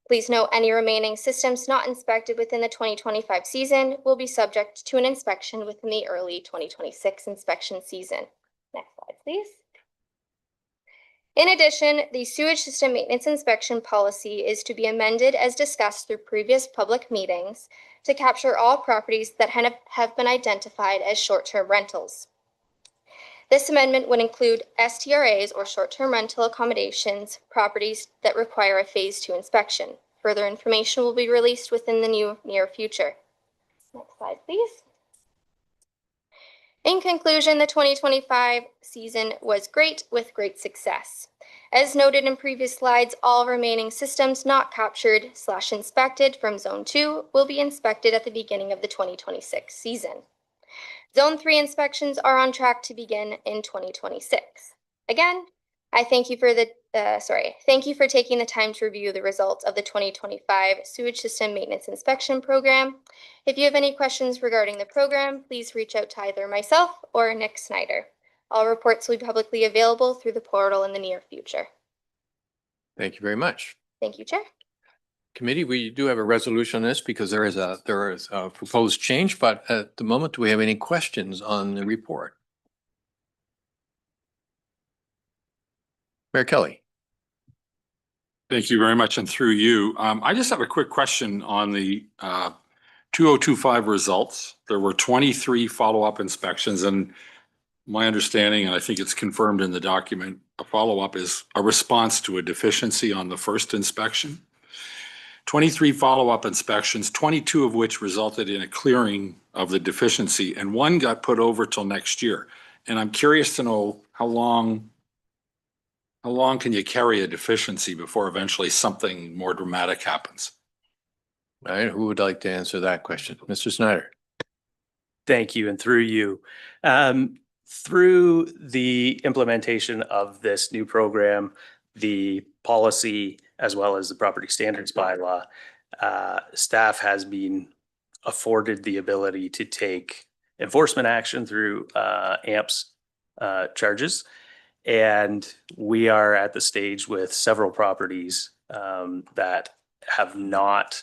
Please note any remaining systems not inspected within the 2025 season will be subject to an inspection within the early 2026 inspection season. Next slide, please. In addition, the sewage system maintenance inspection policy is to be amended as discussed through previous public meetings to capture all properties that have been identified as short-term rentals. This amendment would include STRAs or short-term rental accommodations properties that require a Phase 2 inspection. Further information will be released within the near future. Next slide, please. In conclusion, the 2025 season was great with great success. As noted in previous slides, all remaining systems not captured/inspected from Zone 2 will be inspected at the beginning of the 2026 season. Zone 3 inspections are on track to begin in 2026. Again, I thank you for taking the time to review the results of the 2025 Sewage System Maintenance Inspection Program. If you have any questions regarding the program, please reach out to either myself or Nick Snyder. All reports will be publicly available through the portal in the near future. Thank you very much. Thank you, Chair. Committee, we do have a resolution on this because there is a proposed change, but at the moment, do we have any questions on the report? Mayor Kelly. Thank you very much. And through you, I just have a quick question on the 2025 results. There were 23 follow-up inspections, and my understanding, and I think it's confirmed in the document, a follow-up is a response to a deficiency on the first inspection. 23 follow-up inspections, 22 of which resulted in a clearing of the deficiency, and one got put over till next year. And I'm curious to know how long can you carry a deficiency before eventually something more dramatic happens? All right, who would like to answer that question? Mr. Snyder. Thank you, and through you. Through the implementation of this new program, the policy, as well as the property standards bylaw, staff has been afforded the ability to take enforcement action through AMPS charges. And we are at the stage with several properties that have not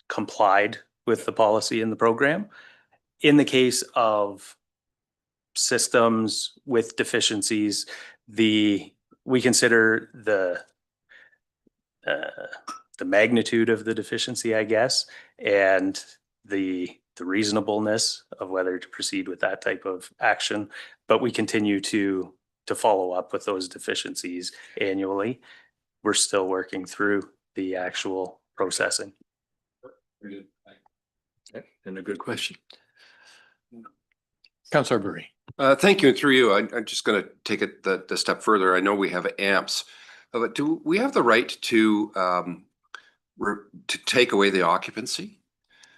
complied with the policy in the program. In the case of systems with deficiencies, we consider the magnitude of the deficiency, I guess, and the reasonableness of whether to proceed with that type of action. But we continue to follow up with those deficiencies annually. We're still working through the actual processing. Okay, and a good question. Councilor Burry. Thank you. And through you, I'm just going to take it the step further. I know we have AMPS, but do we have the right to take away the occupancy?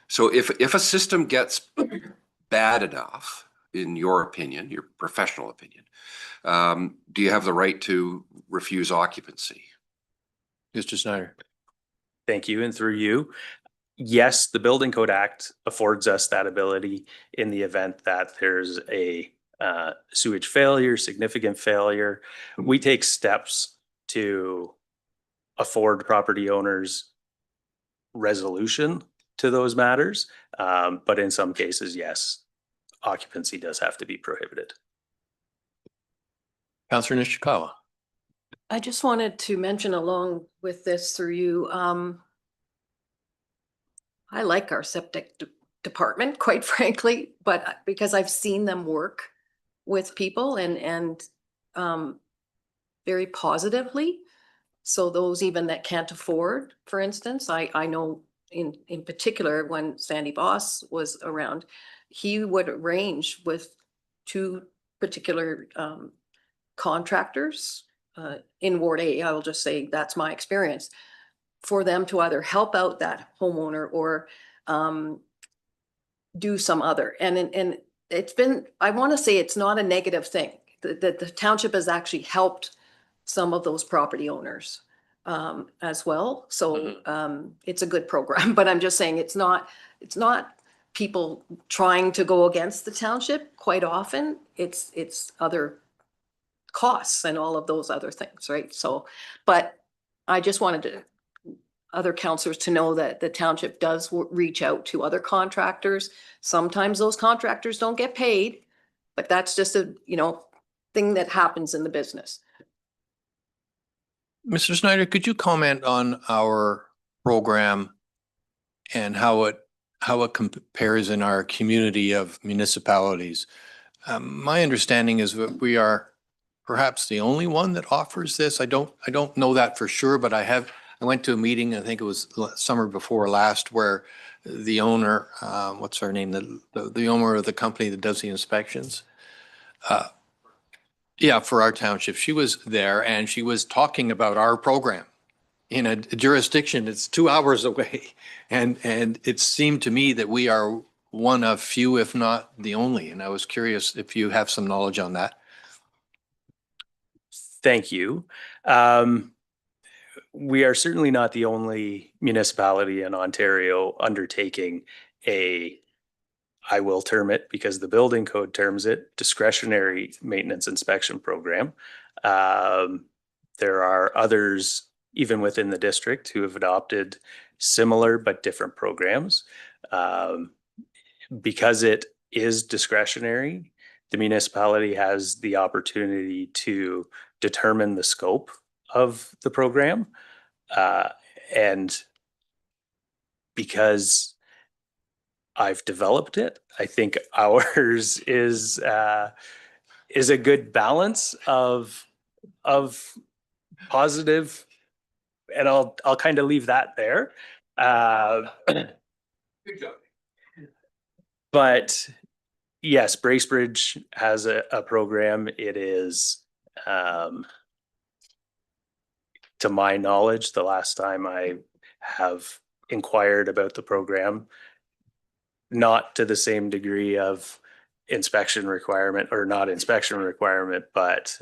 So if a system gets bad enough, in your opinion, your professional opinion, do you have the right to refuse occupancy? Mr. Snyder. Thank you, and through you. Yes, the Building Code Act affords us that ability in the event that there's a sewage failure, significant failure. We take steps to afford property owners resolution to those matters. But in some cases, yes, occupancy does have to be prohibited. Councilor Nishikawa. I just wanted to mention along with this through you, I like our septic department, quite frankly, but because I've seen them work with people and very positively. So those even that can't afford, for instance, I know in particular when Sandy Boss was around, he would arrange with two particular contractors in Ward A. I will just say that's my experience, for them to either help out that homeowner or do some other. And it's been, I want to say it's not a negative thing. The township has actually helped some of those property owners as well. So it's a good program, but I'm just saying it's not people trying to go against the township. Quite often it's other costs and all of those other things, right? So, but I just wanted to other counselors to know that the township does reach out to other contractors. Sometimes those contractors don't get paid, but that's just a, thing that happens in the business. Mr. Snyder, could you comment on our program and how it compares in our community of municipalities? My understanding is that we are perhaps the only one that offers this. I don't know that for sure, but I went to a meeting, I think it was summer before last, where the owner, what's her name? The owner of the company that does the inspections. Yeah, for our township. She was there and she was talking about our program in a jurisdiction that's 2 hours away. And it seemed to me that we are one of few, if not the only. And I was curious if you have some knowledge on that. Thank you. We are certainly not the only municipality in Ontario undertaking I will term it because the building code terms it, discretionary maintenance inspection program. There are others even within the district who have adopted similar but different programs. Because it is discretionary, the municipality has the opportunity to determine the scope of the program. And because I've developed it, I think ours is a good balance of positive, and I'll kind of leave that there. But yes, Bracebridge has a program. It is, to my knowledge, the last time I have inquired about the program, not to the same degree of inspection requirement or not inspection requirement, but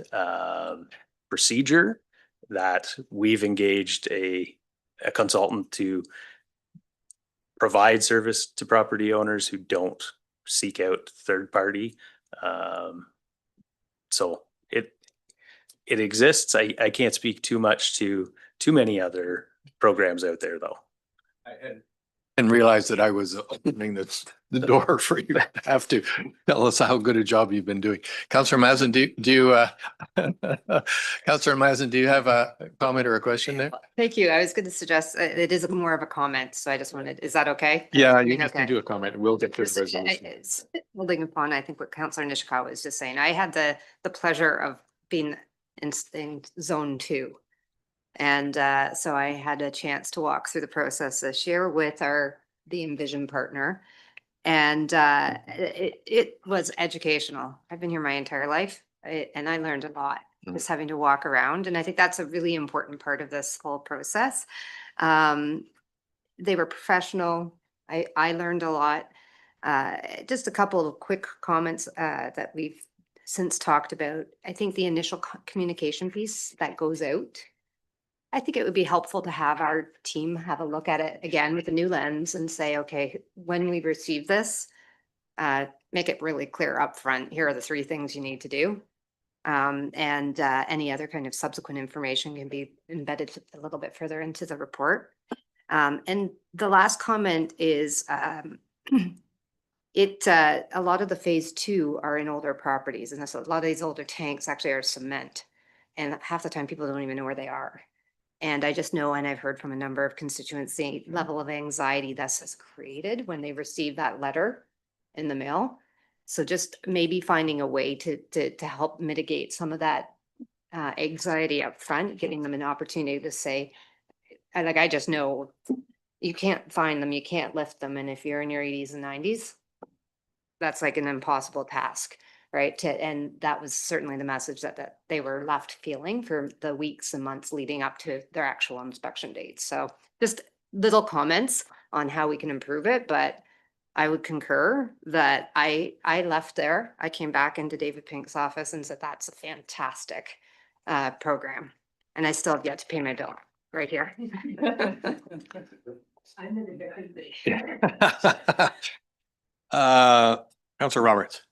procedure, that we've engaged a consultant to provide service to property owners who don't seek out third party. So it exists. I can't speak too much to too many other programs out there though. And realize that I was opening the door for you to have to tell us how good a job you've been doing. Councillor Mazin, Councillor Mazin, do you have a comment or a question there? Thank you. I was going to suggest it is more of a comment, so I just wanted, is that okay? Yeah, you can do a comment. We'll get to the resolution. It's building upon, I think, what Councillor Nishikawa was just saying. I had the pleasure of being in zone 2. And so I had a chance to walk through the process this year with the Envision partner. And it was educational. I've been here my entire life and I learned a lot just having to walk around. And I think that's a really important part of this whole process. They were professional. I learned a lot. Just a couple of quick comments that we've since talked about. I think the initial communication piece that goes out, I think it would be helpful to have our team have a look at it again with a new lens and say, okay, when we receive this, make it really clear up front. Here are the 3 things you need to do. And any other kind of subsequent information can be embedded a little bit further into the report. And the last comment is a lot of the phase 2 are in older properties, and a lot of these older tanks actually are cement. And half the time people don't even know where they are. And I just know, and I've heard from a number of constituents, the level of anxiety that's created when they receive that letter in the mail. So just maybe finding a way to help mitigate some of that anxiety up front, giving them an opportunity to say, I just know you can't find them, you can't lift them. And if you're in your 80s and 90s, that's like an impossible task. Right. And that was certainly the message that they were left feeling for the weeks and months leading up to their actual inspection dates. So just little comments on how we can improve it. But I would concur that I left there. I came back into David Pink's office and said, that's a fantastic program. And I still have yet to pay my bill right here. Councillor Roberts.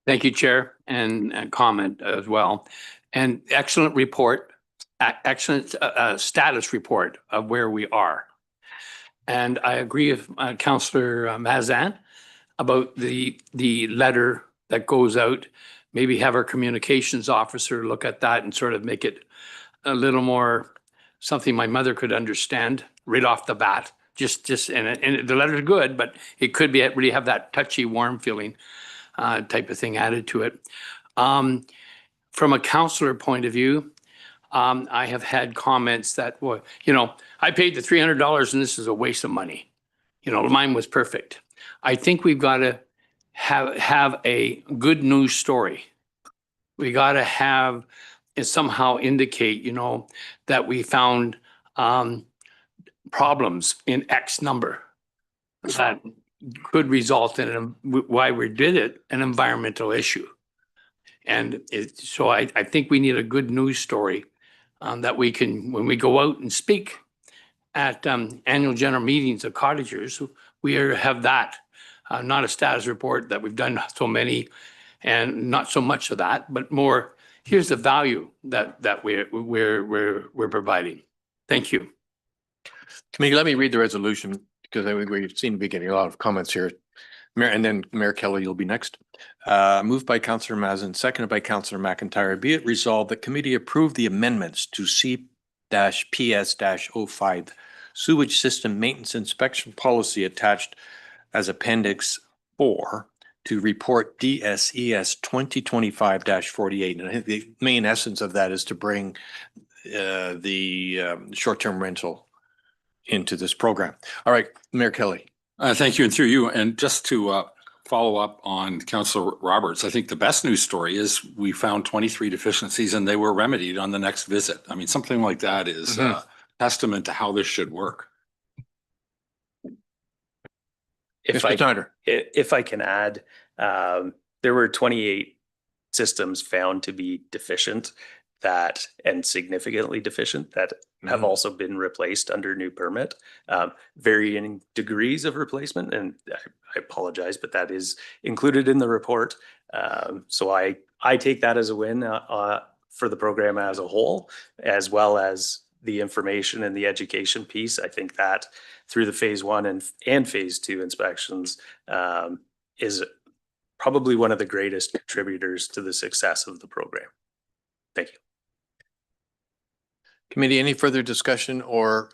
Thank you, Chair, and comment as well. And excellent report, excellent status report of where we are. And I agree with Councillor Mazan about the letter that goes out. Maybe have our communications officer look at that and sort of make it a little more something my mother could understand right off the bat. And the letter's good, but it could be really have that touchy, warm feeling type of thing added to it. From a counselor point of view, I have had comments that, well, I paid the $300 and this is a waste of money. Mine was perfect. I think we've got to have a good news story. We got to have it somehow indicate, that we found problems in X number that could result in why we did it, an environmental issue. And so I think we need a good news story that we can, when we go out and speak at annual general meetings of cottagers, we have that, not a status report that we've done so many and not so much of that, but more, here's the value that we're providing. Thank you. Committee, let me read the resolution because we seem to be getting a lot of comments here. Mayor, and then Mayor Kelly, you'll be next. Moved by Councillor Mazin, seconded by Councillor McIntyre. Be it resolved that committee approve the amendments to C-PS-05 sewage system maintenance inspection policy attached as Appendix 4 to report DSES 2025-48. And I think the main essence of that is to bring the short-term rental into this program. All right, Mayor Kelly. Thank you, and through you. And just to follow up on Councillor Roberts, I think the best news story is we found 23 deficiencies and they were remedied on the next visit. I mean, something like that is a testament to how this should work. If I can add, there were 28 systems found to be deficient and significantly deficient that have also been replaced under new permit, varying degrees of replacement. And I apologize, but that is included in the report. So I take that as a win for the program as a whole, as well as the information and the education piece. I think that through the phase 1 and phase 2 inspections is probably one of the greatest contributors to the success of the program. Thank you. Committee, any further discussion or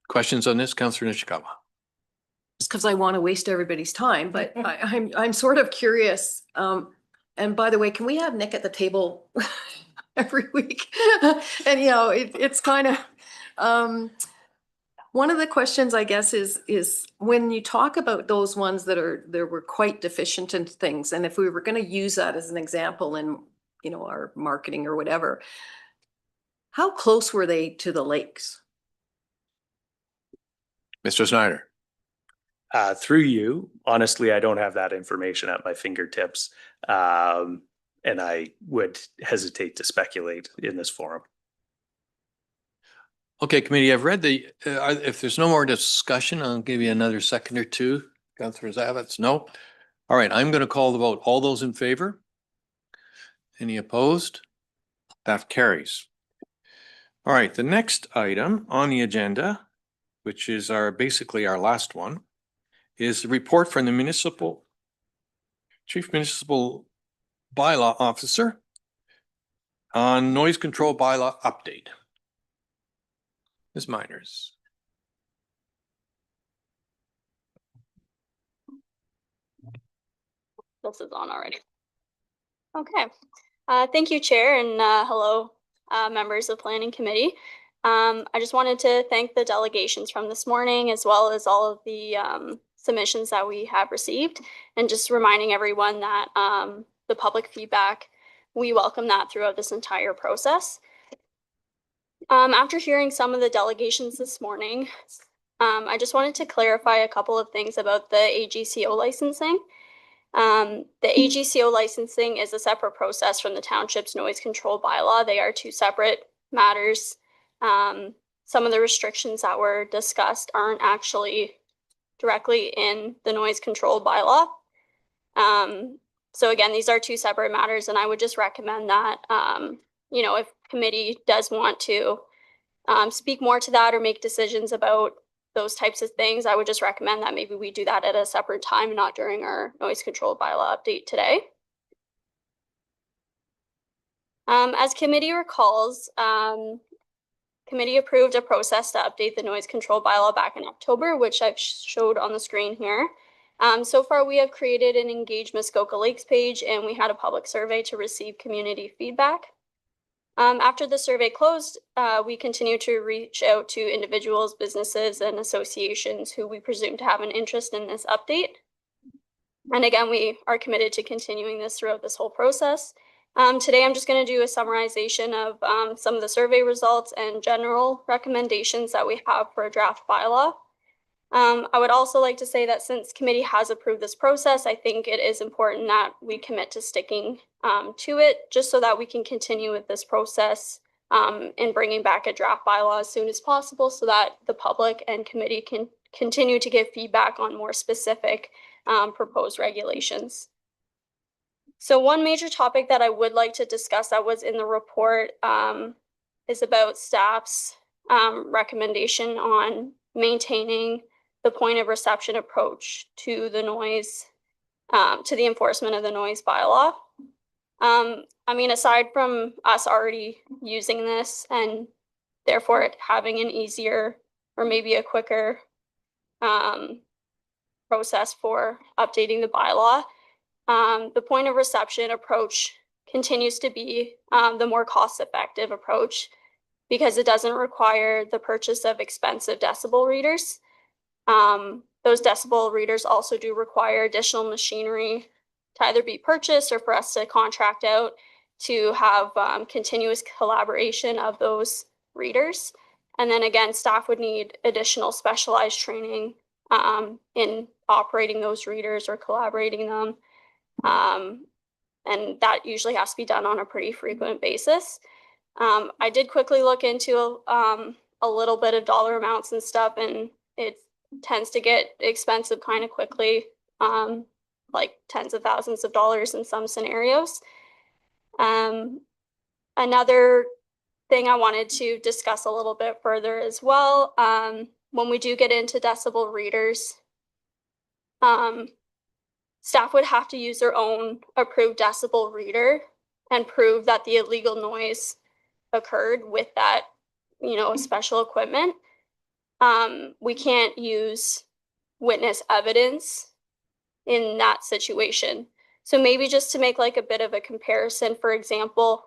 questions on this? Councillor Nishikawa. Just because I want to waste everybody's time, but I'm sort of curious. And by the way, can we have Nick at the table every week? And it's kind of one of the questions, I guess, is when you talk about those ones that were quite deficient in things, and if we were going to use that as an example in our marketing or whatever, how close were they to the lakes? Mr. Snyder. Through you, honestly, I don't have that information at my fingertips, and I would hesitate to speculate in this forum. Okay, committee, I've read if there's no more discussion, I'll give you another second or two. Councillor Zavitz, no? All right, I'm going to call the vote. All those in favor? Any opposed? That carries. All right, the next item on the agenda, which is basically our last one, is the report from the Chief Municipal Bylaw Officer On noise control bylaw update. Ms. Miners. This is on already. Okay. Thank you, Chair, and hello, members of Planning Committee. I just wanted to thank the delegations from this morning, as well as all of the submissions that we have received, and just reminding everyone that the public feedback, we welcome that throughout this entire process. After hearing some of the delegations this morning, I just wanted to clarify a couple of things about the AGCO licensing. The AGCO licensing is a separate process from the township's noise control bylaw. They are two separate matters. Some of the restrictions that were discussed aren't actually directly in the noise control bylaw. So again, these are two separate matters, and I would just recommend that, you know, if committee does want to speak more to that or make decisions about those types of things, I would just recommend that maybe we do that at a separate time, not during our noise control bylaw update today. As committee recalls, committee approved a process to update the noise control bylaw back in October, which I've showed on the screen here. So far, we have created an Engage Muskoka Lakes page, and we had a public survey to receive community feedback. After the survey closed, we continue to reach out to individuals, businesses, and associations who we presume to have an interest in this update. And again, we are committed to continuing this throughout this whole process. Today, I'm just going to do a summarization of some of the survey results and general recommendations that we have for a draft bylaw. I would also like to say that since committee has approved this process, I think it is important that we commit to sticking to it, just so that we can continue with this process and bringing back a draft bylaw as soon as possible, so that the public and committee can continue to give feedback on more specific proposed regulations. So one major topic that I would like to discuss that was in the report is about staff's recommendation on maintaining the point of reception approach to the noise, to the enforcement of the noise bylaw. I mean, aside from us already using this and therefore it having an easier or maybe a quicker process for updating the bylaw, the point of reception approach continues to be the more cost-effective approach, because it doesn't require the purchase of expensive decibel readers. Those decibel readers also do require additional machinery to either be purchased or for us to contract out to have continuous collaboration of those readers. And then again, staff would need additional specialized training in operating those readers or collaborating them. And that usually has to be done on a pretty frequent basis. I did quickly look into a little bit of dollar amounts and stuff, and it tends to get expensive kind of quickly, like tens of thousands of dollars in some scenarios. Another thing I wanted to discuss a little bit further as well, when we do get into decibel readers, staff would have to use their own approved decibel reader and prove that the illegal noise occurred with that, you know, special equipment. We can't use witness evidence in that situation. So maybe just to make like a bit of a comparison, for example,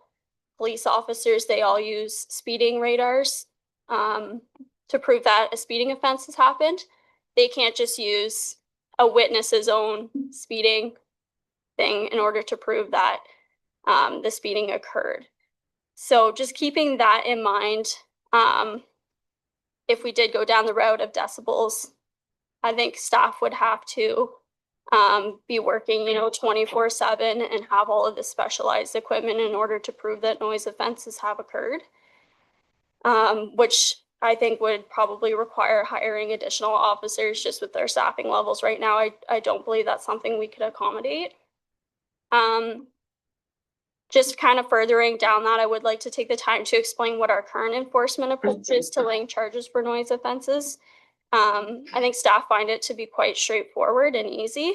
police officers, they all use speeding radars to prove that a speeding offense has happened. They can't just use a witness's own speeding thing in order to prove that the speeding occurred. So just keeping that in mind, if we did go down the route of decibels, I think staff would have to be working, you know, 24/7 and have all of this specialized equipment in order to prove that noise offenses have occurred, which I think would probably require hiring additional officers just with their staffing levels right now. I don't believe that's something we could accommodate. Just kind of furthering down that, I would like to take the time to explain what our current enforcement approach is to laying charges for noise offenses. I think staff find it to be quite straightforward and easy,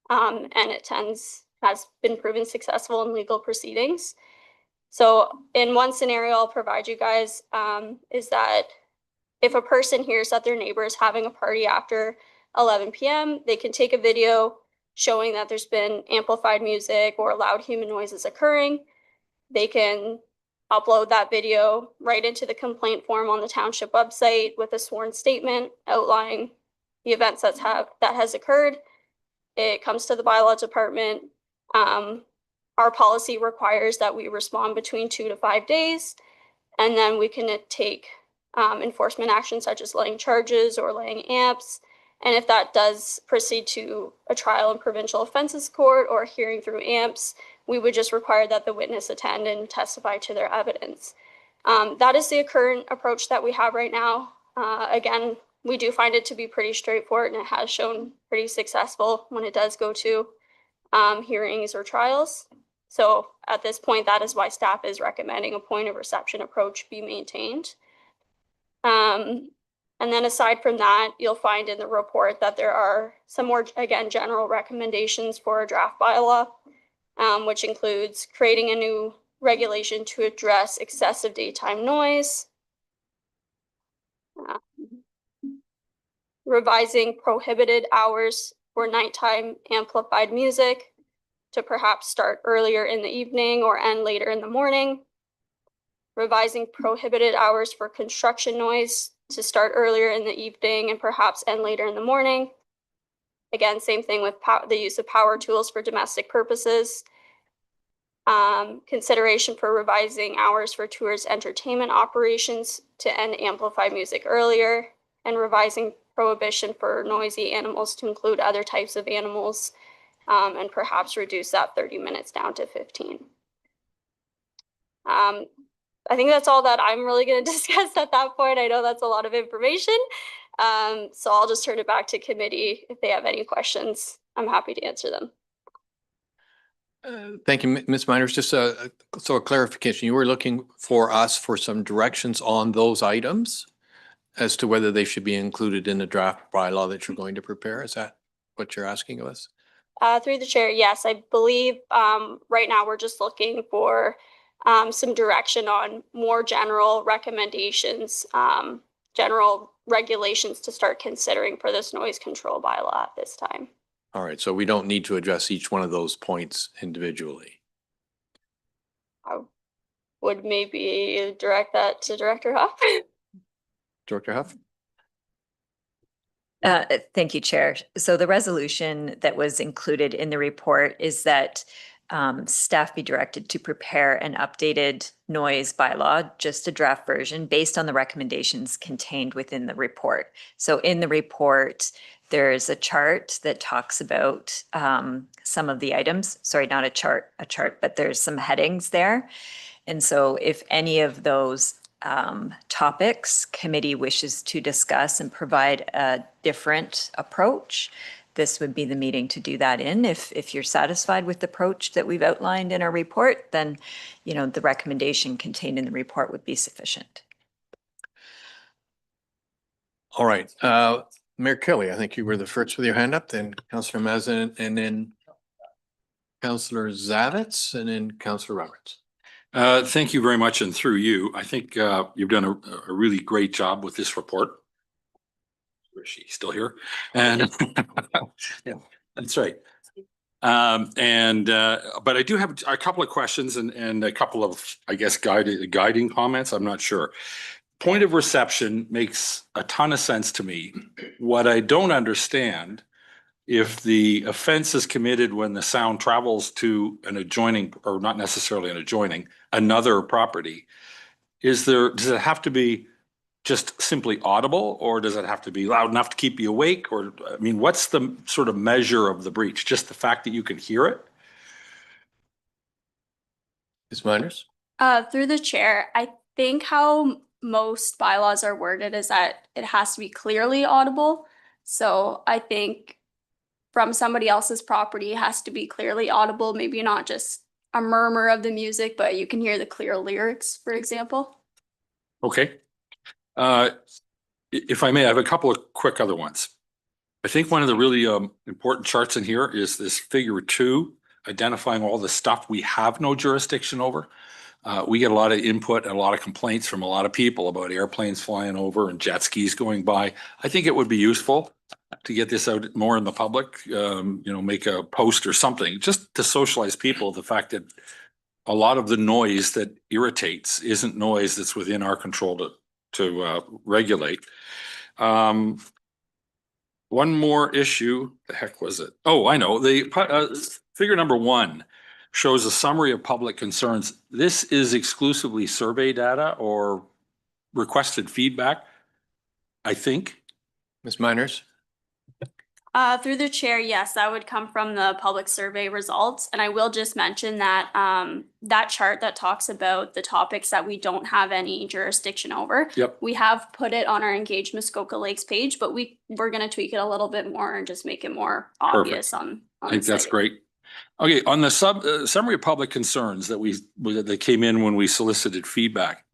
and it has been proven successful in legal proceedings. So in one scenario I'll provide you guys is that if a person hears that their neighbor is having a party after 11 p.m., they can take a video showing that there's been amplified music or loud human noises occurring. They can upload that video right into the complaint form on the township website with a sworn statement outlining the events that has occurred. It comes to the bylaw department. Our policy requires that we respond between 2 to 5 days, and then we can take enforcement actions such as laying charges or laying amps. And if that does proceed to a trial in provincial offenses court or hearing through amps, we would just require that the witness attend and testify to their evidence. That is the current approach that we have right now. Again, we do find it to be pretty straightforward, and it has shown pretty successful when it does go to hearings or trials. So at this point, that is why staff is recommending a point of reception approach be maintained. And then aside from that, you'll find in the report that there are some more, again, general recommendations for a draft bylaw, which includes creating a new regulation to address excessive daytime noise, revising prohibited hours for nighttime amplified music to perhaps start earlier in the evening or end later in the morning, revising prohibited hours for construction noise to start earlier in the evening and perhaps end later in the morning. Again, same thing with the use of power tools for domestic purposes. Consideration for revising hours for tours entertainment operations to end amplified music earlier, and revising prohibition for noisy animals to include other types of animals, and perhaps reduce that 30 minutes down to 15. I think that's all that I'm really going to discuss at that point. I know that's a lot of information. So I'll just turn it back to committee. If they have any questions, I'm happy to answer them. Thank you, Ms. Miners. Just a clarification. You were looking for us for some directions on those items as to whether they should be included in the draft bylaw that you're going to prepare. Is that what you're asking of us? Through the chair, yes. I believe right now we're just looking for some direction on more general recommendations, general regulations to start considering for this noise control bylaw at this time. All right, so we don't need to address each one of those points individually. I would maybe direct that to Director Huff. Director Huff? Thank you, Chair. So the resolution that was included in the report is that staff be directed to prepare an updated noise bylaw, just a draft version, based on the recommendations contained within the report. So in the report, there's a chart that talks about some of the items. Sorry, not a chart, but there's some headings there. And so if any of those topics committee wishes to discuss and provide a different approach, this would be the meeting to do that in. If you're satisfied with the approach that we've outlined in our report, then the recommendation contained in the report would be sufficient. All right. Mayor Kelly, I think you were the first with your hand up, then Councillor Mazin, and then Councillor Zavitz, and then Councillor Roberts. Thank you very much. And through you, I think you've done a really great job with this report. Where is she? Still here? And yeah, that's right. But I do have a couple of questions and a couple of, I guess, guiding comments. I'm not sure. Point of reception makes a ton of sense to me. What I don't understand, if the offense is committed when the sound travels to an adjoining, or not necessarily an adjoining, another property, does it have to be just simply audible, or does it have to be loud enough to keep you awake? Or, I mean, what's the sort of measure of the breach? Just the fact that you can hear it? Ms. Miners? Through the chair, I think how most bylaws are worded is that it has to be clearly audible. So I think from somebody else's property, it has to be clearly audible, maybe not just a murmur of the music, but you can hear the clear lyrics, for example. Okay. If I may, I have a couple of quick other ones. I think one of the really important charts in here is this figure 2, identifying all the stuff we have no jurisdiction over. We get a lot of input and a lot of complaints from a lot of people about airplanes flying over and jet skis going by. I think it would be useful to get this out more in the public, make a post or something, just to socialize people, the fact that a lot of the noise that irritates isn't noise that's within our control to regulate. One more issue, the heck was it? Oh, I know, the figure number 1 shows a summary of public concerns. This is exclusively survey data or requested feedback, I think. Ms. Miners? Through the chair, yes, that would come from the public survey results. And I will just mention that that chart that talks about the topics that we don't have any jurisdiction over. Yep. We have put it on our Engage Muskoka Lakes page, but we're going to tweak it a little bit more and just make it more obvious on I think the that's site. great. Okay, on the summary of public concerns that came in when we solicited feedback,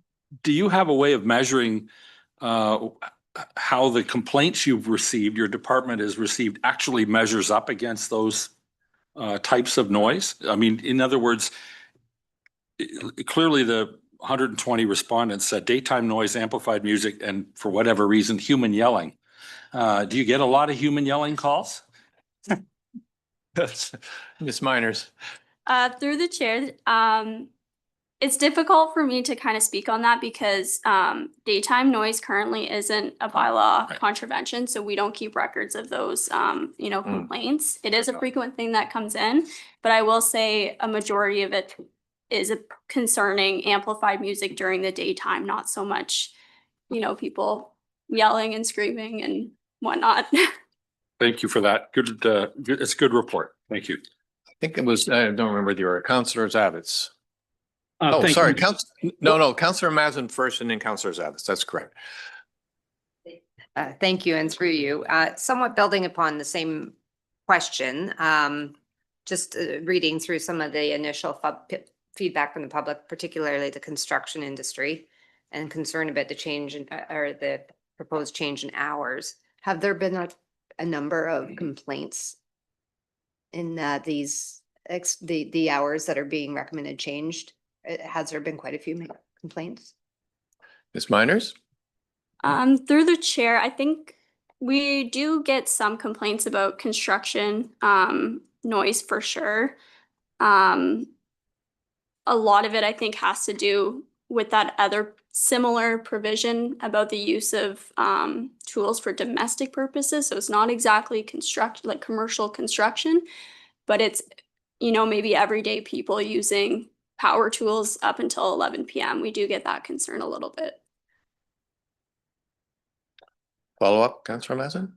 do you have a way of measuring how the complaints you've received, your department has received, actually measures up against those types of noise? I mean, in other words, clearly the 120 respondents said daytime noise, amplified music, and for whatever reason, human yelling. Do you get a lot of human yelling calls? Ms. Miners? Through the chair, it's difficult for me to kind of speak on that because daytime noise currently isn't a bylaw contravention, so we don't keep records of those, complaints. It is a frequent thing that comes in, but I will say a majority of it is concerning amplified music during the daytime, not so much, people yelling and screaming and whatnot. Thank you for that. Good. It's a good report. Thank you. I think it was, I don't remember the order, Councillor Zavitz. Thank Sorry, you. Councillor Mazin first and then Councillor Zavitz. That's correct. Thank you, and through you. Somewhat building upon the same question, just reading through some of the initial feedback from the public, particularly the construction industry, and concern about the change in, or the proposed change in hours. Have there been a number of complaints in the hours that are being recommended changed? Has there been quite a few complaints? Ms. Miners? Through the chair, I think we do get some complaints about construction noise for sure. A lot of it, I think, has to do with that other similar provision about the use of tools for domestic purposes. So it's not exactly commercial construction, but it's, maybe everyday people using power tools up until 11 p.m. We do get that concern a little bit. Follow up, Councillor Mazin?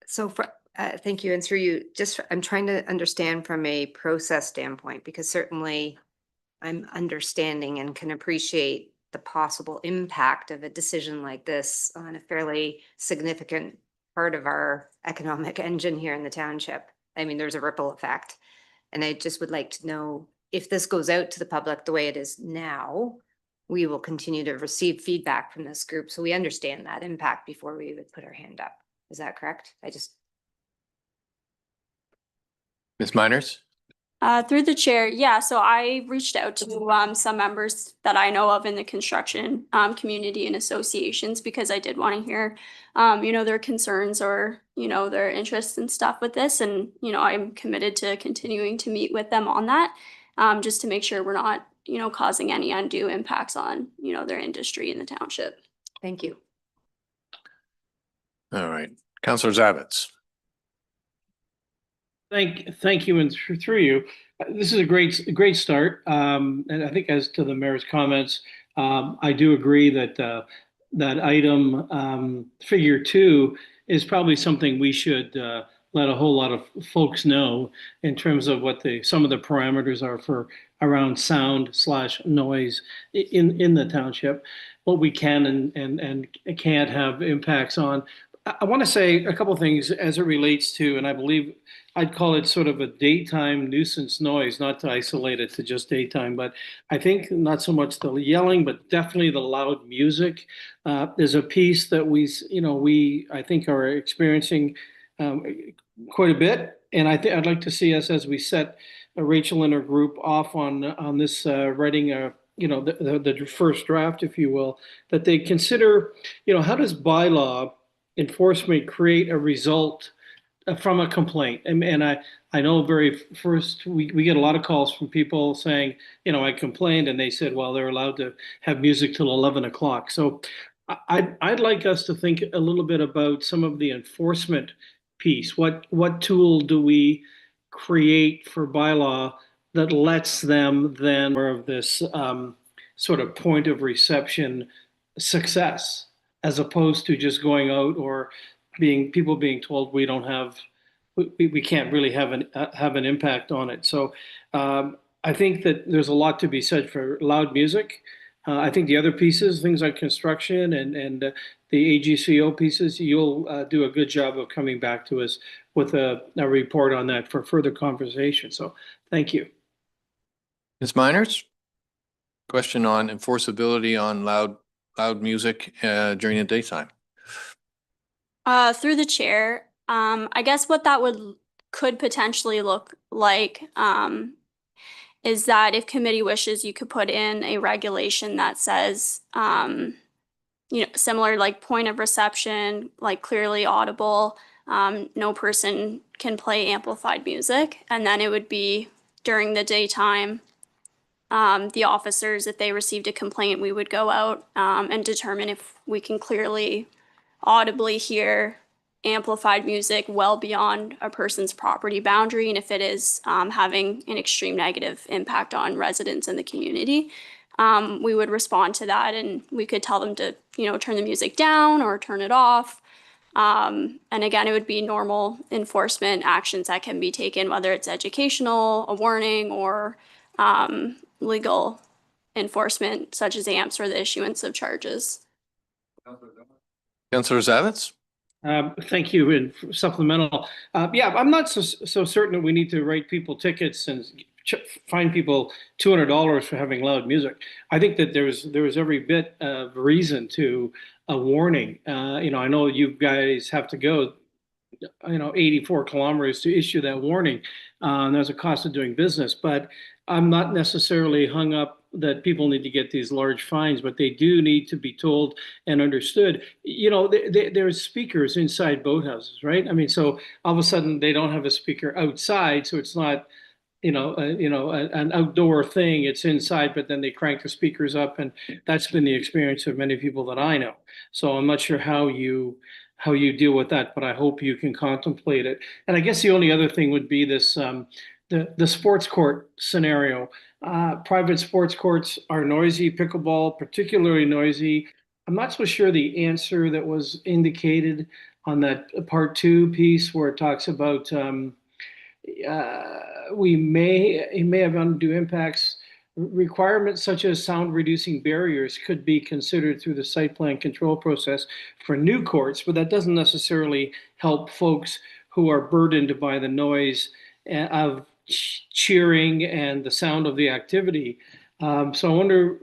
So thank you. And through you, I'm trying to understand from a process standpoint, because certainly I'm understanding and can appreciate the possible impact of a decision like this on a fairly significant part of our economic engine here in the township. I mean, there's a ripple effect. And I just would like to know, if this goes out to the public the way it is now, we will continue to receive feedback from this group. So we understand that impact before we would put our hand up. Is that correct? Ms. Miners? Through the chair, yeah. So I reached out to some members that I know of in the construction community and associations, because I did want to hear, their concerns or, their interests and stuff with this. And, I'm committed to continuing to meet with them on that, just to make sure we're not, causing any undue impacts on, their industry in the township. Thank you. All right. Councillor Zavitz? Thank you, and through you. This is a great start. And I think, as to the mayor's comments, I do agree that that item figure 2 is probably something we should let a whole lot of folks know in terms of what some of the parameters are for around sound/noise in the township, what we can and can't have impacts on. I want to say a couple of things as it relates to, and I believe I'd call it sort of a daytime nuisance noise, not to isolate it to just daytime, but I think not so much the yelling, but definitely the loud music is a piece that we I think are experiencing quite a bit. And I'd like to see us, as we set Rachel and her group off on this, writing the first draft, if you will, that they consider, how does bylaw enforcement create a result from a complaint? And I know very first, we get a lot of calls from people saying, I complained, and they said, well, they're allowed to have music till 11 o'clock. So I'd like us to think a little bit about some of the enforcement piece. What tool do we create for bylaw that lets them then more of this sort of point of reception success, as opposed to just going out or people being told we don't have, we can't really have an impact on it. So I think that there's a lot to be said for loud music. I think the other pieces, things like construction and the AGCO pieces, you'll do a good job of coming back to us with a report on that for further conversation. So thank you. Ms. Miners? Question on enforceability on loud music during the daytime. Through the chair, I guess what that could potentially look like is that if committee wishes, you could put in a regulation that says, similar like point of reception, like clearly audible, no person can play amplified music. And then it would be during the daytime, the officers, if they received a complaint, we would go out and determine if we can clearly audibly hear amplified music well beyond a person's property boundary, and if it is having an extreme negative impact on residents in the community, we would respond to that, and we could tell them to, turn the music down or turn it off. And again, it would be normal enforcement actions that can be taken, whether it's educational, a warning, or legal enforcement, such as AMPS or the issuance of charges. Councillor Zavitz? Thank you. And supplemental. Yeah, I'm not so certain that we need to write people tickets and fine people $200 for having loud music. I think that there was every bit of reason to a warning. I know you guys have to go 84 kilometers to issue that warning. There's a cost of doing business, but I'm not necessarily hung up that people need to get these large fines, but they do need to be told and understood. There's speakers inside boathouses, right? I mean, so all of a sudden they don't have a speaker outside, so it's not, an outdoor thing. It's inside, but then they crank the speakers up, and that's been the experience of many people that I know. So I'm not sure how you deal with that, but I hope you can contemplate it. And I guess the only other thing would be this, the sports court scenario. Private sports courts are noisy, pickleball particularly noisy. I'm not so sure the answer that was indicated on that part 2 piece where it talks about it may have undue impacts. Requirements such as sound reducing barriers could be considered through the site plan control process for new courts, but that doesn't necessarily help folks who are burdened by the noise of cheering and the sound of the activity. So I wonder,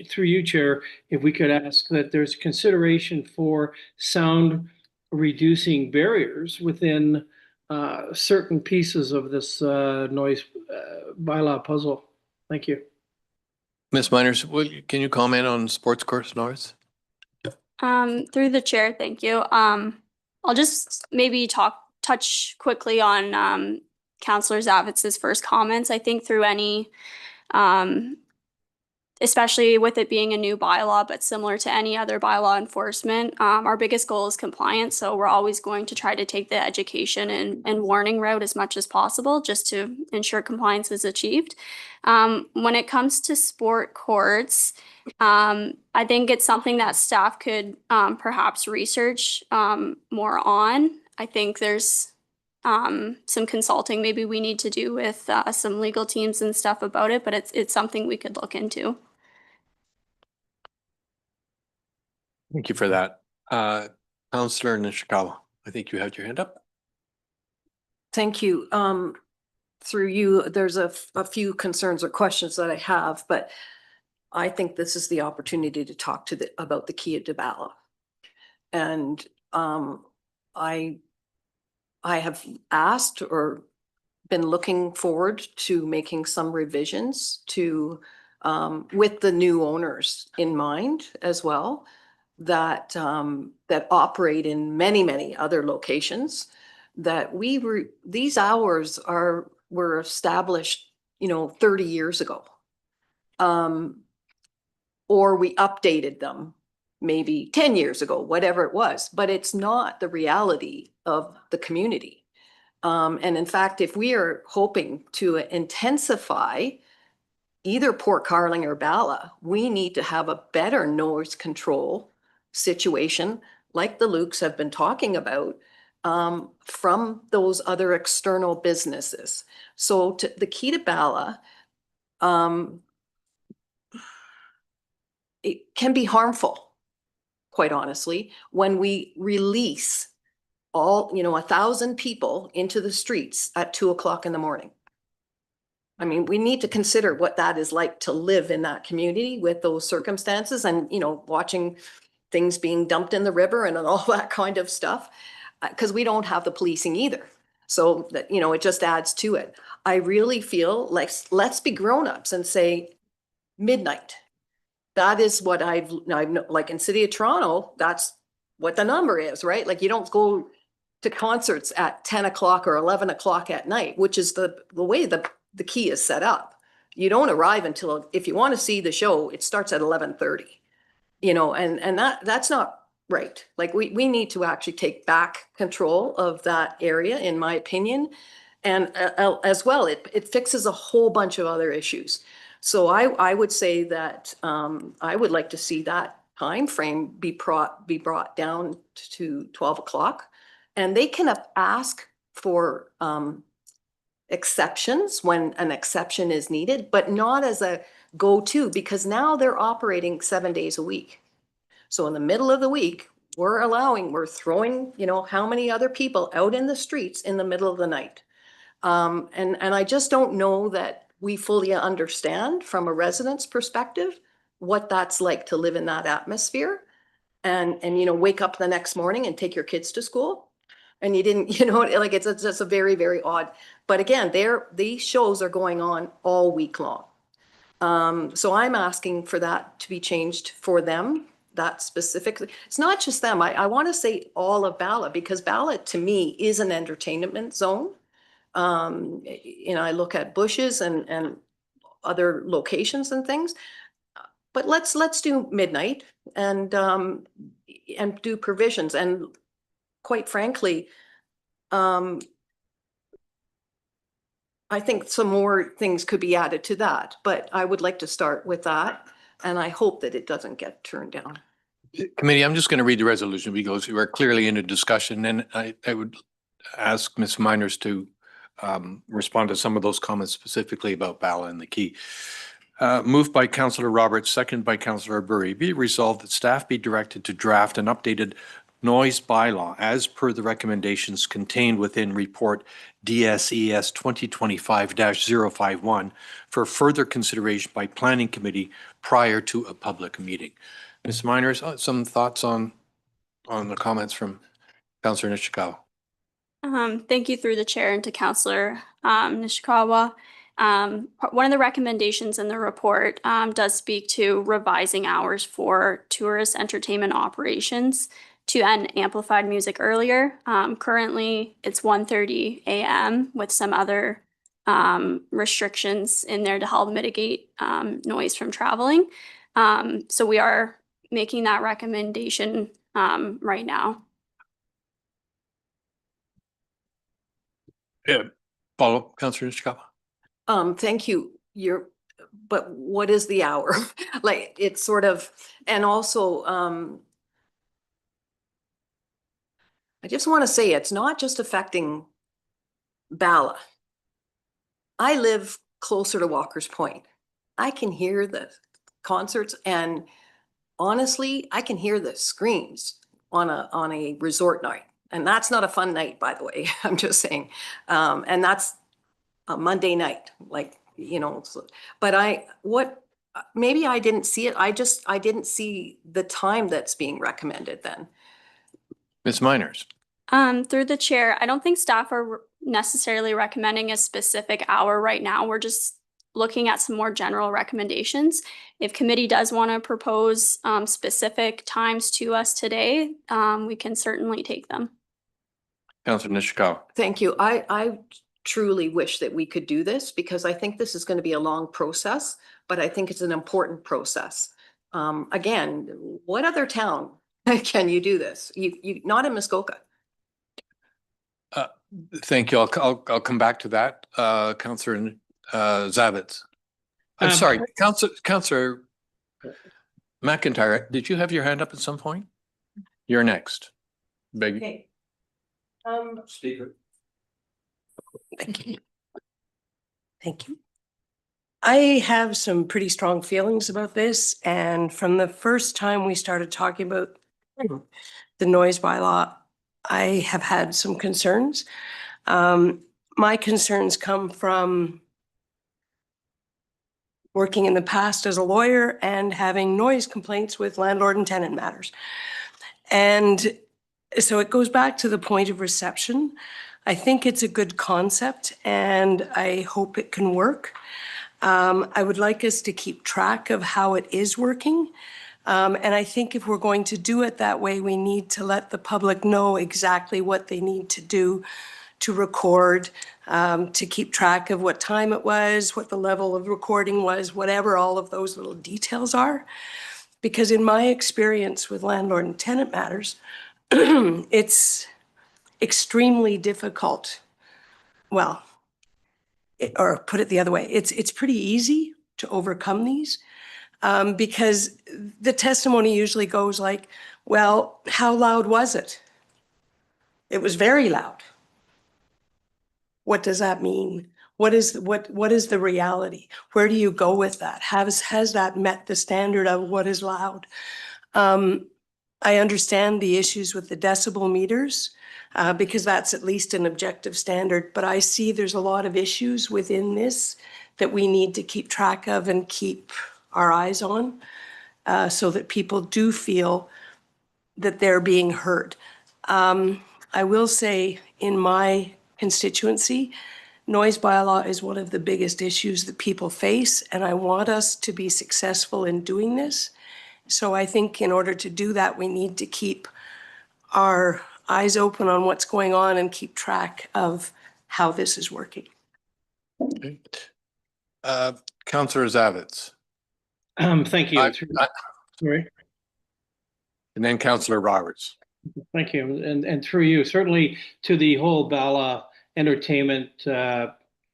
through you, Chair, if we could ask that there's consideration for sound reducing barriers within certain pieces of this noise bylaw puzzle. Thank you. Ms. Miners, can you comment on sports course noise? Through the chair, thank you. I'll just maybe touch quickly on Councillor Zavitz's first comments. I think through any, especially with it being a new bylaw, but similar to any other bylaw enforcement, our biggest goal is compliance. So we're always going to try to take the education and warning route as much as possible just to ensure compliance is achieved. When it comes to sport courts, I think it's something that staff could perhaps research more on. I think there's some consulting maybe we need to do with some legal teams and stuff about it, but it's something we could look into. Thank you for that. Councillor Nishikawa, I think you had your hand up. Thank you. Through you, there's a few concerns or questions that I have, but I think this is the opportunity to talk about the Kia de Bala. And I have asked or been looking forward to making some revisions to, with the new owners in mind as well, that, that operate in many, many other locations, that these hours were established, 30 years ago. Or we updated them maybe 10 years ago, whatever it was, but it's not the reality of the community. And in fact, if we are hoping to intensify either Port Carling or Bala, we need to have a better noise control situation like the Lukes have been talking about, from those other external businesses. So the key to Bala, it can be harmful, quite honestly, when we release all, 1,000 people into the streets at 2:00 in the morning. I mean, we need to consider what that is like to live in that community with those circumstances and, watching things being dumped in the river and all that kind of stuff, because we don't have the policing either. So that, it just adds to it. I really feel like let's be grown-ups and say midnight. That is what I've like in City of Toronto, that's what the number is, right? Like you don't go to concerts at 10 o'clock or 11 o'clock at night, which is the way the key is set up. You don't arrive until, if you want to see the show, it starts at 11:30, and that's not right. Like we need to actually take back control of that area, in my opinion. And as well, it fixes a whole bunch of other issues. So I would say that I would like to see that time frame be brought down to 12 o'clock, and they can ask for exceptions when an exception is needed, but not as a go-to, because now they're operating 7 days a week. So in the middle of the week, we're throwing, how many other people out in the streets in the middle of the night. And I just don't know that we fully understand from a resident's perspective what that's like to live in that atmosphere and wake up the next morning and take your kids to school. And you didn't, like it's just a very, very odd. But again, these shows are going on all week long. So I'm asking for that to be changed for them, that specifically. It's not just them. I want to say all of Bala, because Bala to me is an entertainment zone. I look at Bushes and other locations and things, but let's do midnight and do provisions. And quite frankly, I think some more things could be added to that, but I would like to start with that, and I hope that it doesn't get turned down. Committee, I'm just going to read the resolution because we're clearly in a discussion, and I would ask Ms. Miners to respond to some of those comments specifically about Bala and the key. Moved by Councillor Roberts, seconded by Councillor Burry. Be it resolved that staff be directed to draft an updated noise bylaw as per the recommendations contained within report DSES 2025-051 for further consideration by Planning Committee prior to a public meeting. Ms. Miners, some thoughts on the comments from Councillor Nishikawa? Thank you through the chair and to Councillor Nishikawa. One of the recommendations in the report does speak to revising hours for tourist entertainment operations to end amplified music earlier. Currently, it's 1:30 a.m. with some other restrictions in there to help mitigate noise from traveling. So we are making that recommendation right now. Yeah, follow up, Councillor Nishikawa. Thank you. But what is the hour? Like it's sort of, and also, I just want to say it's not just affecting Bala. I live closer to Walker's Point. I can hear the concerts, and honestly, I can hear the screams on a resort night. And that's not a fun night, by the way. I'm just saying. And that's a Monday night, like, but maybe I didn't see it. I didn't see the time that's being recommended then. Ms. Miners. Through the chair, I don't think staff are necessarily recommending a specific hour right now. We're just looking at some more general recommendations. If committee does want to propose specific times to us today, we can certainly take them. Councillor Nishikawa. Thank you. I truly wish that we could do this because I think this is going to be a long process, but I think it's an important process. Again, what other town can you do this? You not in Muskoka. Thank you. I'll come back to that. Councillor Zavitz. I'm sorry, Councillor McIntyre, did you have your hand up at some point? You're next. Beg. Okay. Speaker. Thank you. Thank you. I have some pretty strong feelings about this, and from the first time we started talking about the noise bylaw, I have had some concerns. My concerns come from working in the past as a lawyer and having noise complaints with landlord and tenant matters. And so it goes back to the point of reception. I think it's a good concept and I hope it can work. I would like us to keep track of how it is working. And I think if we're going to do it that way, we need to let the public know exactly what they need to do to record, to keep track of what time it was, what the level of recording was, whatever all of those little details are. Because in my experience with landlord and tenant matters, it's extremely difficult. Well, or put it the other way, it's pretty easy to overcome these because the testimony usually goes like, well, how loud was it? It was very loud. What does that mean? What is the reality? Where do you go with that? Has that met the standard of what is loud? I understand the issues with the decibel meters because that's at least an objective standard, but I see there's a lot of issues within this that we need to keep track of and keep our eyes on so that people do feel that they're being heard. I will say in my constituency, noise bylaw is one of the biggest issues that people face, and I want us to be successful in doing this. So I think in order to do that, we need to keep our eyes open on what's going on and keep track of how this is working. Okay. Councillor Zavitz. Thank you. Sorry. And then Councillor Roberts. Thank you. And through you, certainly to the whole Bala entertainment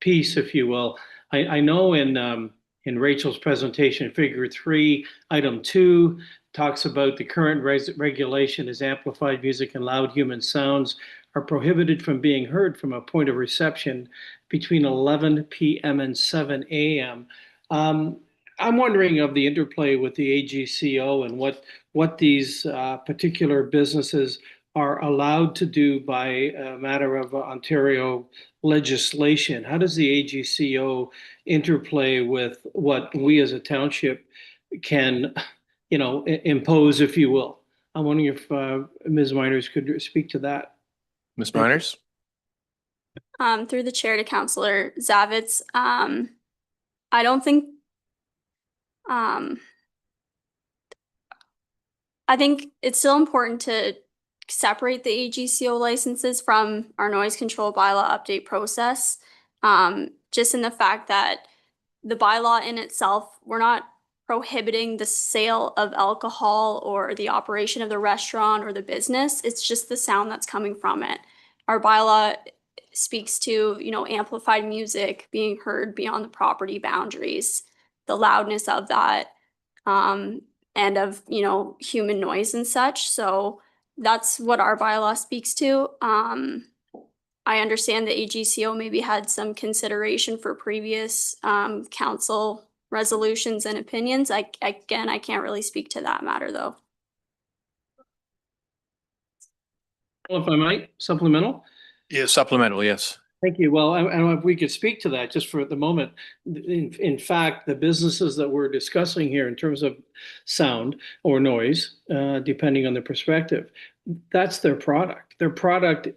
piece, if you will. I know in Rachel's presentation, figure 3, item 2, talks about the current regulation is amplified music and loud human sounds are prohibited from being heard from a point of reception between 11 p.m. and 7 a.m. I'm wondering of the interplay with the AGCO and what these particular businesses are allowed to do by a matter of Ontario legislation. How does the AGCO interplay with what we as a township can, impose, if you will? I'm wondering if Ms. Miners could speak to that. Ms. Miners? Through the chair to Councillor Zavitz, I don't think I think it's still important to separate the AGCO licenses from our noise control bylaw update process. Just in the fact that the bylaw in itself, we're not prohibiting the sale of alcohol or the operation of the restaurant or the business. It's just the sound that's coming from it. Our bylaw speaks to, amplified music being heard beyond the property boundaries, the loudness of that, and of, human noise and such. So that's what our bylaw speaks to. I understand the AGCO maybe had some consideration for previous council resolutions and opinions. I can't really speak to that matter though. Well, if I might, supplemental? Yeah, supplemental, yes. Thank you. Well, I don't know if we could speak to that just for the moment. In fact, the businesses that we're discussing here in terms of sound or noise, depending on the perspective, that's their product. Their product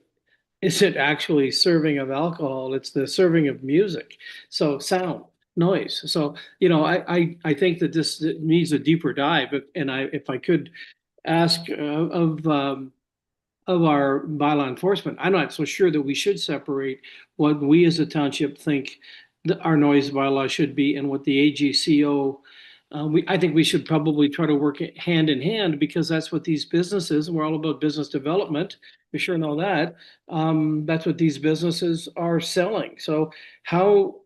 isn't actually serving of alcohol, it's the serving of music. So sound, noise. So, you know, I think that this needs a deeper dive. And if I could ask of our bylaw enforcement, I'm not so sure that we should separate what we as a township think that our noise bylaw should be and what the AGCO. I think we should probably try to work it hand in hand, because that's what these businesses, we're all about business development. We sure know that. That's what these businesses are selling. So how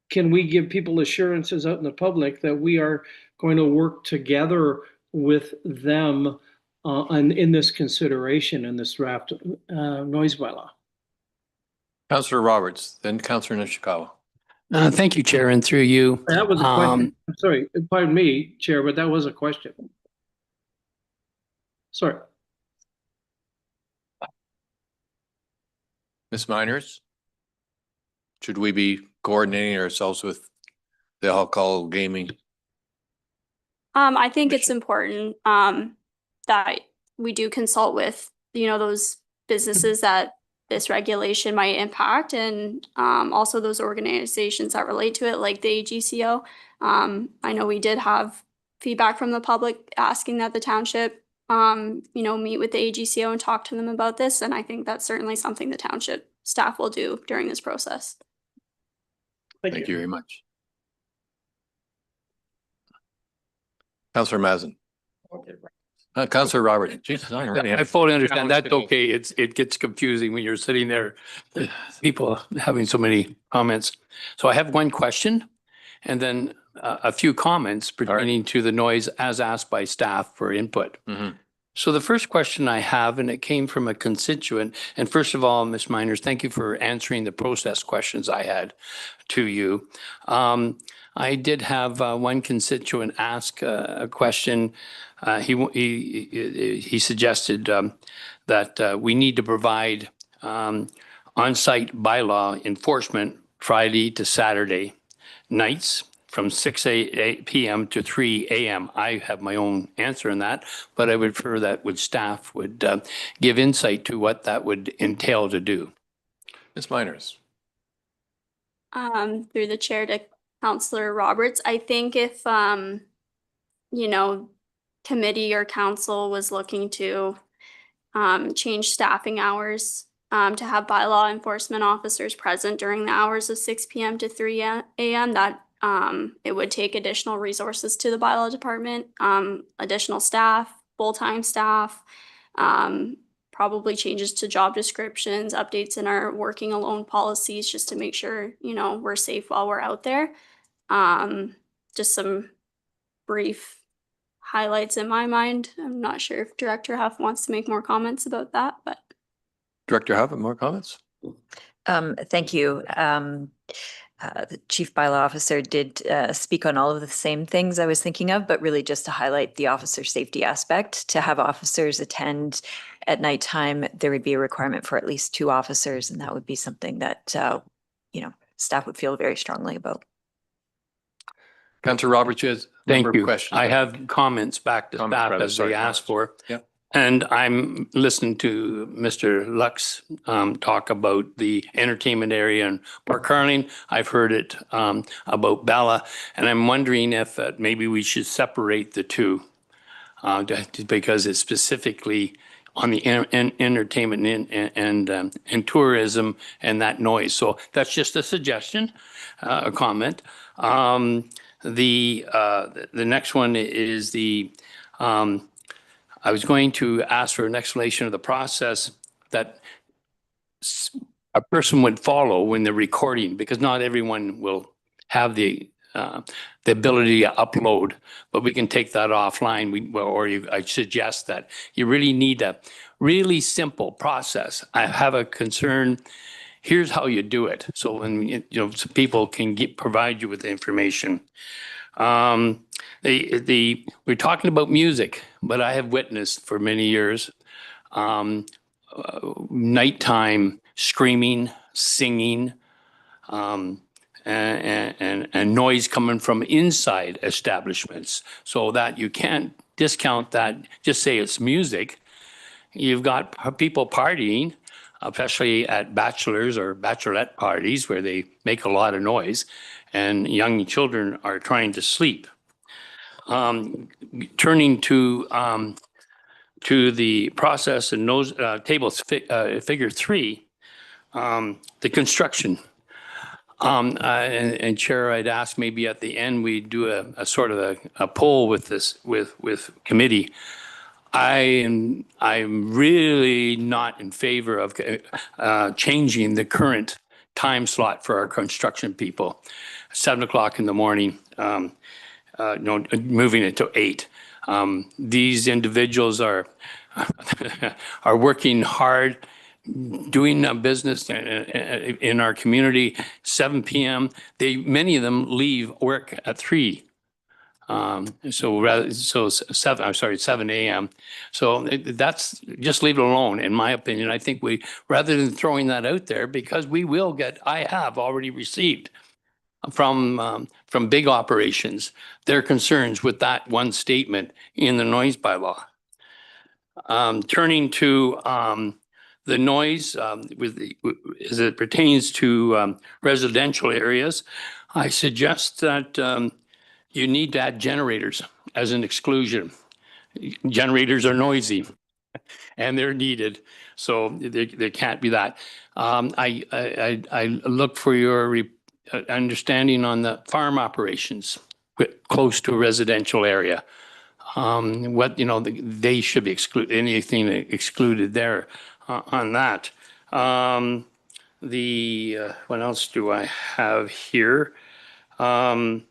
can we give people assurances out in the public that we are going to work together with them in this consideration in this draft noise bylaw? Councillor Roberts, then Councillor Nishikawa. Thank you, Chair, and through you. That was a question. I'm sorry, pardon me, Chair, but that was a question. Sorry. Ms. Miners, should we be coordinating ourselves with the alcohol gaming? I think it's important that we do consult with, you know, those businesses that this regulation might impact, and also those organizations that relate to it, like the AGCO. I know we did have feedback from the public asking that the township, you know, meet with the AGCO and talk to them about this, and I think that's certainly something the township staff will do during this process. Thank you very much. Councillor Mazin. Councillor Roberts. Jesus, I fully understand. That's okay. It gets confusing when you're sitting there, people having so many comments. So I have one question and then a few comments pertaining to the noise as asked by staff for input. So the first question I have, and it came from a constituent, and first of all, Ms. Miners, thank you for answering the process questions I had to you. I did have one constituent ask a question. He suggested that we need to provide on-site bylaw enforcement Friday to Saturday nights from 6 p.m. to 3 a.m. I have my own answer on that, but I would prefer that staff would give insight to what that would entail to do. Ms. Miners. Through the chair to Councillor Roberts, I think if, you know, committee or council was looking to change staffing hours to have bylaw enforcement officers present during the hours of 6 p.m. to 3 a.m., that it would take additional resources to the bylaw department, additional staff, full-time staff, probably changes to job descriptions, updates in our working alone policies, just to make sure, you know, we're safe while we're out there. Just some brief highlights in my mind. I'm not sure if Director Huff wants to make more comments about that, but. Director Huff, more comments? Thank you. The Chief Bylaw Officer did speak on all of the same things I was thinking of, but really just to highlight the officer safety aspect. To have officers attend at nighttime, there would be a requirement for at least 2 officers, and that would be something that, you know, staff would feel very strongly about. Councillor Roberts, you have a number of questions. I have comments back to staff as they asked for. Yep. And I'm listening to Mr. Lux talk about the entertainment area and Park Carling. I've heard it about Bella, and I'm wondering if maybe we should separate the two because it's specifically on the entertainment and tourism and that noise. So that's just a suggestion, a comment. The next one is I was going to ask for an explanation of the process that a person would follow when they're recording, because not everyone will have the ability to upload, but we can take that offline. I suggest that you really need a really simple process. I have a concern. Here's how you do it. So when so people can provide you with the information. We're talking about music, but I have witnessed for many years nighttime screaming, singing, and noise coming from inside establishments, so that you can't discount that, just say it's music. You've got people partying, especially at bachelor's or bachelorette parties where they make a lot of noise and young children are trying to sleep. Turning to the process and those tables, figure 3, the construction. And Chair, I'd ask maybe at the end we do a sort of a poll with this with committee. I'm really not in favor of changing the current time slot for our construction people, 7 o'clock in the morning. Moving it to 8. These individuals are working hard, doing a business in our community. 7 p.m. Many of them leave work at 3. So 7 a.m. So that's, just leave it alone, in my opinion. I think rather than throwing that out there, because I have already received from big operations their concerns with that one statement in the noise bylaw. Turning to the noise as it pertains to residential areas, I suggest that you need to add generators as an exclusion. Generators are noisy and they're needed, so there can't be that. I look for your understanding on the farm operations close to a residential area. They should be excluded, anything excluded there on that. What else do I have here? And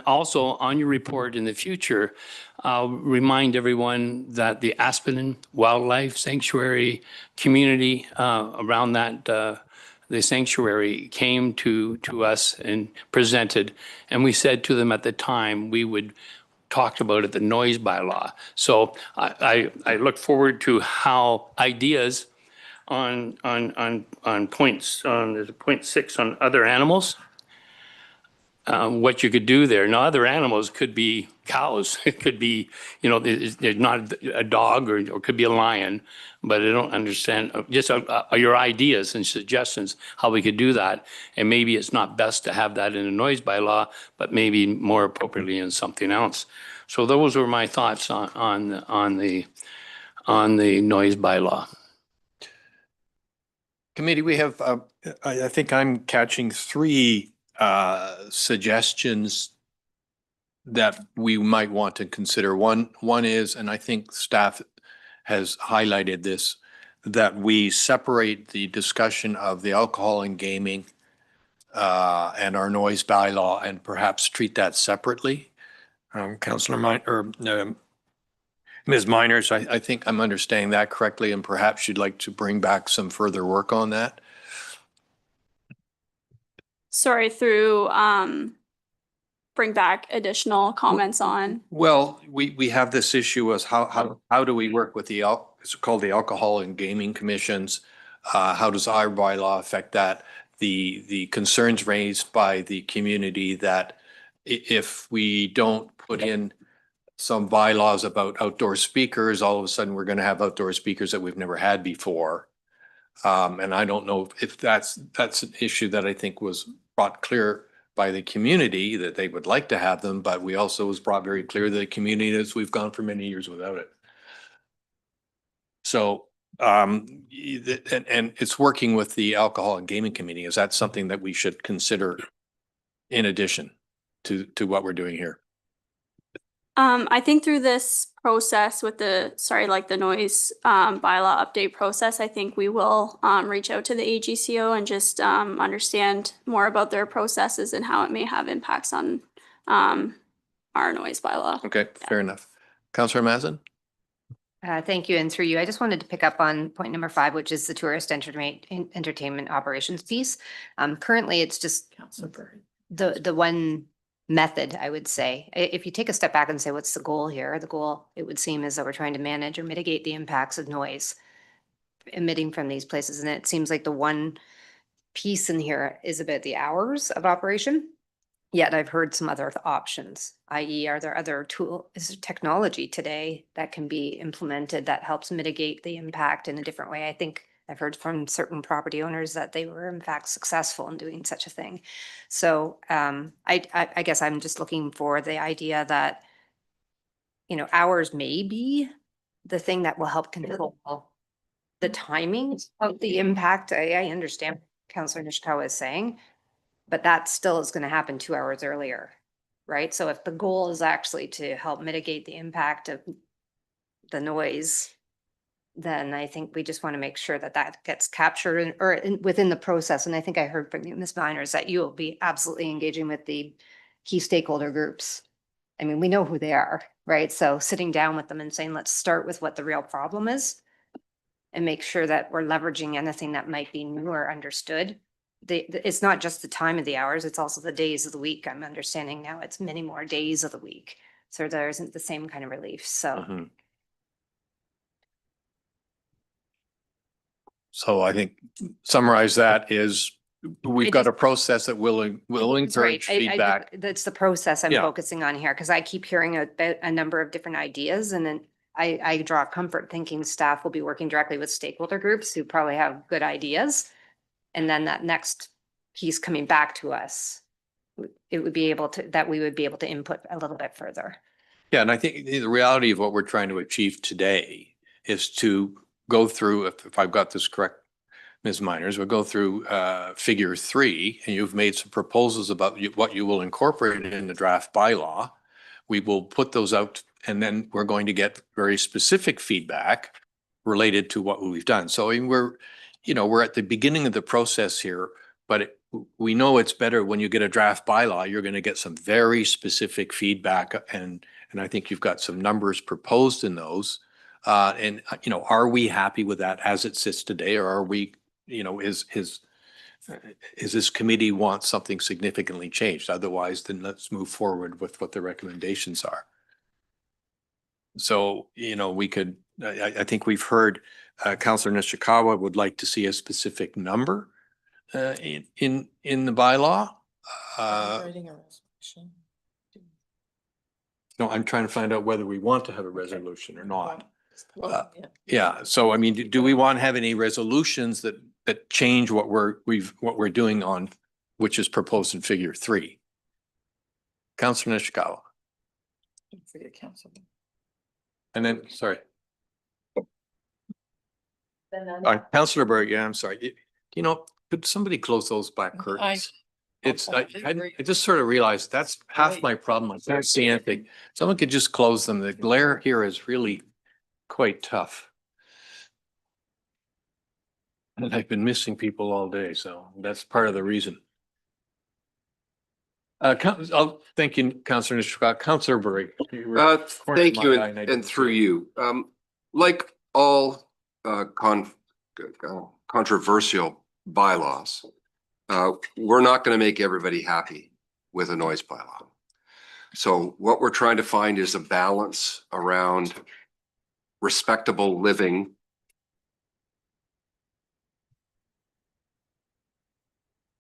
also on your report in the future, I'll remind everyone that the Aspen Wildlife Sanctuary community around that, the sanctuary came to us and presented, and we said to them at the time we would talk about it, the noise bylaw. So I look forward to how ideas on points, there's point 6 on other animals, what you could do there. Now, other animals could be cows. It could be, there's not a dog, or it could be a lion, but I don't understand just your ideas and suggestions how we could do that. And maybe it's not best to have that in a noise bylaw, but maybe more appropriately in something else. So those were my thoughts on the noise bylaw. Committee, we have, I think I'm catching 3 suggestions that we might want to consider. One is, and I think staff has highlighted this, that we separate the discussion of the alcohol and gaming and our noise bylaw, and perhaps treat that separately. Ms. Miners, I think I'm understanding that correctly, and perhaps you'd like to bring back some further work on that. Sorry, bring back additional comments on. Well, we have this issue as how do we work with it's called the alcohol and gaming commissions? How does our bylaw affect that? The concerns raised by the community that if we don't put in some bylaws about outdoor speakers, all of a sudden we're going to have outdoor speakers that we've never had before. And I don't know if that's an issue that I think was brought clear by the community, that they would like to have them, but we also was brought very clear to the community as we've gone for many years without it. So, and it's working with the alcohol and gaming committee. Is that something that we should consider in addition to what we're doing here? I think through this process with the noise bylaw update process, I think we will reach out to the AGCO and just understand more about their processes and how it may have impacts on our noise bylaw. Okay, fair enough. Councillor Mazin? Thank you. And through you, I just wanted to pick up on point number 5, which is the tourist entertainment operations piece. Currently, it's just the one method, I would say. If you take a step back and say, what's the goal here? The goal, it would seem, is that we're trying to manage or mitigate the impacts of noise. emitting from these places. And it seems like the one piece in here is about the hours of operation. Yet I've heard some other options, i.e. are there other is there technology today that can be implemented that helps mitigate the impact in a different way? I think I've heard from certain property owners that they were in fact successful in doing such a thing. So I guess I'm just looking for the idea that, you know, hours may be the thing that will help control the timing of the impact. I understand what Councillor Nishikawa is saying, but that still is going to happen 2 hours earlier, right? So if the goal is actually to help mitigate the impact of the noise, then I think we just want to make sure that that gets captured within the process. And I think I heard from you, Ms. Miners, that you will be absolutely engaging with the key stakeholder groups. I mean, we know who they are, right? So sitting down with them and saying, let's start with what the real problem is and make sure that we're leveraging anything that might be new or understood. It's not just the time of the hours, it's also the days of the week. I'm understanding now it's many more days of the week. So there isn't the same kind of relief. So So I think summarize that is we've got a process that will encourage feedback. That's the process I'm Yeah. focusing on here, because I keep hearing about a number of different ideas, and then I draw comfort thinking staff will be working directly with stakeholder groups who probably have good ideas. And then that next piece coming back to us, it would be able to, that we would be able to input a little bit further. Yeah, and I think the reality of what we're trying to achieve today is to go through, if I've got this correct, Ms. Miners, we'll go through figure 3, and you've made some proposals about what you will incorporate in the draft bylaw. We will put those out, and then we're going to get very specific feedback related to what we've done. So I mean, we're at the beginning of the process here, but we know it's better when you get a draft bylaw, you're going to get some very specific feedback, and I think you've got some numbers proposed in those. And are we happy with that as it sits today, or are we, is this committee want something significantly changed? Otherwise, then let's move forward with what the recommendations are. So, we could, I think we've heard Councillor Nishikawa would like to see a specific number in the bylaw. No, I'm trying to find out whether we want to have a resolution or not. Yeah, so I mean, do we want to have any resolutions that change what we're doing on, which is proposed in figure 3? Councillor Nishikawa. And then, sorry. Councillor Berg, yeah, I'm sorry. Could somebody close those black curtains? I just sort of realized that's half my problem. I can't see anything. Someone could just close them. The glare here is really quite tough. And I've been missing people all day, so that's part of the reason. Thank you, Councillor Nishikawa. Councillor Berg. Thank you, and through you. Like all controversial bylaws, we're not going to make everybody happy with a noise bylaw. So what we're trying to find is a balance around respectable living.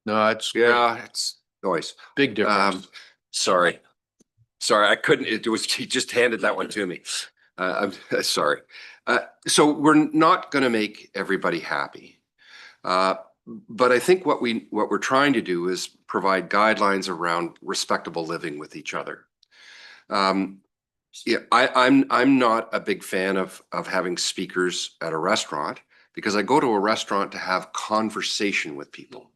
No, it's noise. Big difference. Sorry, I couldn't. He just handed that one to me. I'm sorry. So we're not going to make everybody happy. But I think what we're trying to do is provide guidelines around respectable living with each other. Yeah, I'm not a big fan of having speakers at a restaurant, because I go to a restaurant to have conversation with people.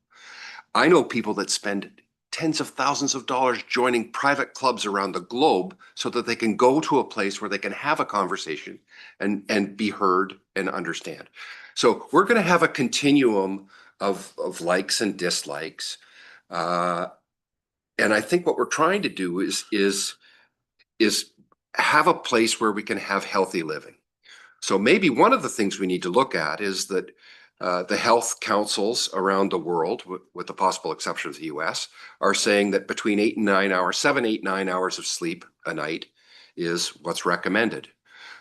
I know people that spend tens of thousands of dollars joining private clubs around the globe so that they can go to a place where they can have a conversation and be heard and understand. So we're going to have a continuum of likes and dislikes. And I think what we're trying to do is have a place where we can have healthy living. So maybe one of the things we need to look at is that the health councils around the world, with the possible exception of the US, are saying that between 7, 8, 9 hours of sleep a night is what's recommended.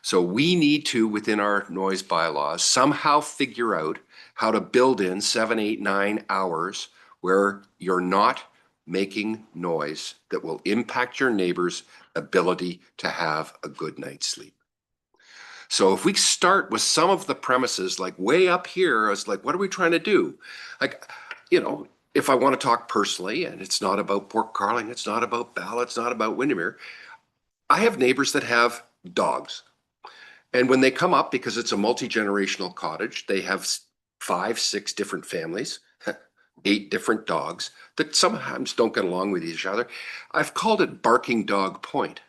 So we need to, within our noise bylaws, somehow figure out how to build in 7, 8, 9 hours where you're not making noise that will impact your neighbor's ability to have a good night's sleep. So if we start with some of the premises, like way up here, it's like, what are we trying to do? Like, you know, if I want to talk personally, and it's not about Port Carling, it's not about Bell, it's not about Windermere, I have neighbors that have dogs. And when they come up, because it's a multi-generational cottage, they have 5, 6 different families, 8 different dogs that sometimes don't get along with each other. I've called it Barking Dog Point.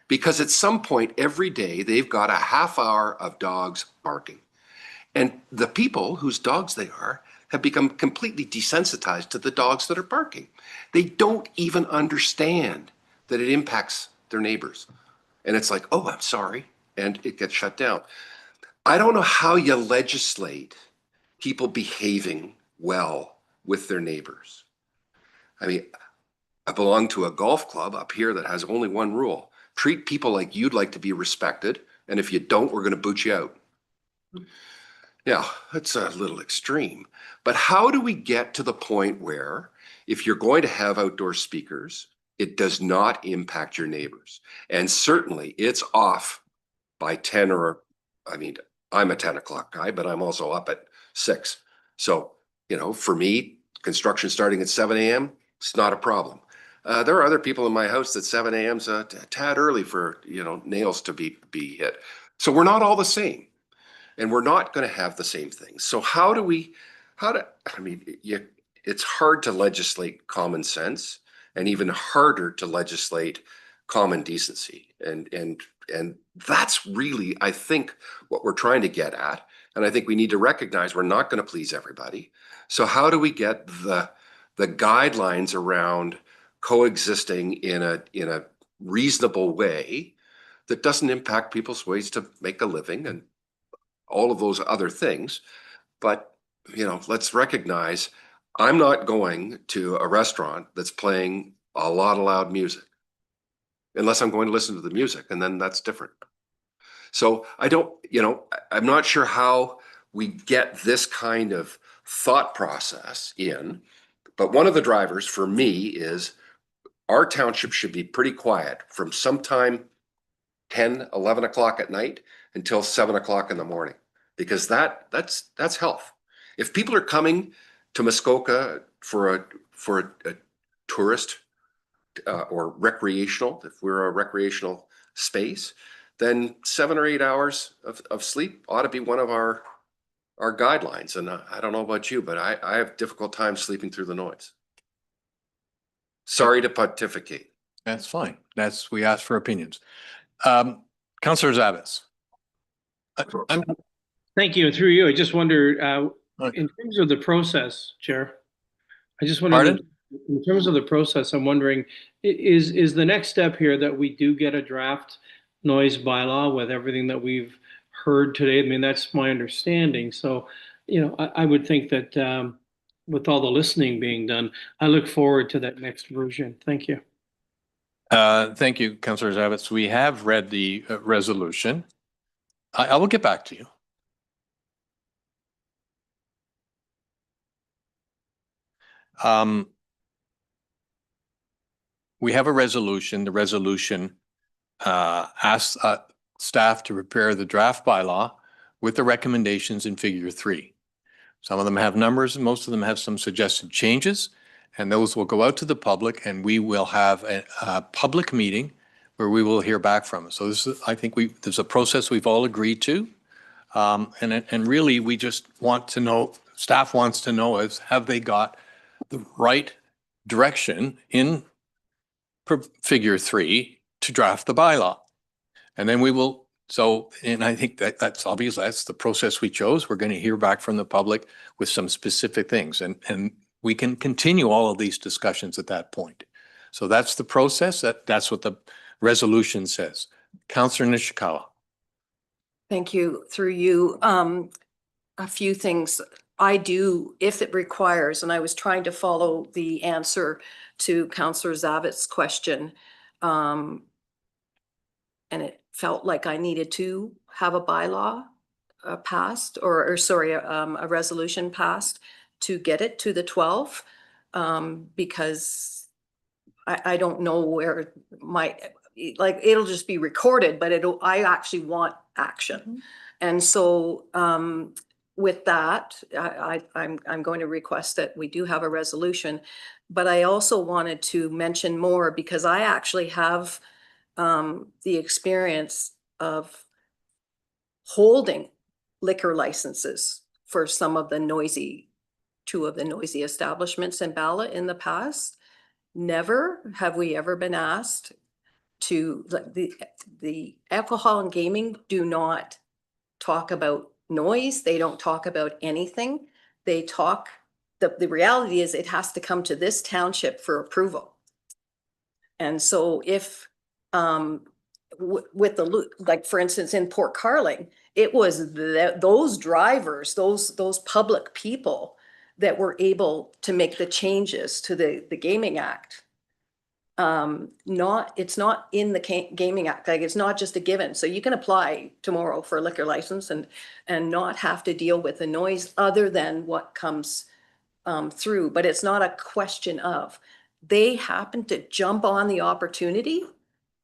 Because at some point every day, they've got a half hour of dogs barking. And the people whose dogs they are have become completely desensitized to the dogs that are barking. They don't even understand that it impacts their neighbors. And it's like, oh, I'm sorry. And it gets shut down. I don't know how you legislate people behaving well with their neighbors. I mean, I belong to a golf club up here that has only one rule. Treat people like you'd like to be respected. And if you don't, we're going to boot you out. Now, that's a little extreme. But how do we get to the point where if you're going to have outdoor speakers, it does not impact your neighbors? And certainly it's off by 10 or, I mean, I'm a 10 o'clock guy, but I'm also up at 6. So, you know, for me, construction starting at 7 a.m., it's not a problem. There are other people in my house that 7 a.m.'s a tad early for, you know, nails to be hit. So we're not all the same, and we're not going to have the same things. So it's hard to legislate common sense and even harder to legislate common decency. And that's really, I think, what we're trying to get at. And I think we need to recognize we're not going to please everybody. So how do we get the guidelines around coexisting in a reasonable way that doesn't impact people's ways to make a living and all of those other things? But, you know, let's recognize I'm not going to a restaurant that's playing a lot of loud music unless I'm going to listen to the music, and then that's different. So I'm not sure how we get this kind of thought process in, but one of the drivers for me is our township should be pretty quiet from sometime 10, 11 o'clock at night until 7 o'clock in the morning, because that's health. If people are coming to Muskoka for a tourist or recreational, if we're a recreational space, then 7 or 8 hours of sleep ought to be one of our guidelines. And I don't know about you, but I have difficult time sleeping through the noise. Sorry to pontificate. That's fine. We asked for opinions. Councillor Zavis. Thank you. And through you, I just wonder, in terms of the process, Chair, I just wondered, in terms of the process, I'm wondering, is the next step here that we do get a draft noise bylaw with everything that we've heard today? I mean, that's my understanding. So, you know, I would think that with all the listening being done, I look forward to that next version. Thank you. Thank you, Councillor Zavitz. We have read the resolution. I will get back to you. We have a resolution. The resolution asks staff to prepare the draft bylaw with the recommendations in Figure 3. Some of them have numbers and most of them have some suggested changes, and those will go out to the public, and we will have a public meeting where we will hear back from it. So this is, I think there's a process we've all agreed to. And really we just want to know, staff wants to know is, have they got the right direction in Figure 3 to draft the bylaw? And then we will, and I think that's obvious. That's the process we chose. We're going to hear back from the public with some specific things, and we can continue all of these discussions at that point. So that's the process. That's what the resolution says. Councillor Nishikawa. Thank you. Through you, a few things I do, if it requires, and I was trying to follow the answer to Councillor Zavitz's question, and felt like I needed to have a bylaw passed, or sorry, a resolution passed to get it to the 12, because I don't know where like, it'll just be recorded, but I actually want action. And so with that, I'm going to request that we do have a resolution, but I also wanted to mention more because I actually have the experience of holding liquor licenses for some of the two of the noisy establishments in Bala in the past. Never have we ever been asked to, the alcohol and gaming do not talk about noise. They don't talk about anything. They talk, the reality is it has to come to this township for approval. And so if, with the, like, for instance, in Port Carling, it was those drivers, those public people that were able to make the changes to the Gaming Act. It's not in the Gaming Act, like, it's not just a given. So you can apply tomorrow for a liquor license and not have to deal with the noise other than what comes through, but it's not a question of. They happened to jump on the opportunity,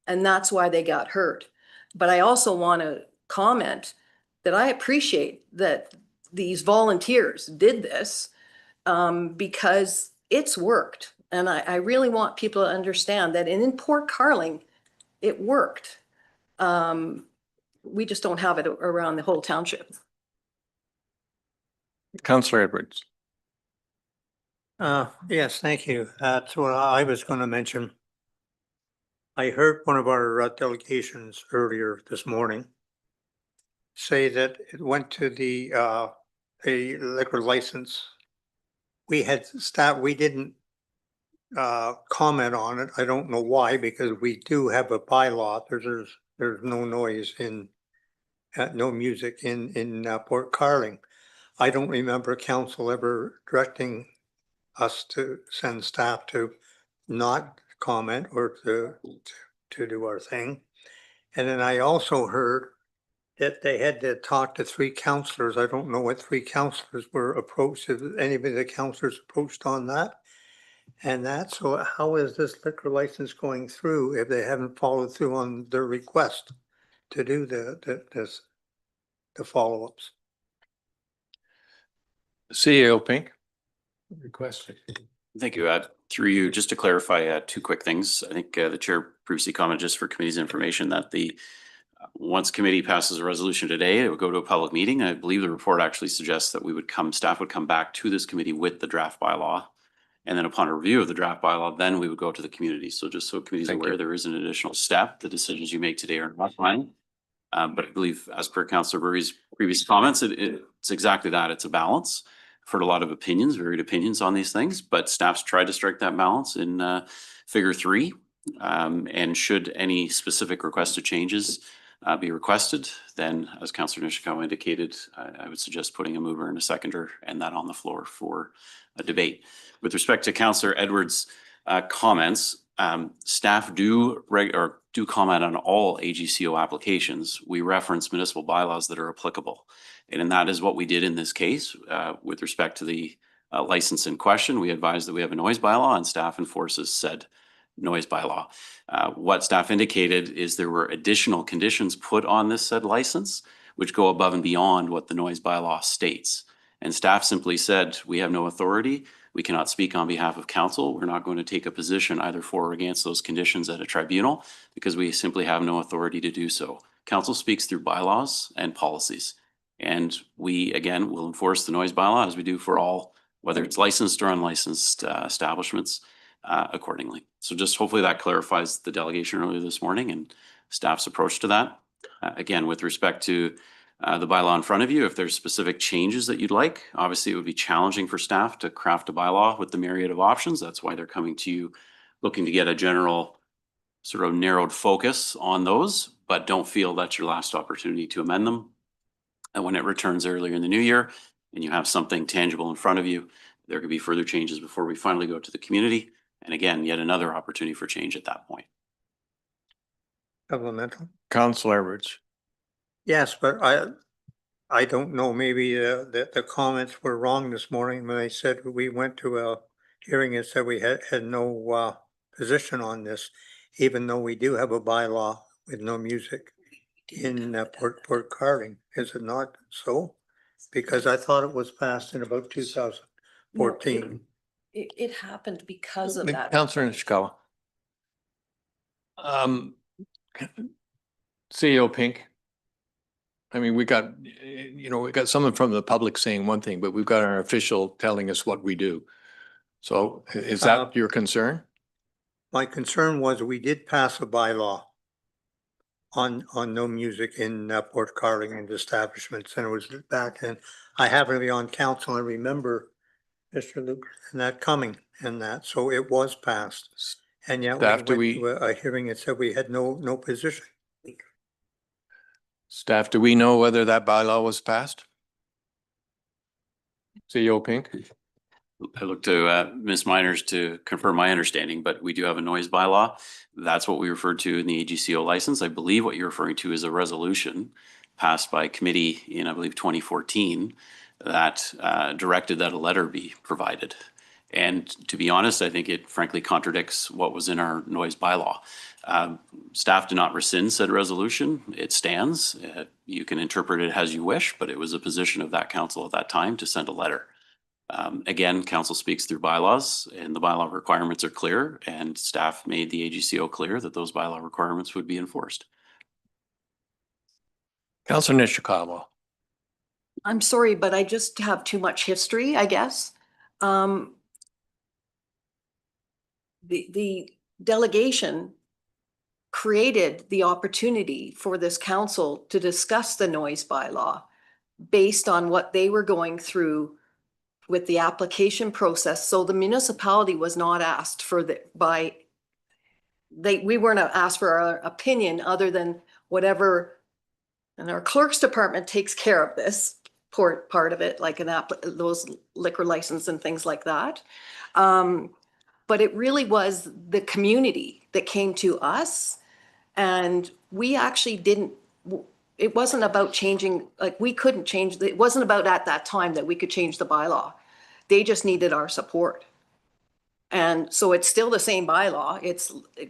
and that's why they got hurt. But I also want to comment that I appreciate that these volunteers did this because it's worked. And I really want people to understand that in Port Carling, it worked. We just don't have it around the whole township. Councillor Edwards. Yes, thank you. That's what I was going to mention. I heard one of our delegations earlier this morning say that it went to the a liquor license. We had staff, we didn't comment on it. I don't know why, because we do have a bylaw. There's no noise no music in Port Carling. I don't remember council ever directing us to send staff to not comment or to do our thing. And then I also heard that they had to talk to 3 councillors. I don't know what 3 councillors were approached. If anybody of the councillors approached on that? And that, so how is this liquor license going through if they haven't followed through on their request to do the follow-ups? CEO Pink. Request. Thank you. Through you, just to clarify 2 quick things. I think the chair previously commented, just for committee's information, that once committee passes a resolution today, it would go to a public meeting. I believe the report actually suggests that staff would come back to this committee with the draft bylaw. And then upon a review of the draft bylaw, then we would go to the community. So just so committee's aware, there is an additional step. The decisions you make today are not final. But I believe, as per Councillor Burry's previous comments, it's exactly that. It's a balance. I've heard a lot of opinions, varied opinions on these things, but staff's tried to strike that balance in figure 3. And should any specific requested changes be requested, then, as Councillor Nishikawa indicated, I would suggest putting a mover and a seconder and that on the floor for a debate. With respect to Councillor Edwards' comments, staff do comment on all AGCO applications. We reference municipal bylaws that are applicable. And that is what we did in this case. With respect to the license in question, we advise that we have a noise bylaw and staff enforces said noise bylaw. What staff indicated is there were additional conditions put on this said license, which go above and beyond what the noise bylaw states. And staff simply said, we have no authority. We cannot speak on behalf of council. We're not going to take a position either for or against those conditions at a tribunal because we simply have no authority to do so. Council speaks through bylaws and policies. And we, again, will enforce the noise bylaw as we do for all, whether it's licensed or unlicensed establishments, accordingly. So just hopefully that clarifies the delegation earlier this morning and staff's approach to that. Again, with respect to the bylaw in front of you, if there's specific changes that you'd like, obviously it would be challenging for staff to craft a bylaw with the myriad of options. That's why they're coming to you looking to get a general sort of narrowed focus on those, but don't feel that's your last opportunity to amend them. And when it returns earlier in the new year and you have something tangible in front of you, there could be further changes before we finally go to the community. And again, yet another opportunity for change at that point. Supplemental? Councillor Edwards. Yes, but I don't know, maybe the comments were wrong this morning when they said we went to a hearing and said we had no position on this, even though we do have a bylaw with no music in Port Carling. Is it not so? Because I thought it was passed in about 2014. It happened because of that. Councillor Nishikawa. CEO Pink. I mean, we got someone from the public saying one thing, but we've got our official telling us what we do. So is that your concern? My concern was we did pass a bylaw on no music in Port Carling and establishments, and it was back then. I happened to be on council. I remember Mr. Luke and that coming and that, so it was passed. And yet Staff, we went to a hearing and said we had no position. Staff, do we know whether that bylaw was passed? CEO Pink? I look to Ms. Miners to confirm my understanding, but we do have a noise bylaw. That's what we referred to in the AGCO license. I believe what you're referring to is a resolution passed by committee in, I believe, 2014 that directed that a letter be provided. And to be honest, I think it frankly contradicts what was in our noise bylaw. Staff did not rescind said resolution. It stands. You can interpret it as you wish, but it was a position of that council at that time to send a letter. Again, council speaks through bylaws and the bylaw requirements are clear, and staff made the AGCO clear that those bylaw requirements would be enforced. Councillor Nishikawa. I'm sorry, but I just have too much history, I guess. The delegation created the opportunity for this council to discuss the noise bylaw based on what they were going through with the application process. So the municipality was not asked for we weren't asked for our opinion other than whatever, and our clerk's department takes care of this part of it, like those liquor license and things like that. But it really was the community that came to us, and we actually it wasn't about changing, like we couldn't change, it wasn't about at that time that we could change the bylaw. They just needed our support. And so it's still the same bylaw.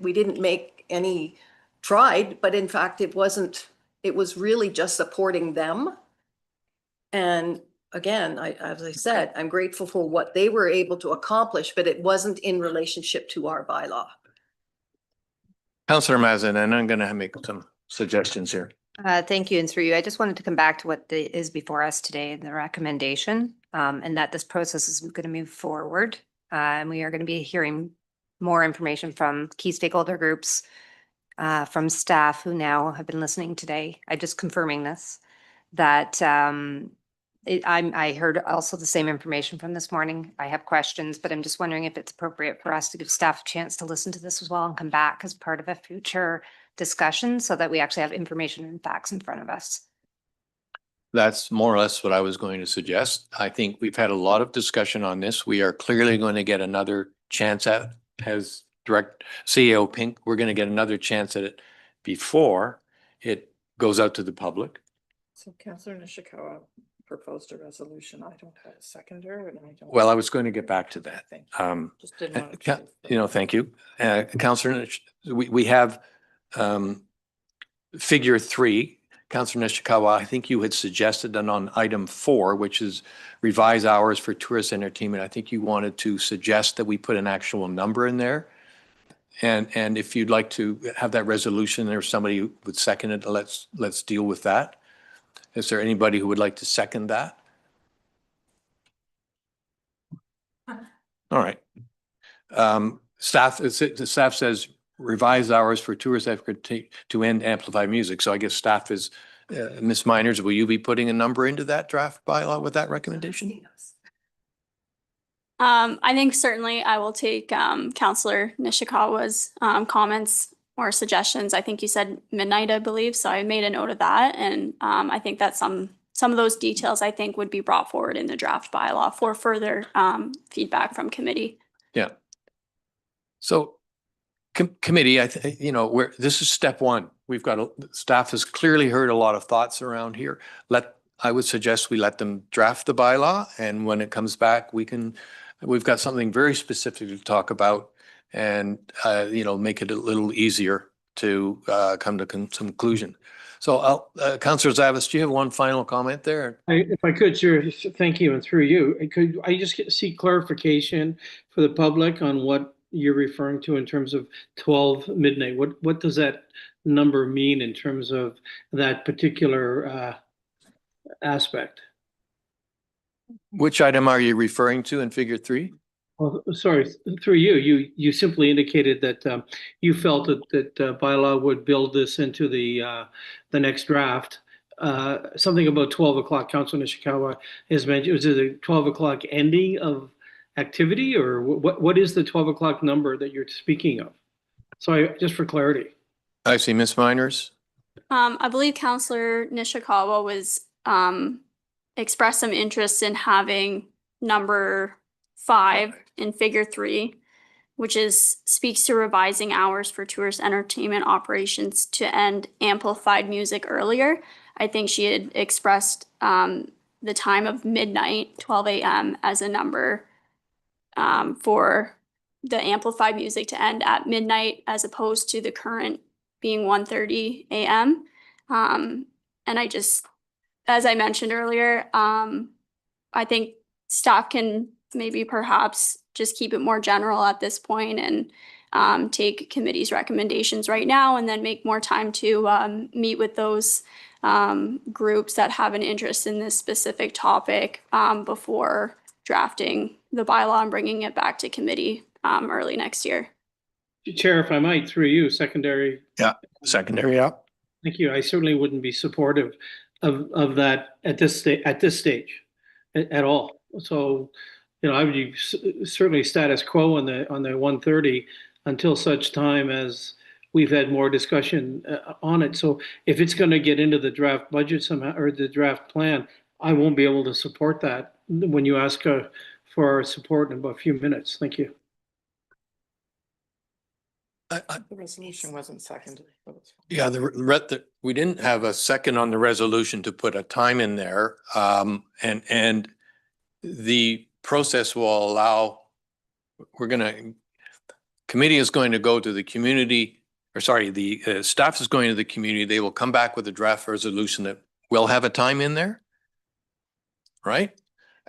We didn't make any tried, but in fact, it was really just supporting them. And again, as I said, I'm grateful for what they were able to accomplish, but it wasn't in relationship to our bylaw. Councillor Mazin, and I'm going to make some suggestions here. Thank you. And through you, I just wanted to come back to what is before us today, the recommendation, and that this process is going to move forward. And we are going to be hearing more information from key stakeholder groups, from staff who now have been listening today. I'm just confirming this, that I heard also the same information from this morning. I have questions, but I'm just wondering if it's appropriate for us to give staff a chance to listen to this as well and come back as part of a future discussion so that we actually have information and facts in front of us. That's more or less what I was going to suggest. I think we've had a lot of discussion on this. We are clearly going to get another chance at, as Direct CEO Pink, we're going to get another chance at it before it goes out to the public. So Councillor Nishikawa proposed a resolution. I don't have a seconder, and I don't. Well, I was going to get back to that. Just didn't want to. Thank you. Councillor, we have figure 3. Councillor Nishikawa, I think you had suggested that on item 4, which is revise hours for tourist entertainment. I think you wanted to suggest that we put an actual number in there. And if you'd like to have that resolution, there's somebody who would second it. Let's deal with that. Is there anybody who would like to second that? All right. The staff says revise hours for tourist to end amplified music. So I guess staff is, Ms. Miners, will you be putting a number into that draft bylaw with that recommendation? I think certainly I will take Councillor Nishikawa's comments or suggestions. I think you said midnight, I believe. So I made a note of that. And I think that some of those details I think would be brought forward in the draft bylaw for further feedback from committee. Yeah. So Committee, this is step one. Staff has clearly heard a lot of thoughts around here. I would suggest we let them draft the bylaw, and when it comes back, we've got something very specific to talk about and, make it a little easier to come to some conclusion. So Councillor Zavis, do you have one final comment there? If I could, Chair, thank you, and through you, could I just seek clarification for the public on what you're referring to in terms of 12 midnight? What does that number mean in terms of that particular aspect? Which item are you referring to in figure 3? Well, sorry, through you, you simply indicated that you felt that bylaw would build this into the next draft. Something about 12 o'clock. Councilor Nishikawa has mentioned. Was it a 12 o'clock ending of activity, or what is the 12 o'clock number that you're speaking of? Sorry, just for clarity. I see, Ms. Miners. I believe Councillor Nishikawa was expressed some interest in having number 5 in figure 3, which speaks to revising hours for tourist entertainment operations to end amplified music earlier. I think she had expressed the time of midnight, 12 a.m. as a number for the amplified music to end at midnight, as opposed to the current being 1:30 a.m. And as I mentioned earlier, I think staff can maybe perhaps just keep it more general at this point and take committee's recommendations right now, and then make more time to meet with those groups that have an interest in this specific topic before drafting the bylaw and bringing it back to committee early next year. Chair, if I might, through you, secondary. Yeah, secondary, yeah. Thank you. I certainly wouldn't be supportive of that at this stage at all. So, I would be certainly status quo on the 1:30 until such time as we've had more discussion on it. So if it's going to get into the draft budget somehow, or the draft plan, I won't be able to support that when you ask for our support in about a few minutes. Thank you. The resolution wasn't seconded. Yeah, we didn't have a second on the resolution to put a time in there. And the process will allow, committee is going to go to the community, the staff is going to the community. They will come back with a draft resolution that will have a time in there, right?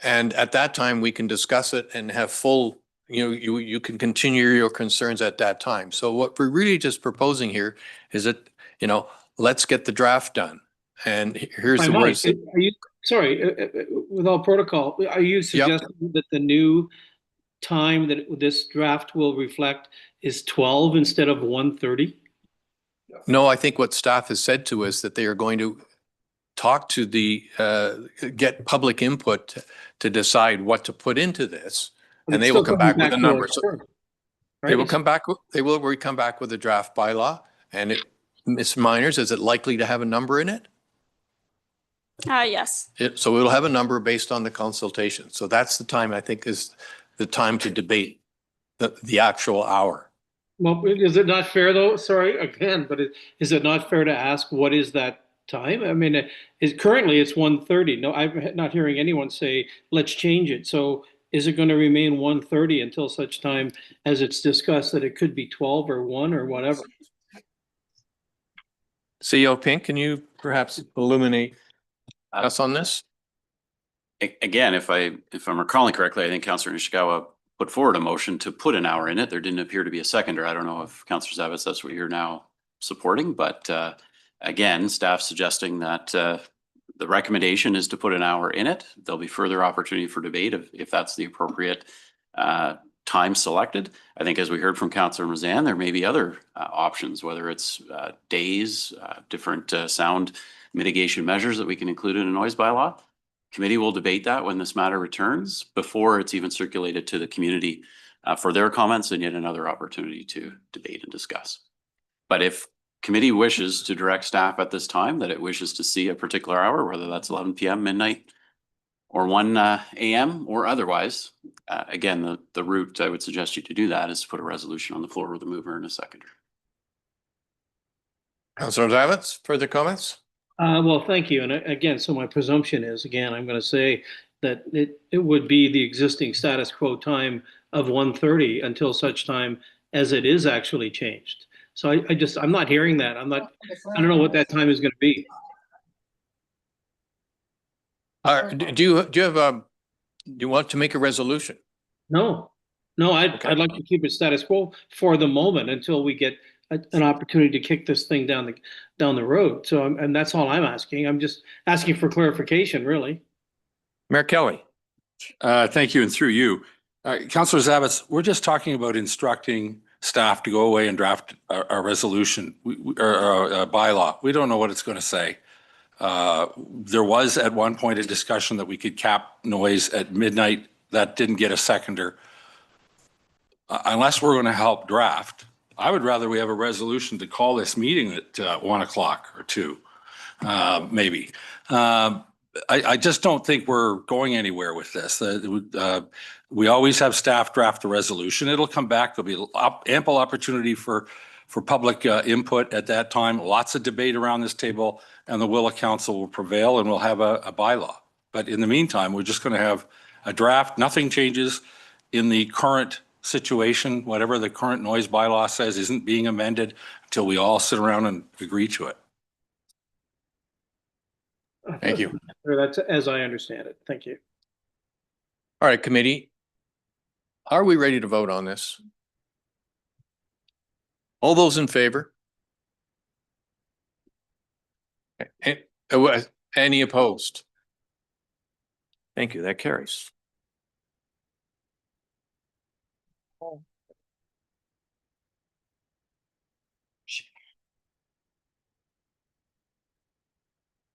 And at that time, we can discuss it and have full, you can continue your concerns at that time. So what we're really just proposing here is that, let's get the draft done. And here's the words. With all protocol, are you suggesting that the new time that this draft will reflect is 12 instead of 1:30? No, I think what staff has said to us that they are going to talk to get public input to decide what to put into this, and they will come back with a number. So they will come back. They will come back with a draft bylaw. And Ms. Miners, is it likely to have a number in it? Yes. So it'll have a number based on the consultation. So that's the time, I think, is the time to debate the actual hour. Well, is it not fair though? Sorry, again, but is it not fair to ask what is that time? I mean, currently it's 1:30. No, I'm not hearing anyone say, let's change it. So is it going to remain 1:30 until such time as it's discussed that it could be 12 or 1 or whatever? CEO Pink, can you perhaps illuminate us on this? Again, if I'm recalling correctly, I think Councillor Nishikawa put forward a motion to put an hour in it. There didn't appear to be a seconder. I don't know if Councillor Zavitz, that's what you're now supporting, but again, staff suggesting that the recommendation is to put an hour in it. There'll be further opportunity for debate if that's the appropriate time selected. I think, as we heard from Councillor Mazan, there may be other options, whether it's days, different sound mitigation measures that we can include in a noise bylaw. Committee will debate that when this matter returns, before it's even circulated to the community for their comments, and yet another opportunity to debate and discuss. But if committee wishes to direct staff at this time that it wishes to see a particular hour, whether that's 11 p.m., midnight, or 1 a.m. or otherwise, Again, the route I would suggest you to do that is to put a resolution on the floor with a mover and a seconder. Councillor Zavitz, further comments? Well, thank you. And again, so my presumption is, again, I'm going to say that it would be the existing status quo time of 1:30 until such time as it is actually changed. So I'm not hearing that. I don't know what that time is going to be. Do you want to make a resolution? No, I'd like to keep it status quo for the moment until we get an opportunity to kick this thing down the road. So, and that's all I'm asking. I'm just asking for clarification, really. Mayor Kelly. Thank you, and through you. Councillor Zavitz, we're just talking about instructing staff to go away and draft a resolution or a bylaw. We don't know what it's going to say. There was at one point a discussion that we could cap noise at midnight. That didn't get a seconder. Unless we're going to help draft, I would rather we have a resolution to call this meeting at 1 o'clock or 2, maybe. I just don't think we're going anywhere with this. We always have staff draft the resolution. It'll come back. There'll be ample opportunity for public input at that time. Lots of debate around this table, and the will of council will prevail, and we'll have a bylaw. But in the meantime, we're just going to have a draft. Nothing changes in the current situation. Whatever the current noise bylaw says isn't being amended until we all sit around and agree to it. Thank you. That's as I understand it. Thank you. All right, committee. Are we ready to vote on this? All those in favor? Any opposed? Thank you. That carries.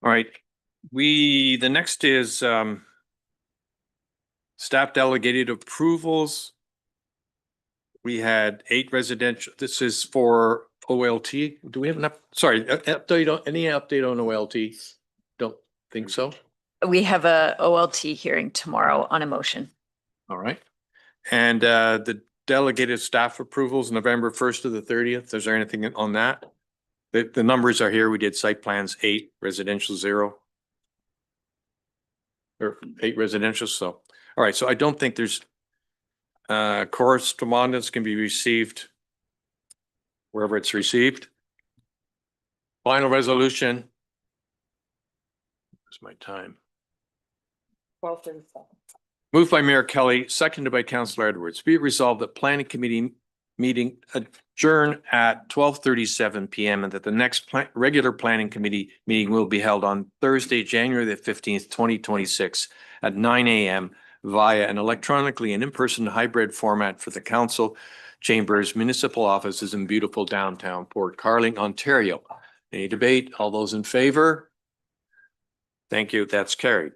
All right, the next is staff delegated approvals. We had 8 residential, this is for OLT. Do we have enough? Sorry, any update on OLT? Don't think so. We have a OLT hearing tomorrow on a motion. All right. And the delegated staff approvals, November 1st to the 30th. Is there anything on that? The numbers are here. We did site plans 8, residential 0. Or 8 residential, so. All right, so I don't think there's correspondence can be received wherever it's received. Final resolution. Where's my time? 12:37. Moved by Mayor Kelly, seconded by Councillor Edwards. Be it resolved that planning committee meeting adjourn at 12:37 p.m. and that the next regular planning committee meeting will be held on Thursday, January the 15th, 2026 at 9 a.m. via an electronically and in-person hybrid format for the council chambers, municipal offices in beautiful downtown Port Carling, Ontario. Any debate? All those in favor? Thank you. That's carried.